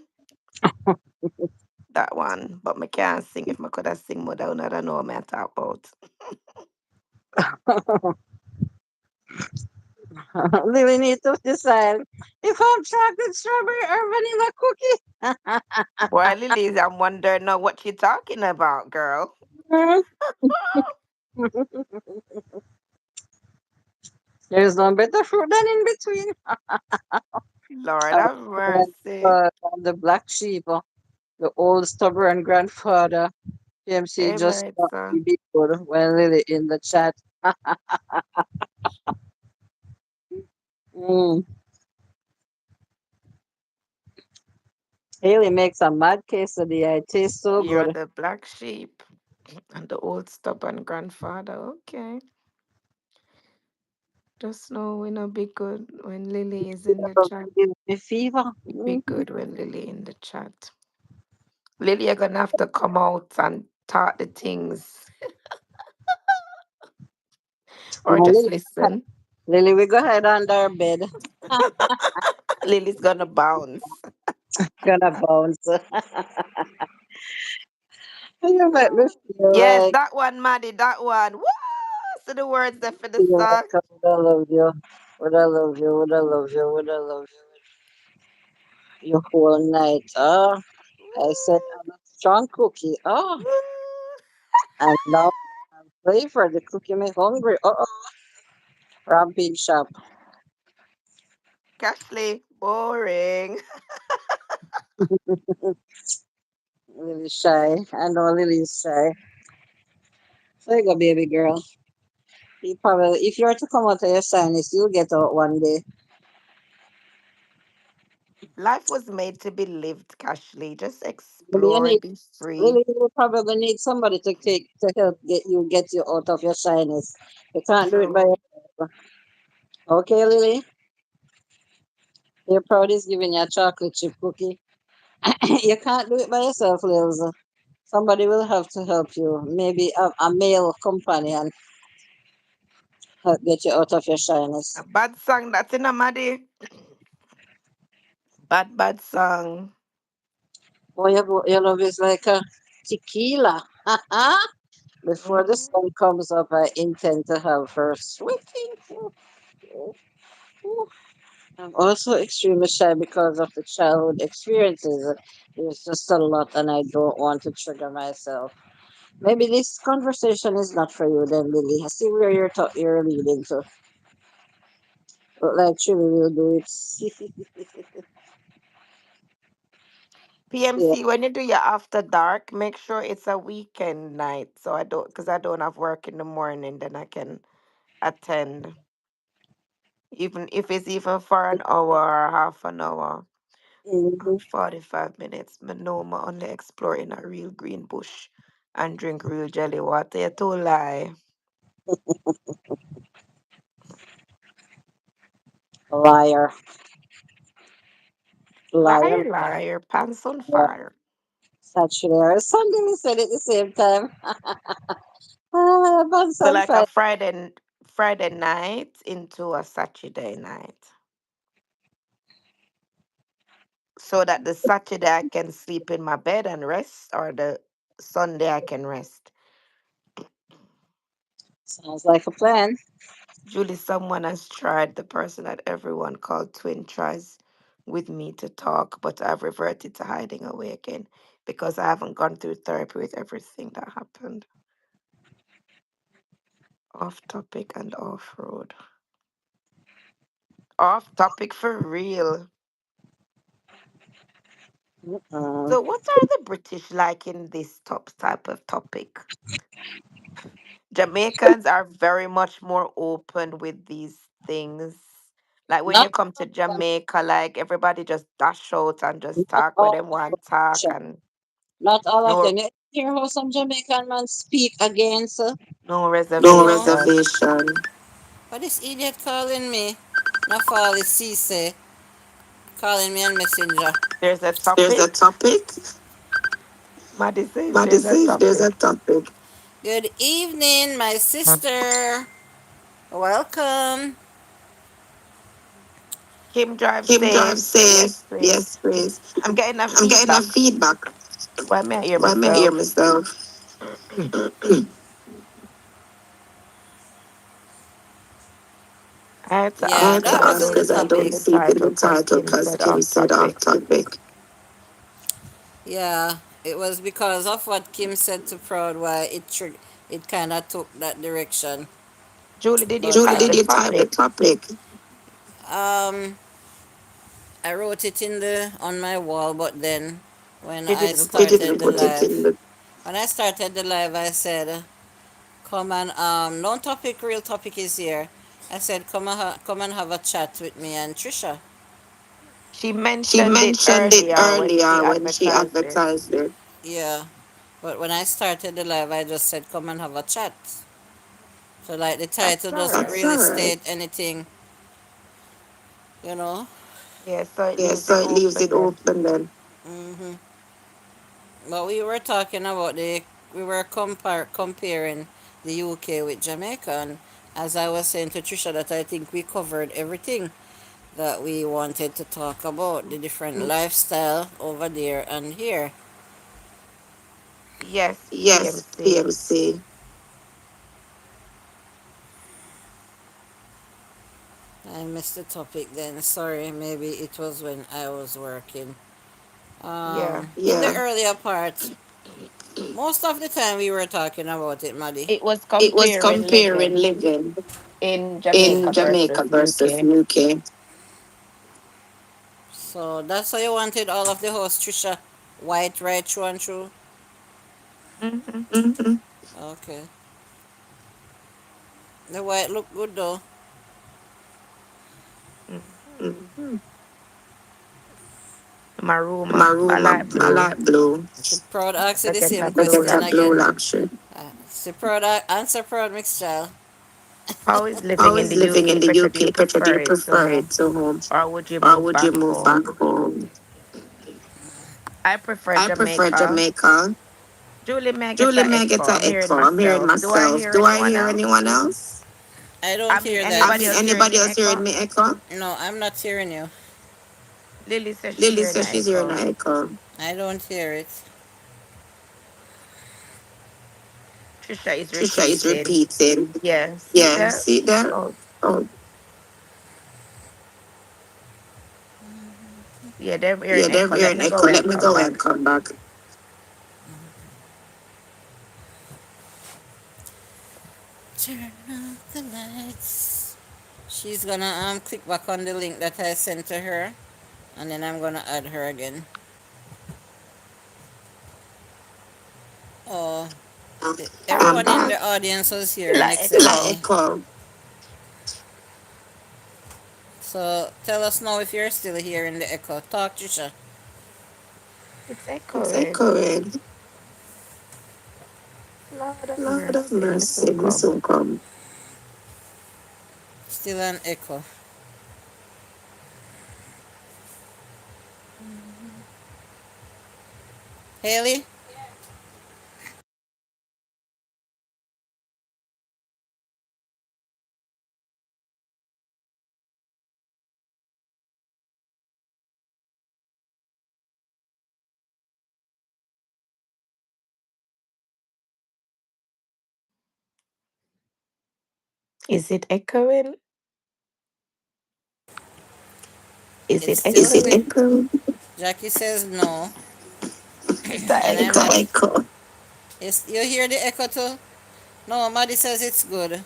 That one, but me can't sing. If I could have sing more, I don't know what I talk about. Really need to decide if I'm chocolate, strawberry, or vanilla cookie. Boy, Lilies, I'm wondering now what you talking about, girl. Mm. There's no better fruit than in between. Lord Uh, have mercy. the black sheep, the old stubborn grandfather. PMC just Amen, thought sir. he'd be good when Lily in the chat. Mm. Haley makes a mad quesadilla. It tastes so You're good. the black sheep and the old stubborn grandfather. Okay. Just know we know be good when Lily is in the chat. Gives me fever. Be good when Lily in the chat. Lily, you're gonna have to come out and talk the things or Now, just listen. Lily, we go ahead under our bed. Lily's gonna bounce. Gonna bounce. You make me feel Yes, like, that one, Maddie, that one. Woo! So the words there for the feel song. like I love you. Would I love you? Would I love you? Would I love you? Your whole night. Oh, I said Woo! I'm a strong cookie. Oh, Woo! and now flavor the cookie me hungry. Oh, rampage shop. Cashley, boring. Lily shy. I know Lily's shy. So you go, baby girl. You probably, if you were to come out of your shyness, you'll get out one day. Life was made to be lived, Cashley. Just Maybe you explore need, and be free. Lily, you probably need somebody to help get you out of your shyness. You can't do it by True. yourself. Okay, Lily. Your proud is giving you a chocolate chip cookie. You can't do it by yourself, Lils. Somebody will have to help you. Maybe a male companion help get you out of your A shyness. bad song that's in a Maddie. Bad, bad song. Oh, your love is like a tequila. Before the Mm. sun comes up, I intend to have her sweeping. I'm also extremely shy because of the childhood experiences. There's just a lot, and I don't want to trigger myself. Maybe this conversation is not for you, then, Lily. I see where you're leading to. But like, truly, we'll do it. Yeah. PMC, when you do your after dark, make sure it's a weekend night. So I don't, because I don't have work in the morning, then I can attend. Even if it's even for an hour or half an hour or Mhm. 45 minutes. But no, I'm only exploring a real green bush and drink real jelly water. You too lie. Liar, liar, Liar, liar, pants on liar. fire. Actually, something we said at the same time. About So some like a fight. Friday night into a Saturday night. So that the Saturday I can sleep in my bed and rest, or the Sunday I can rest. Sounds like a plan. Julie, someone has tried, the person that everyone called twin tries with me to talk, but I've reverted to hiding away again because I haven't gone through therapy with everything that happened. Off topic and off road. Off topic for real. Uh, So, what are the British like in this top type of topic? Jamaicans are very much more open with these things. Like when not you come to Jamaica, like everybody just dash out and just not talk with all them one talk and not all of no them. You hear how some Jamaican man speak against no no reservation. reservation. What is idiot calling me? Nafal is Cisse calling me on Messenger. There's a There's a topic. topic. Maddie says Maddie there's a says there's a topic. topic. Good evening, my sister. Welcome. Kim Drive Kim Drive safe. safe. Yes, please. Yes, please. I'm getting a I'm getting a feedback. feedback. Why may I hear Why may I hear myself? myself? I had to Yeah, ask that because I wasn't the don't topic. see it in the See it in the title because title Kim because said Kim off said off topic. topic. Yeah, it was because of what Kim said to Proud why it kind of took that direction. Julie, did you But type Julie, the did you type the topic? topic? Um, I wrote it in the on my wall, but then when You I didn't put started it in the the. live, when I started the live, I said, "Come and no topic, real topic is here." I said, come and have a chat with me and Trisha." She She mentioned it mentioned it earlier when she earlier when she advertised it. advertised it. Yeah, but when I started the live, I just said, "Come and have a chat." So like the title That's all doesn't right. really state anything, you know. Yeah, so it Yeah, leaves so it it leaves open it then. open then. Hmm. But we were talking about we were comparing the UK with Jamaica, and as I was saying to Trisha, that I think we covered everything that we wanted to talk about, the different lifestyle over there and here. Yes, Yes, PMC. PMC. I missed the topic then. Sorry, maybe it was when I was working. Yeah. In the earlier part, most of the time we were talking about it, Maddie. It was It was comparing comparing living living in in Jamaica Jamaica versus versus UK. UK. So that's how you wanted all of the hosts, Trisha. White, right, through and through. Mm-hmm. Mm-hmm. Okay. The white look good though. Mm-hmm. Mm-hmm. My Maruma, my room, light my blue. light blue. The proud asked you I the get same a I blue question get a blue luxury. again. Luxury. The proud answer proud mixed child. How is How living in is the living in UK? the Petra, do you UK? Petra, do prefer you it to prefer it home? to home? Or would you Or move would you back move back home? home? I prefer I prefer Jamaica. Jamaica. Julie may get Julie, a may I get echo. an I'm hearing echo? I'm hearing myself. Do I myself. hear Do I anyone hear else? anyone else? I don't I mean, hear that. I anybody mean, else hearing anybody me else hearing echo? me echo? No, I'm not hearing you. Lily says she Lily hearing says an she's hearing echo. an echo. I don't hear it. Trisha is Trisha is repeating. repeating. Yeah, see Yeah, there? see there? Oh, Oh, yeah, they're yeah, hearing they're echo. Let hearing me go echo. away Let and me come go and back. come back. Turn off the lights. She's gonna click back on the link that I sent to her, and then I'm gonna add her again. Oh, everyone in the audience was here Still and a except echo. me. Echo. So tell us now if you're still here in the echo. Talk, Trisha. It's It's echoing. echoing. Lord of Lord of mercy. Me mercy, soon me come. soon come. Still an echo. Haley? Is it echoing? Is It's it still echoing? Is it echo? Jackie says no. It's a And I'm echo. not. Echo. You hear the echo too? No, Maddie says it's good.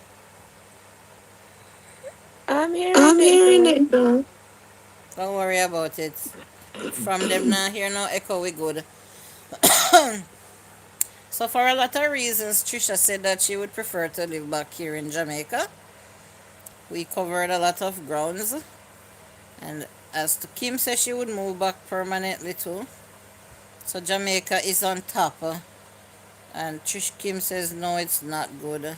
hearing I'm it hearing though. it though. Don't worry about it. From them now here no echo we good. So for a lot of reasons, Trisha said that she would prefer to live back here in Jamaica. We covered a lot of grounds, and as to Kim said, she would move back permanently too. So Jamaica is on top, and Trish Kim says no, it's not good.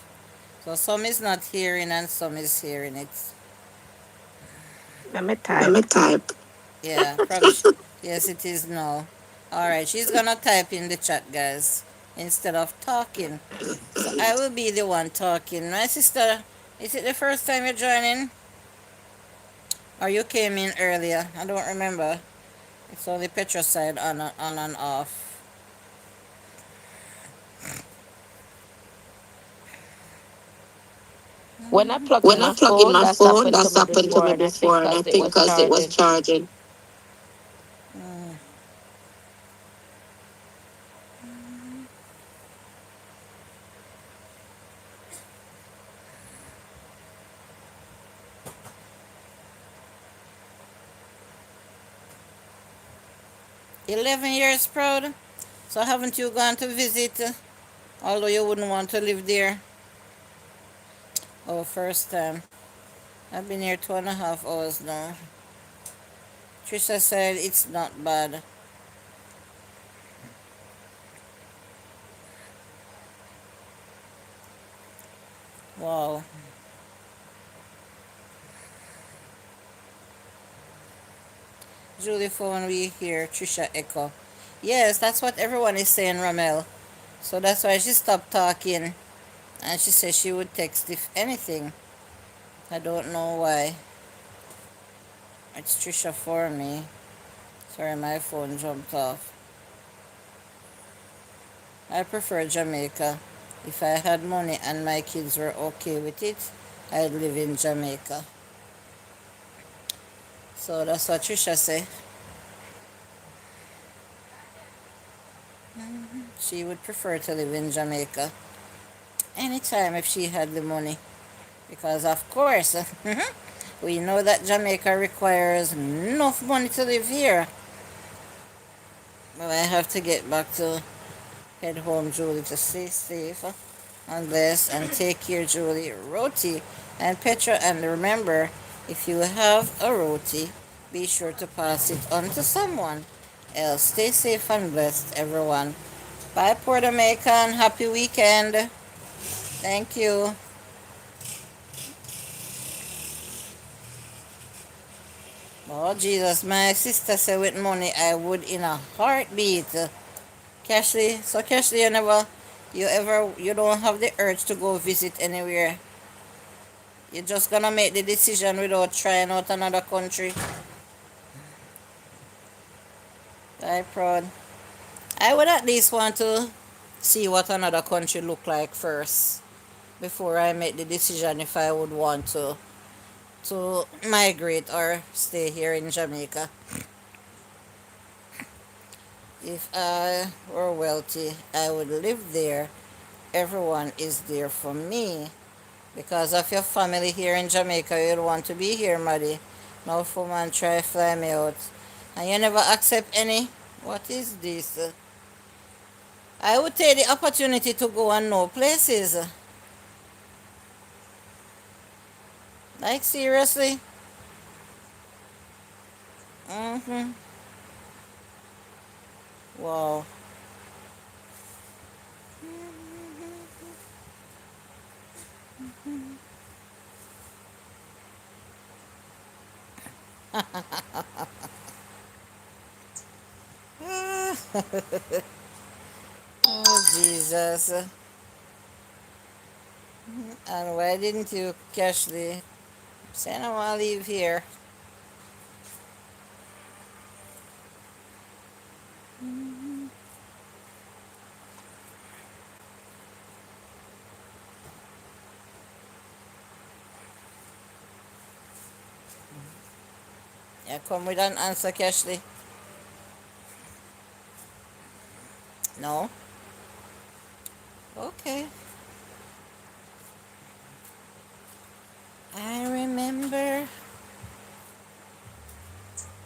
So some is not hearing and some is hearing it. Let me Let me type. type. Yeah, probably. Yes, it is now. All right, she's gonna type in the chat, guys, instead of talking. So I will be the one talking. My sister, is it the first time you're joining, or you came in earlier? I don't remember. It's only Petra side on and off. When I plug in When I my plug in phone, my that's phone, happened to that's me happened to before, me and I think before, and I because it think was because it was charging. charging. 11 years proud. So haven't you gone to visit? Although you wouldn't want to live there. Oh, first time. I've been here 2.5 hours now. Trisha said it's not bad. Wow. Julie phone we hear Trisha echo. Yes, that's what everyone is saying, Ramel. So that's why she stopped talking and she said she would text if anything. I don't know why. It's Trisha for me. Sorry, my phone jumped off. I prefer Jamaica. If I had money and my kids were okay with it, I'd live in Jamaica. So that's what Trisha said. She would prefer to live in Jamaica anytime if she had the money. Because, of course, we know that Jamaica requires enough money to live here. But I have to get back to head home, Julie, to stay safe on this and take care, Julie. Roti and Petra, and remember, if you have a roti, be sure to pass it on to someone else. Stay safe and blessed, everyone. Bye, Puerto Rican. Happy weekend. Thank you. Oh, Jesus, my sister said with money I would in a heartbeat. Cashley, so Cashley, you don't have the urge to go visit anywhere. You're just gonna make the decision without trying out another country. I proud. I would at least want to see what another country look like first before I make the decision if I would want to migrate or stay here in Jamaica. If I were wealthy, I would live there. Everyone is there for me. Because of your family here in Jamaica, you'll want to be here, Maddie. No woman try fly me out. And you never accept any? What is this? I would take the opportunity to go and know places. Like seriously? Mm-hmm. Wow. Oh, Jesus. And why didn't you catch the... Say I want to leave here. Yeah, come with an answer, Cashley. No? Okay. I remember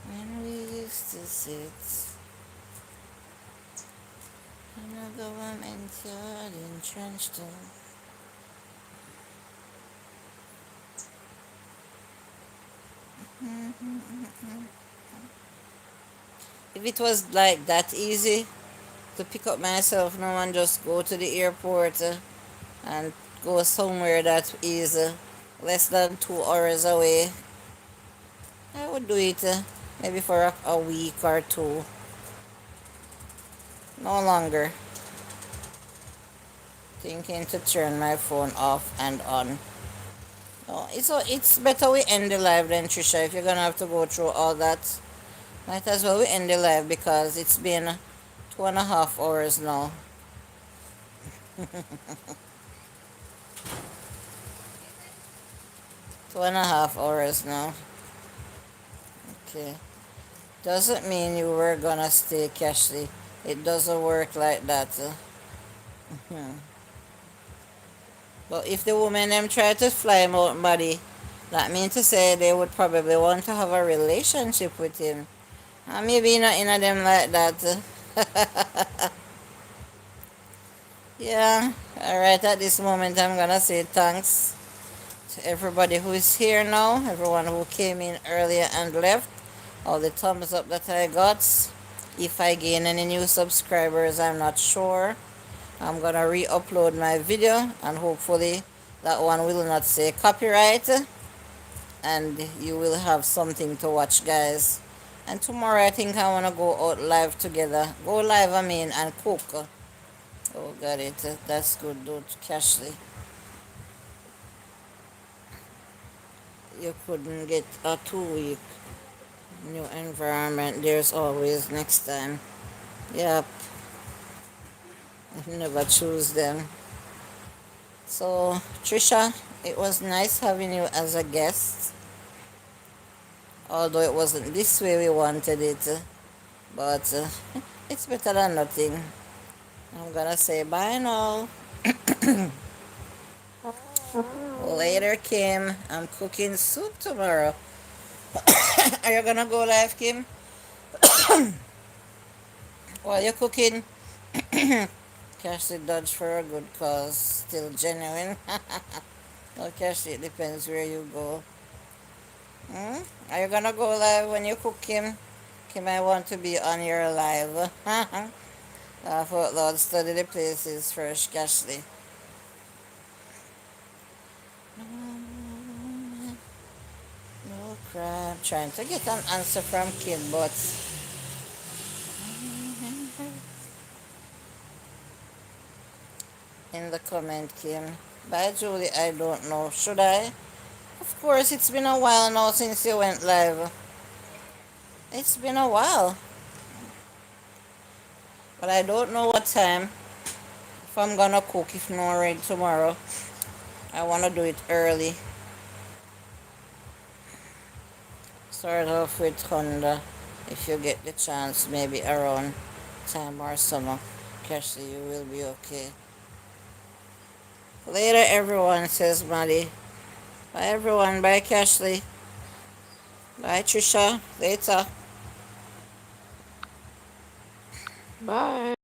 when we used to sit in a government yard in Trenchtown. If it was like that easy to pick up myself now and just go to the airport and go somewhere that is less than 2 hours away, I would do it maybe for a week or two, no longer. Thinking to turn my phone off and on. No, it's better we end the live then, Trisha. If you're gonna have to go through all that, might as well we end the live because it's been 2.5 hours now. 2.5 hours now. Okay. Doesn't mean you were gonna stay, Cashley. It doesn't work like that. Hmm. But if the woman them try to fly him out body, that means to say they would probably want to have a relationship with him. And maybe not in a them like that. Yeah. Alright, at this moment I'm gonna say thanks to everybody who is here now, everyone who came in earlier and left, all the thumbs up that I got. If I gain any new subscribers, I'm not sure. I'm gonna re-upload my video and hopefully that one will not say copyright and you will have something to watch, guys. And tomorrow I think I wanna go out live together. Go live, I mean, and cook. Oh, got it. That's good, dude. Cashley. You couldn't get a 2 week new environment. There's always next time. Yep. I never choose them. So, Trisha, it was nice having you as a guest. Although it wasn't this way we wanted it. But it's better than nothing. I'm gonna say bye now. Later, Kim. I'm cooking soup tomorrow. Are you gonna go live, Kim? While you're cooking, cash the dodge for a good cause. Still genuine. Well, cash it depends where you go. Hmm? Are you gonna go live when you cook, Kim? Kim, I want to be on your live. Laugh out loud, study the places first, Cashley. No crap. Trying to get an answer from Kim, but in the comment, Kim. Bye, Julie. I don't know. Should I? Of course, it's been a while now since you went live. It's been a while. But I don't know what time. If I'm gonna cook, if not ready tomorrow. I wanna do it early. Start off with Honda. If you get the chance, maybe around time or summer. Cashley, you will be okay. Later, everyone, says Maddie. Bye, everyone. Bye, Cashley. Bye, Trisha. Later. Bye.